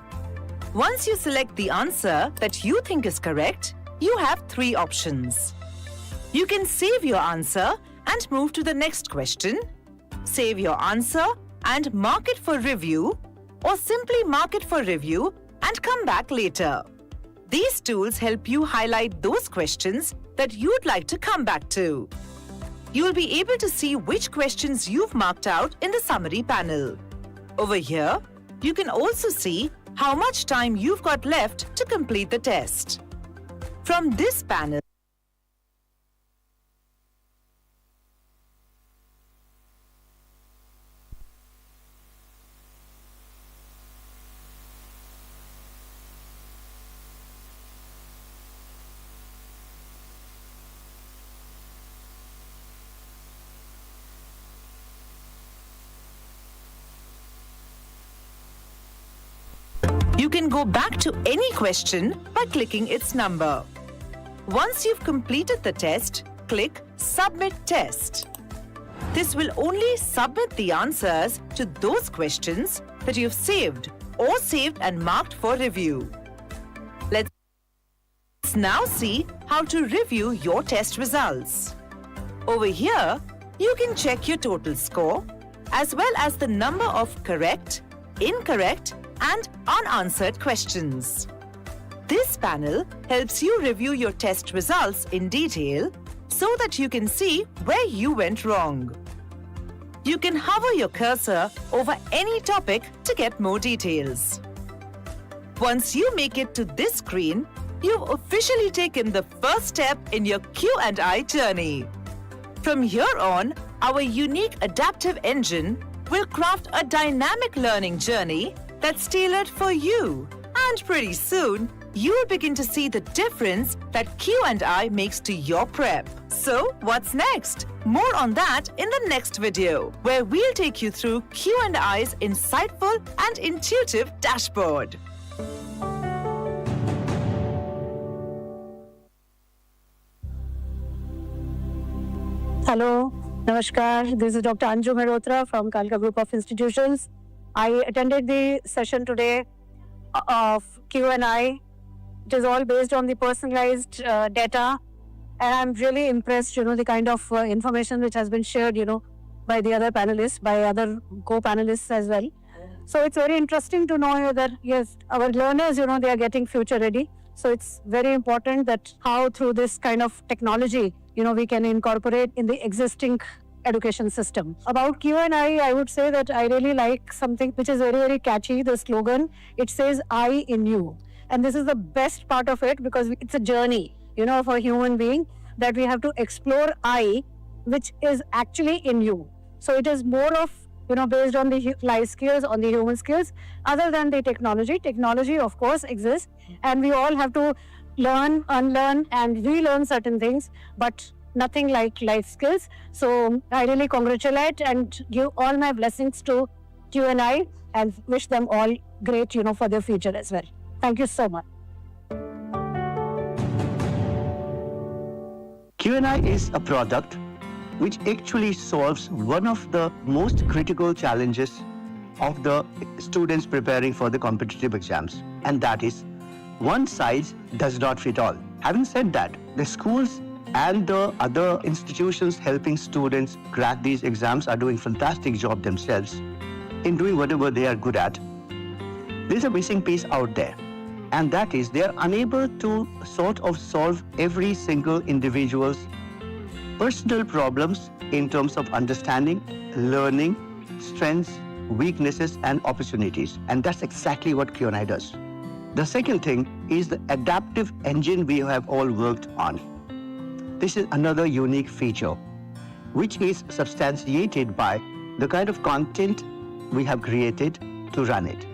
Once you select the answer that you think is correct, you have 3 options. You can save your answer and move to the next question, save your answer and mark it for review, or simply mark it for review and come back later. These tools help you highlight those questions that you'd like to come back to. You'll be able to see which questions you've marked out in the summary panel. Over here, you can also see how much time you've got left to complete the test. From this panel, you can go back to any question by clicking its number. Once you've completed the test, click Submit Test. This will only submit the answers to those questions that you've saved or saved and marked for review. Let's now see how to review your test results. Over here, you can check your total score as well as the number of correct, incorrect, and unanswered questions. This panel helps you review your test results in detail so that you can see where you went wrong. You can hover your cursor over any topic to get more details. Once you make it to this screen, you've officially taken the first step in your Q&I journey. From here on, our unique adaptive engine will craft a dynamic learning journey that's tailored for you. And pretty soon, you'll begin to see the difference that Q&I makes to your prep. So, what's next? More on that in the next video, where we'll take you through Q&I's insightful and intuitive dashboard. Hello, Namaskar. This is Dr. Anju Mehrotra from Kalka Group of Institutions. I attended the session today of Q&I. It is all based on the personalized data, and I'm really impressed, the kind of information which has been shared, by the other panelists, by other co-panelists as well. So it's very interesting to know that, yes, our learners, they are getting future ready. So it's very important that how through this kind of technology, we can incorporate in the existing education system. About Q&I, I would say that I really like something which is very, very catchy, the slogan. It says, I in you. And this is the best part of it because it's a journey, for a human being that we have to explore I, which is actually in you. So it is more of, based on the life skills, on the human skills, other than the technology. Technology, of course, exists. And we all have to learn, unlearn, and relearn certain things, but nothing like life skills. So I really congratulate and give all my blessings to Q&I and wish them all great, for their future as well. Thank you so much. Q&I is a product which actually solves one of the most critical challenges of the students preparing for the competitive exams, and that is one size does not fit all. Having said that, the schools and the other institutions helping students crack these exams are doing a fantastic job themselves in doing whatever they are good at. There's a missing piece out there, and that is they are unable to sort of solve every single individual's personal problems in terms of understanding, learning, strengths, weaknesses, and opportunities. And that's exactly what Q&I does. The second thing is the adaptive engine we have all worked on. This is another unique feature. which is substantiated by the kind of content we have created to run it.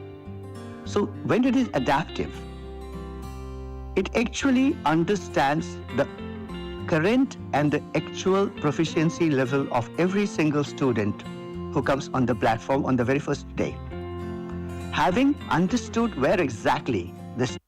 So when it is adaptive, it actually understands the current and the actual proficiency level of every single student who comes on the platform on the very first day. Having understood where exactly the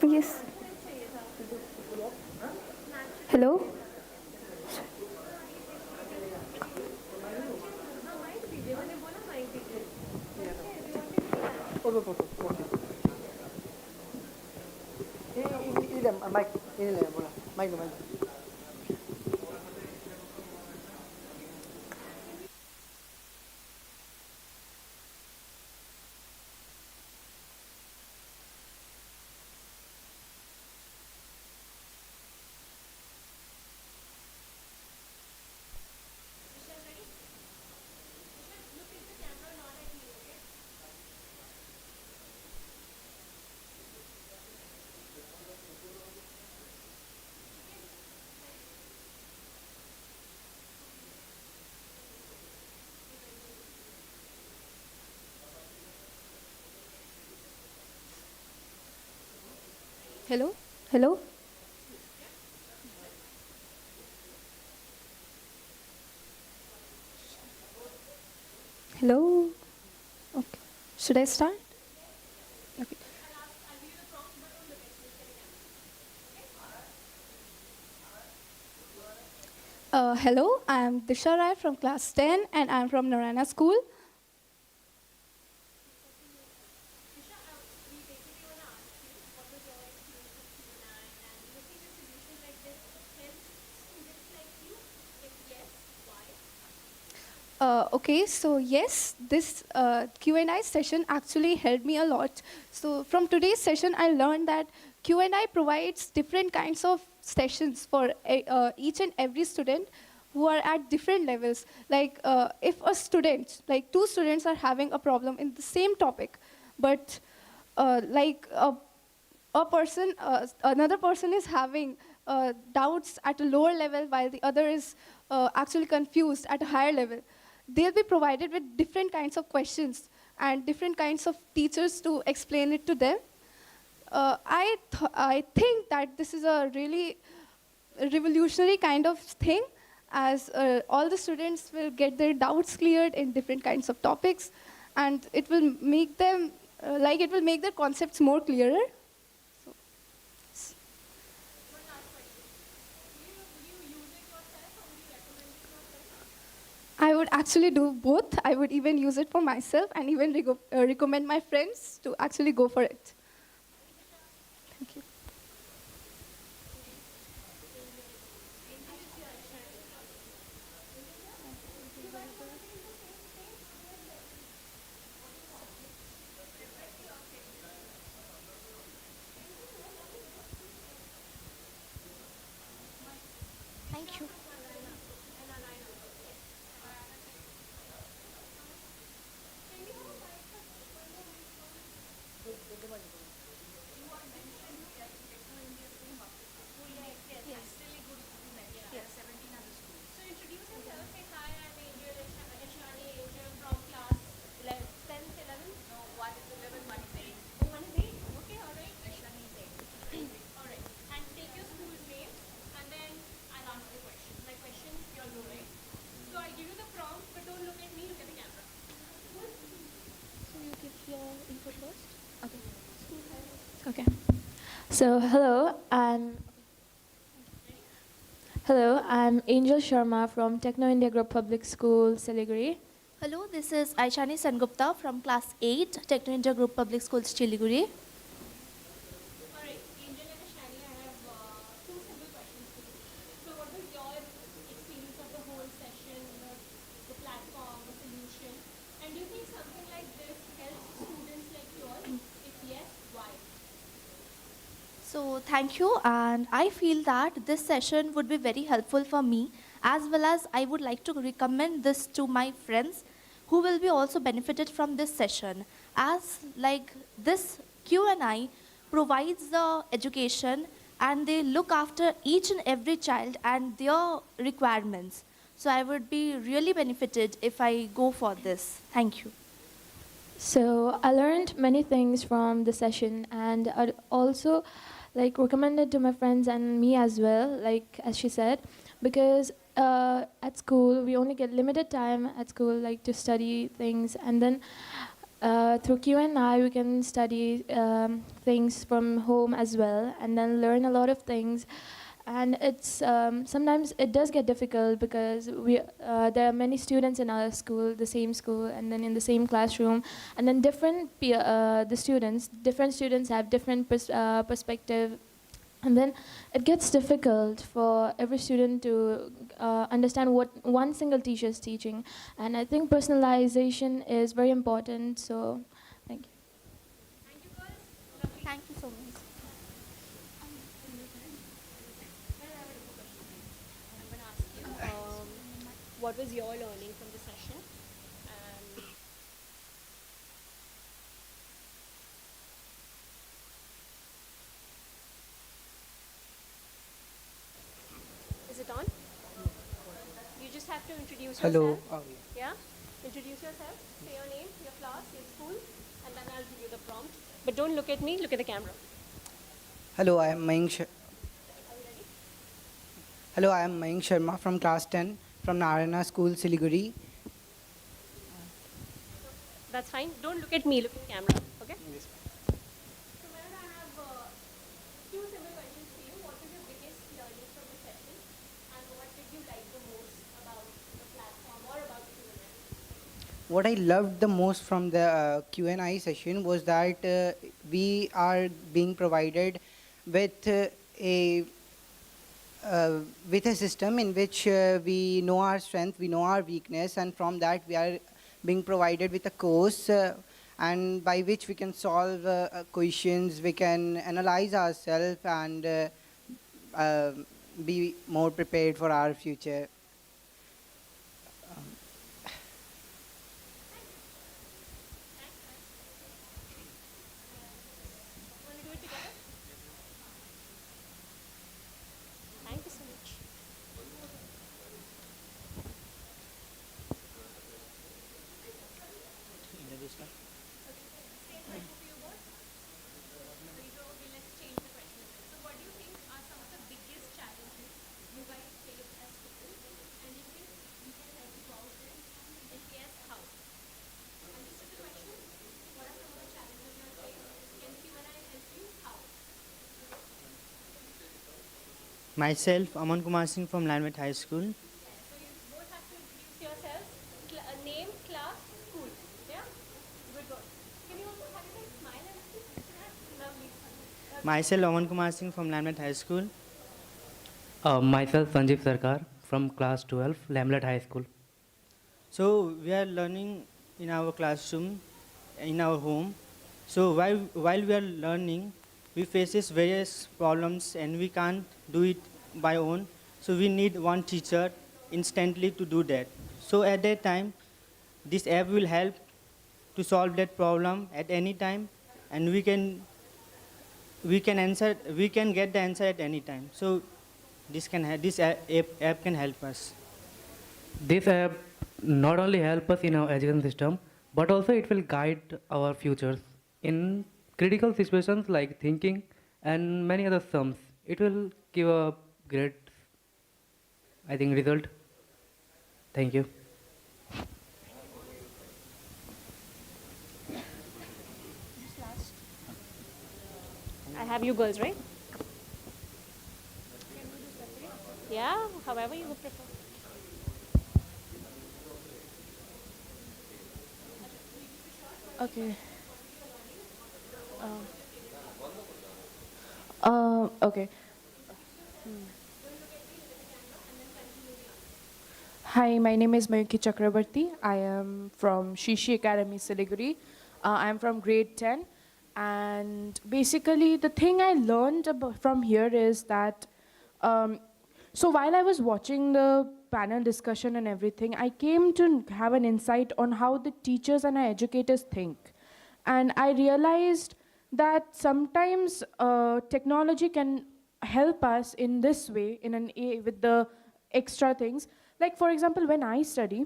Yes. Hello? Hello? Hello? Hello? Okay. Should I start? Okay. Hello, I am Disha Rai from class 10 and I am from Narayana School. Okay, so yes, this Q&I session actually helped me a lot. So from today's session, I learned that Q&I provides different kinds of sessions for each and every student who are at different levels. Like if a student, like two students are having a problem in the same topic, but another person is having doubts at a lower level while the other is actually confused at a higher level. They'll be provided with different kinds of questions and different kinds of teachers to explain it to them. I think that this is a really revolutionary kind of thing, as all the students will get their doubts cleared in different kinds of topics, and it will make them, it will make their concepts more clearer. I would actually do both. I would even use it for myself and even recommend my friends to actually go for it. Thank you. Thank you. Okay. So I'm Angel Sharma from Techno India Group Public School, Siliguri. Hello, this is Aishani Sengupta from class 8, Techno India Group Public Schools, Siliguri. So thank you, and I feel that this session would be very helpful for me, as well as I would like to recommend this to my friends who will be also benefited from this session, as like this Q&I provides the education and they look after each and every child and their requirements. So I would be really benefited if I go for this. Thank you. So I learned many things from the session, and I'd also recommend it to my friends and me as well, like as she said, because at school we only get limited time at school to study things, and then Through Q&I, we can study things from home as well, and then learn a lot of things. And it's sometimes it does get difficult because there are many students in our school, the same school, and then in the same classroom, and then different students have different perspective. And then it gets difficult for every student to understand what one single teacher is teaching. And I think personalization is very important. So, thank you. Thank you so much. What was your learning from the session? Is it on? You just have to introduce Hello. yourself. Yeah? Introduce yourself, say your name, your class, your school, and then I'll give you the prompt. But don't look at me, look at the camera. Hello, I am Mayank Sharma from class 10 from Narayana School, Siliguri. That's fine. Don't look at me, look at the camera. Okay? Yes. So, Mayan, I have two simple questions for you. What was your biggest learning from the session? And what did you like the most about the platform or about Q&A? What I loved the most from the Q&I session was that we are being provided with with a system in which we know our strength, we know our weakness, and from that we are being provided with a course and by which we can solve questions, we can analyze ourselves and be more prepared for our future. Thank you so much. Myself, Aman Kumar Singh from Landmark High School. Both have to introduce yourselves, name, class, school. Yeah? Good work. Can you also have a smile and speak? Lovely. Myself, Aman Kumar Singh from Landmark High School. Myself, Sanjeev Sarkar from class 12, Lamlet High School. So we are learning in our classroom, in our home. So while we are learning, we faces various problems and we can't do it by own. So we need one teacher instantly to do that. So at that time, this app will help to solve that problem at any time, and we can get the answer at any time. So this app can help us. This app not only help us in our education system, but also it will guide our futures in critical situations like thinking and many other sums. It will give a great, I think, result. Thank you. I have you girls, right? Yeah, however you would prefer. Okay. Okay. Hi, my name is Mayuki Chakrabarti. I am from Shishi Academy, Siliguri. I'm from grade 10. And basically, the thing I learned from here is that, so while I was watching the panel discussion and everything, I came to have an insight on how the teachers and our educators think. And I realized that sometimes technology can help us in this way, with the extra things. Like, for example, when I study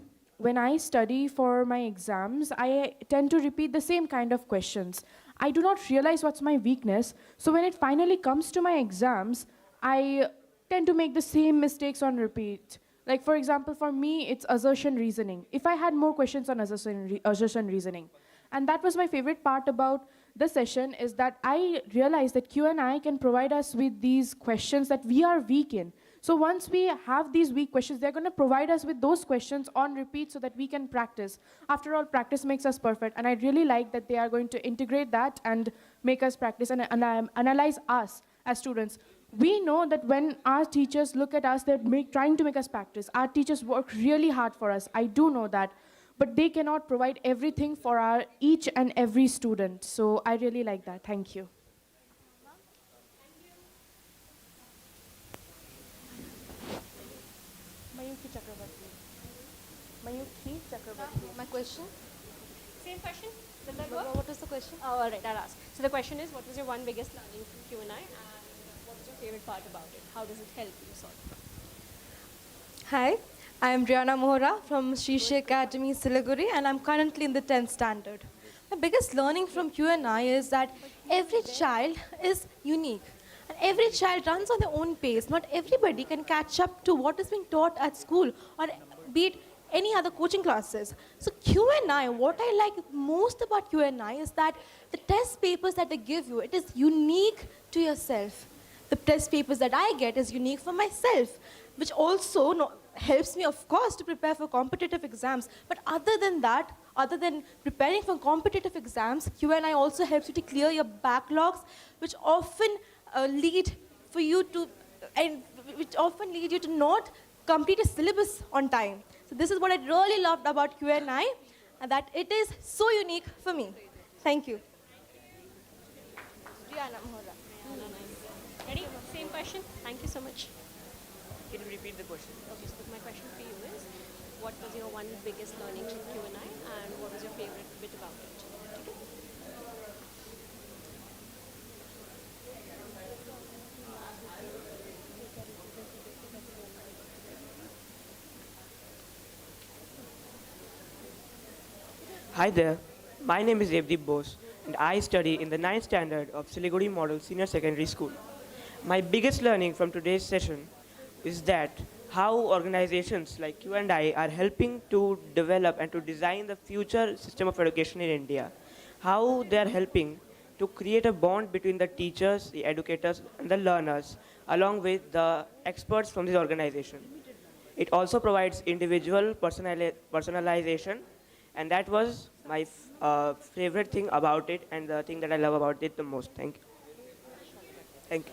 for my exams, I tend to repeat the same kind of questions. I do not realize what's my weakness. So when it finally comes to my exams, I tend to make the same mistakes on repeat. Like, for example, for me, it's assertion reasoning. If I had more questions on assertion reasoning, And that was my favorite part about the session, is that I realized that Q&I can provide us with these questions that we are weak in. So once we have these weak questions, they're going to provide us with those questions on repeat so that we can practice. After all, practice makes us perfect. And I really like that they are going to integrate that and make us practice and analyze us as students. We know that when our teachers look at us, they're trying to make us practice. Our teachers work really hard for us. I do know that. But they cannot provide everything for our each and every student. So I really like that. Thank you. My question? Same question? Did that What work? what was the question? Oh, all right, I'll ask. So the question is, what was your one biggest learning from Q&I, and what was your favorite part about it? How does it help you sort of? Hi, I am Brianna Mohra from Shishi Academy, Siliguri, and I'm currently in the 10th standard. My biggest learning from Q&I is that every child is unique. And every child runs on their own pace. Not everybody can catch up to what is being taught at school, or be it any other coaching classes. So Q&I, what I like most about Q&I is that the test papers that they give you, it is unique to yourself. The test papers that I get is unique for myself, which also helps me, of course, to prepare for competitive exams. But other than that, other than preparing for competitive exams, Q&I also helps you to clear your backlogs, which often lead for you to, and which often lead you to not complete a syllabus on time. So this is what I really loved about Q&I, and that it is so unique for me. Thank you. Ready? Same question? Thank you so much. Can you repeat the question? Okay, so my question for you is, what was your one biggest learning from Q&I, and what was your favorite bit about it? Okay. Hi there. My name is Evdeep Bose, and I study in the 9th standard of Siliguri Model Senior Secondary School. My biggest learning from today's session is that how organizations like Q&I are helping to develop and to design the future system of education in India. How they are helping to create a bond between the teachers, the educators, and the learners, along with the experts from this organization. It also provides individual personalization, and that was my favorite thing about it, and the thing that I love about it the most. Thank you. Thank you.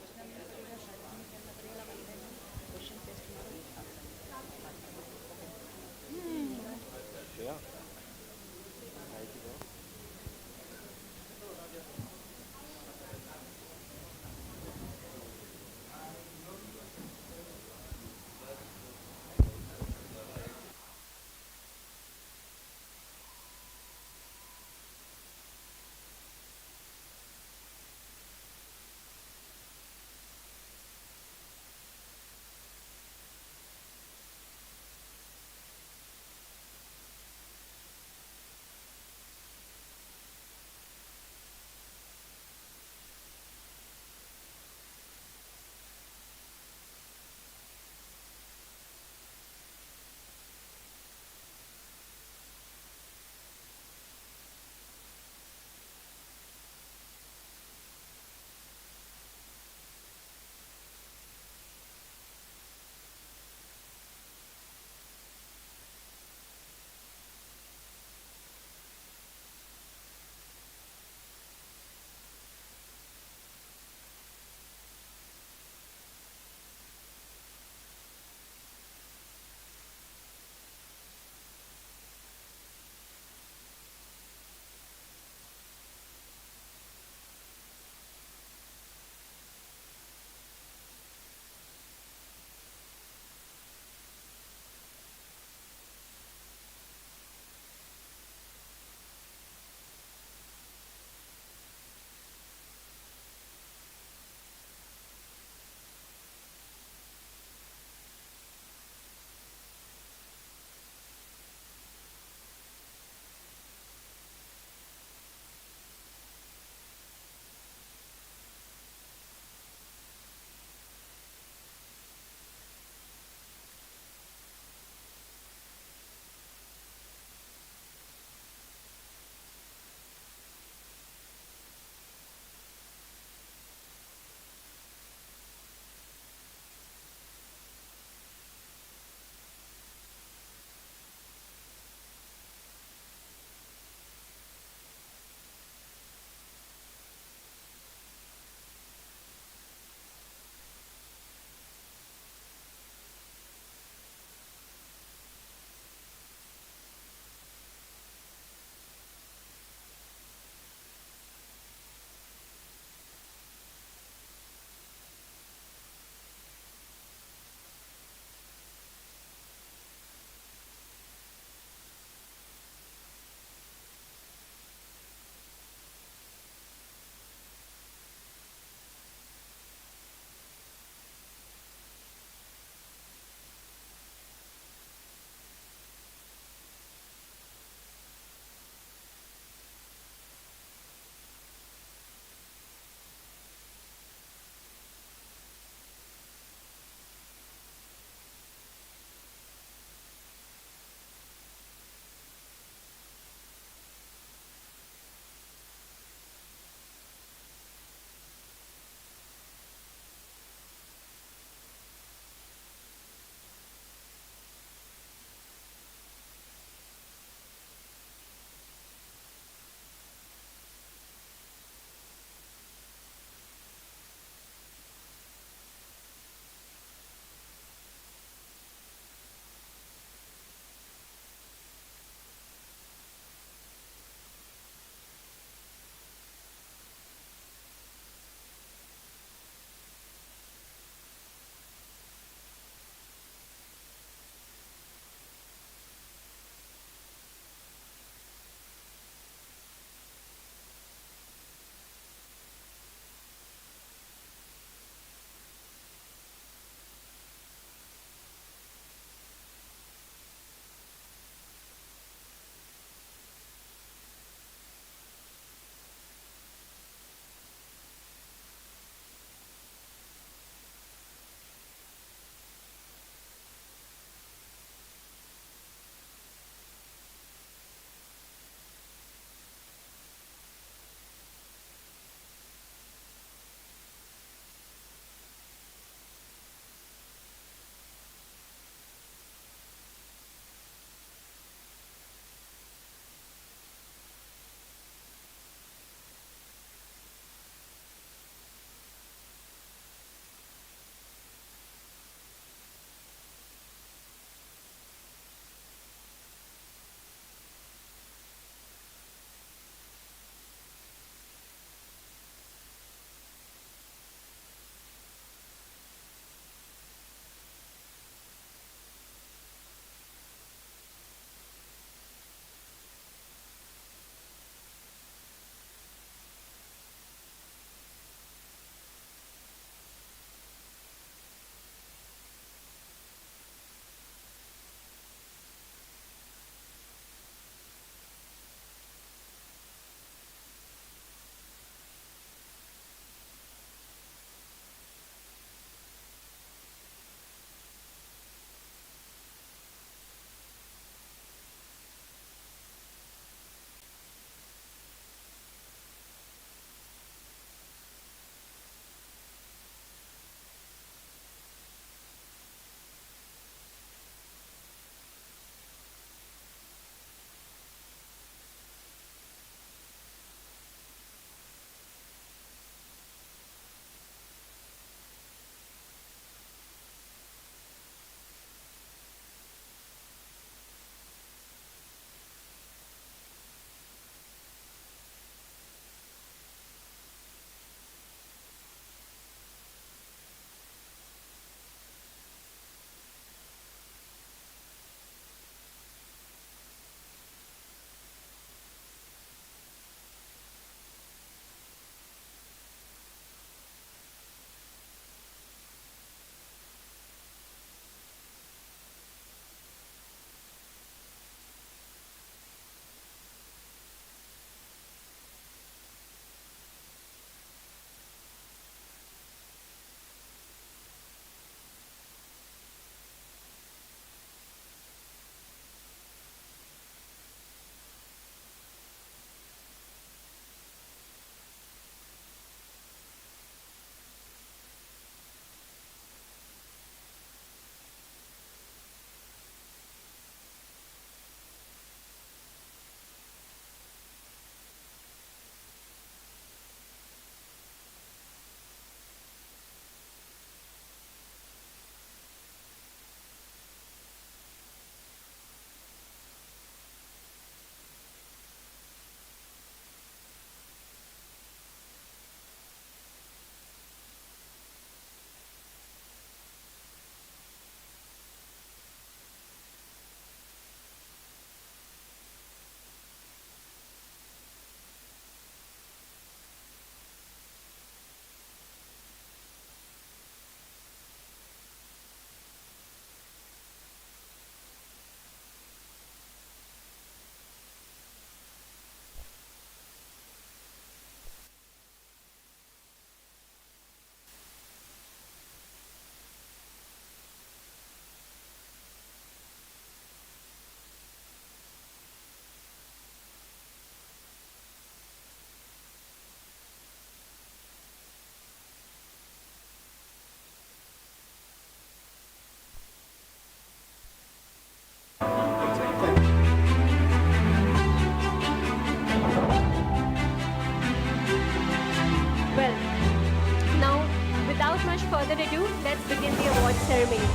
ado, let's begin the award ceremony.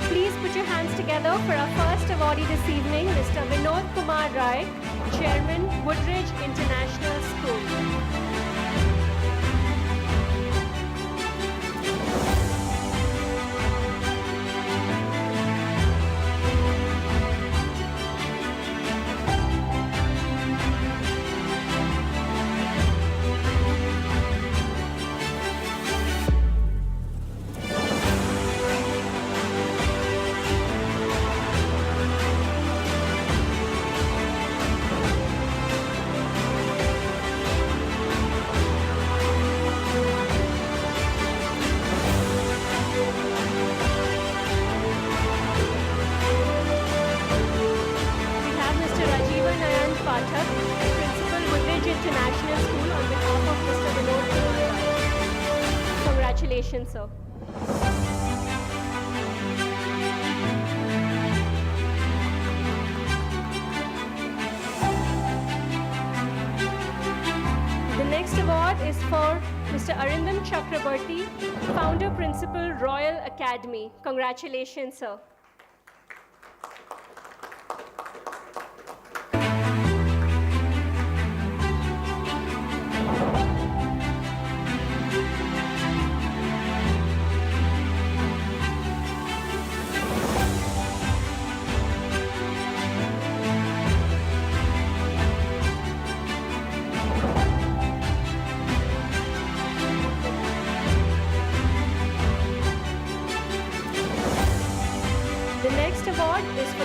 Please put your hands together for our first awardee this evening, Mr. Vinod Kumar Rai, Chairman, Woodridge International School. Congratulations, sir. The next award is for Mr. Arindam Chakraborty, Founder Principal, Royal Academy. Congratulations, sir.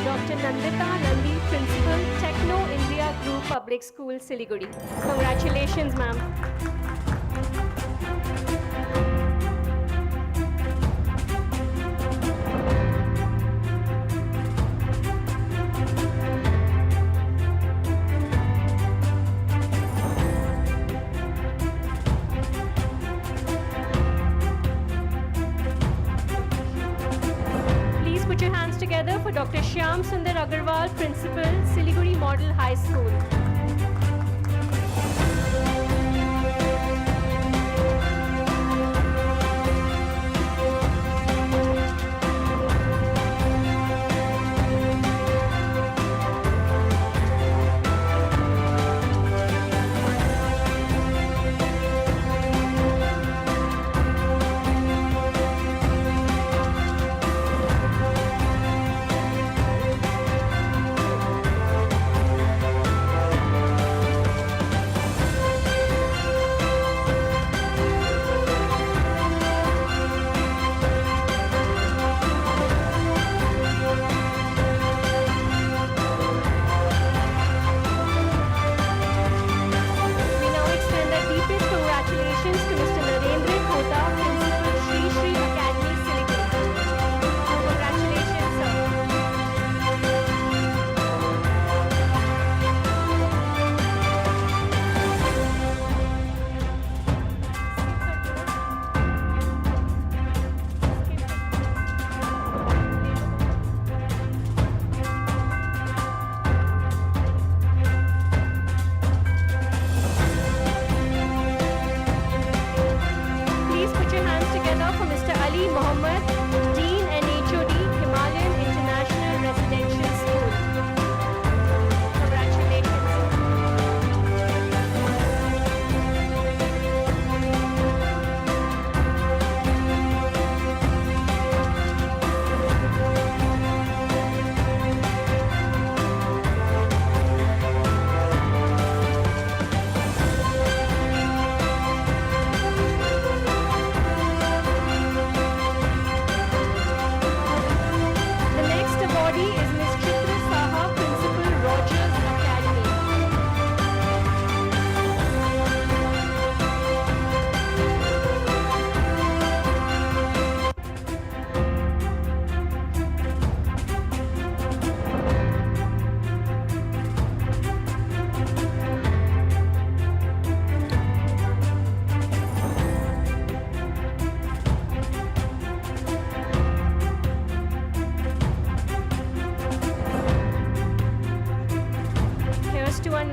Dr. Nandita Nandi, Principal, Techno India Group Public School, Siliguri. Congratulations, ma'am. For Dr. Shyam Sundar Agarwal, Principal, Siliguri Model High School.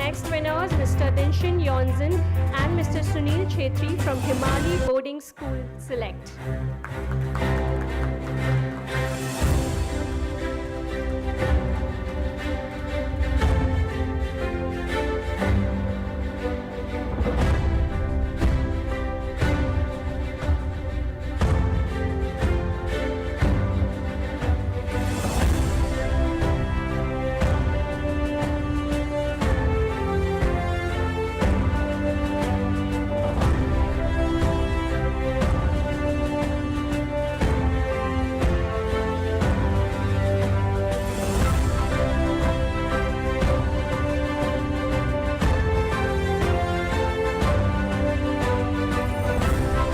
next winners, Mr. Dinshin Yonzin and Mr. Sunil Chetri from Himali Boarding School, select.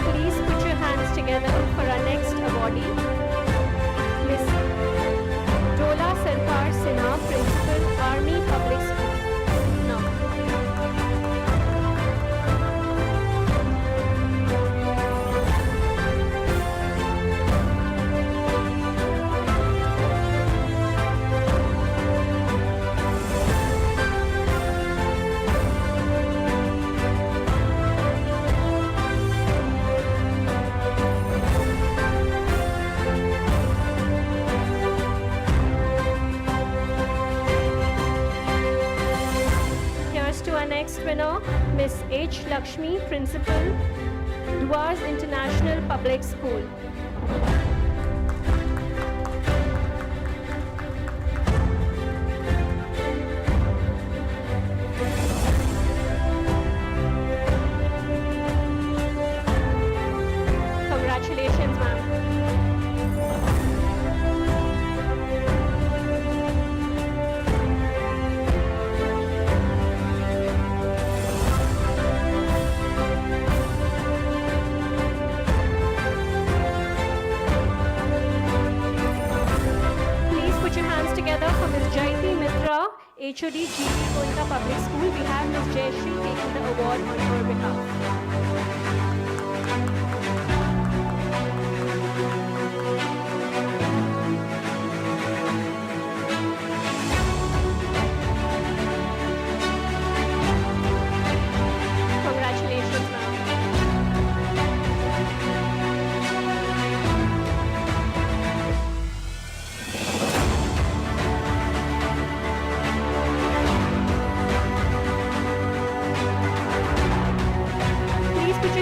Please put your hands together for our next awardee, Miss Dola Sarkar Sinha, Principal, Army Public School. Now. Here's to our next winner, Miss H. Lakshmi, Principal, Duars International Public School. Congratulations, ma'am. Please put your hands together for Ms. Jaiti Mitra, HOD GP Kolkata Public School. We have Ms. Jayashree taking the award on her behalf. Congratulations, ma'am. Please put your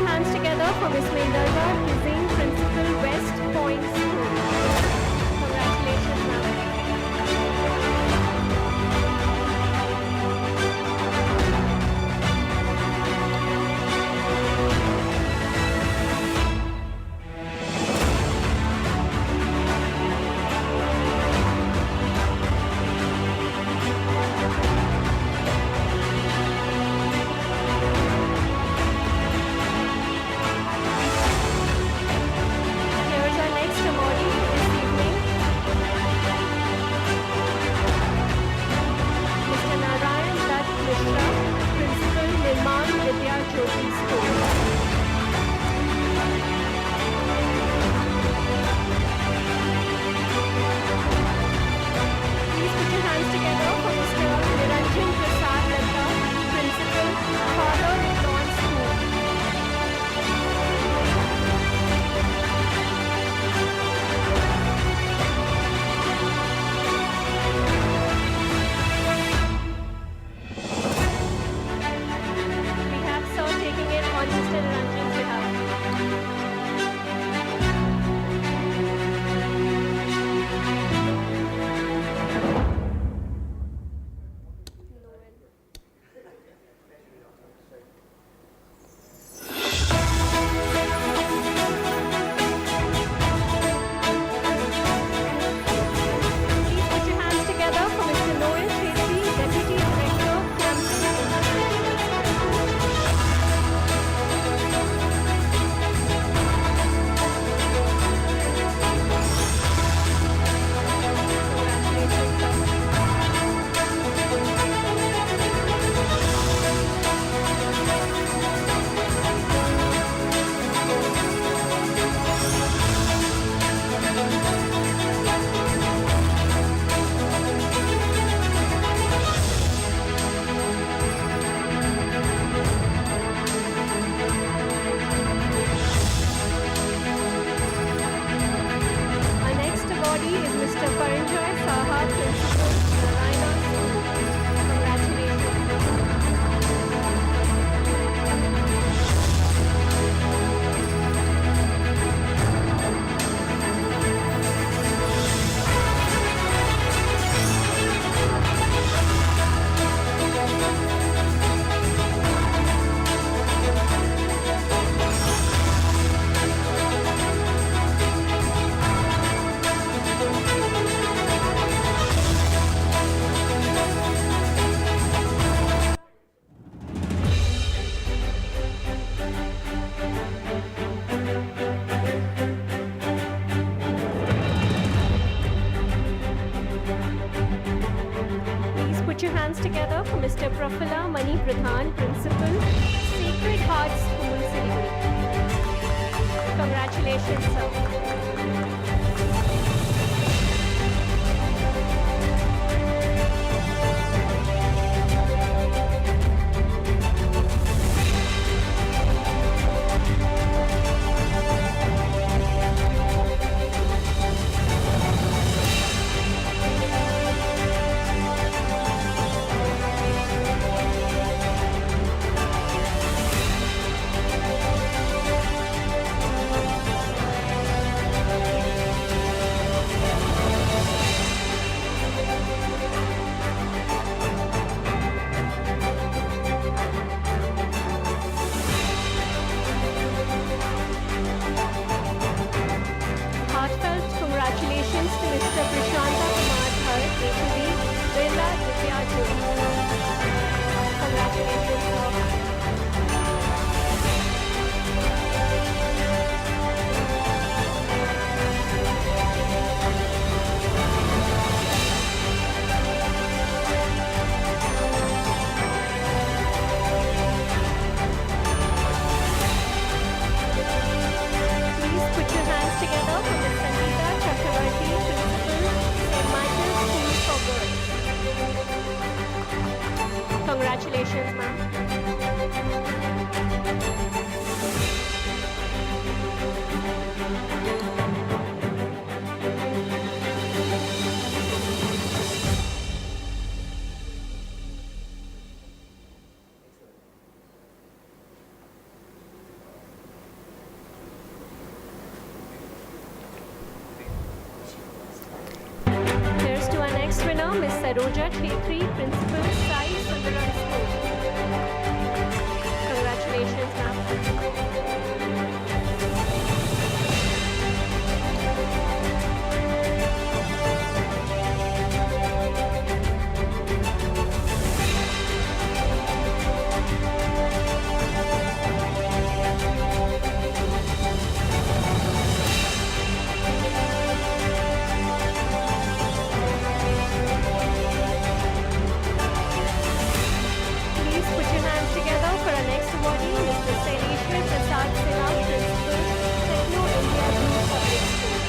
sir, for Mr. Prafula Mani Pradhan, Principal, Sacred Heart School, Siliguri. Congratulations, sir. Heartfelt congratulations to Mr. Prashanta Kumar Dhar, A2B, Birla Divya Jyoti. Congratulations, sir. Please put your hands together for Ms. Sangeeta Chakravarti, Principal, St. Michael's School for Girls. Congratulations, ma'am. Here's to our next winner, Ms. Saroja Khetri, Principal, Sai Sundaram School. Congratulations, ma'am. Please put your hands together for our next awardee, Mr. Saileshwar Prasad Sinha, Principal, Techno India Group Public School.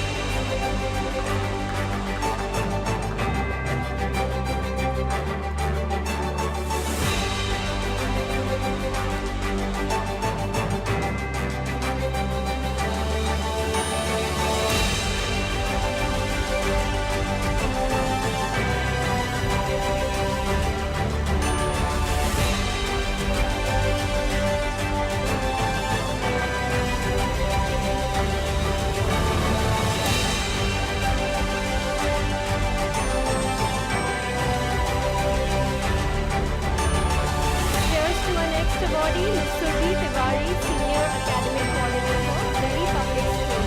Here's to our next awardee, Ms. Surji Tiwari, Senior Academic Coordinator, Delhi Public School.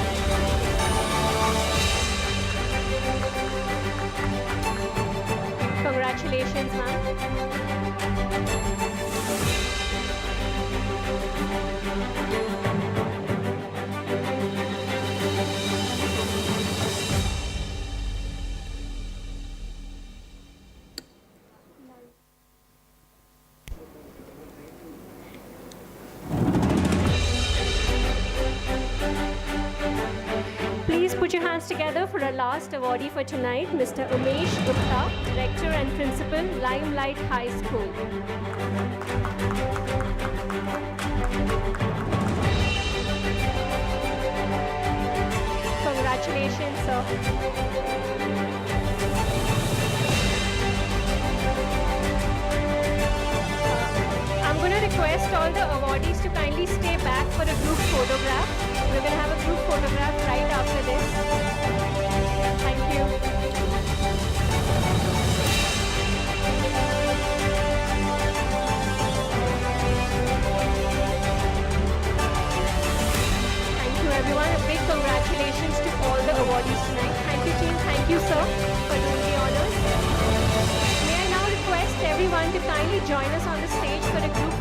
Congratulations, ma'am. Please put your hands together for our last awardee for tonight, Mr. Umesh Gupta, Rector and Principal, Limelight High School. Congratulations, sir. I'm going to request all the awardees to kindly stay back for a group photograph. We're going to have a group photograph right after this. Thank you. Thank you, everyone. A big congratulations to all the awardees tonight. Thank you, team. Thank you, sir, for doing the honors. May I now request everyone to kindly join us on the stage for a group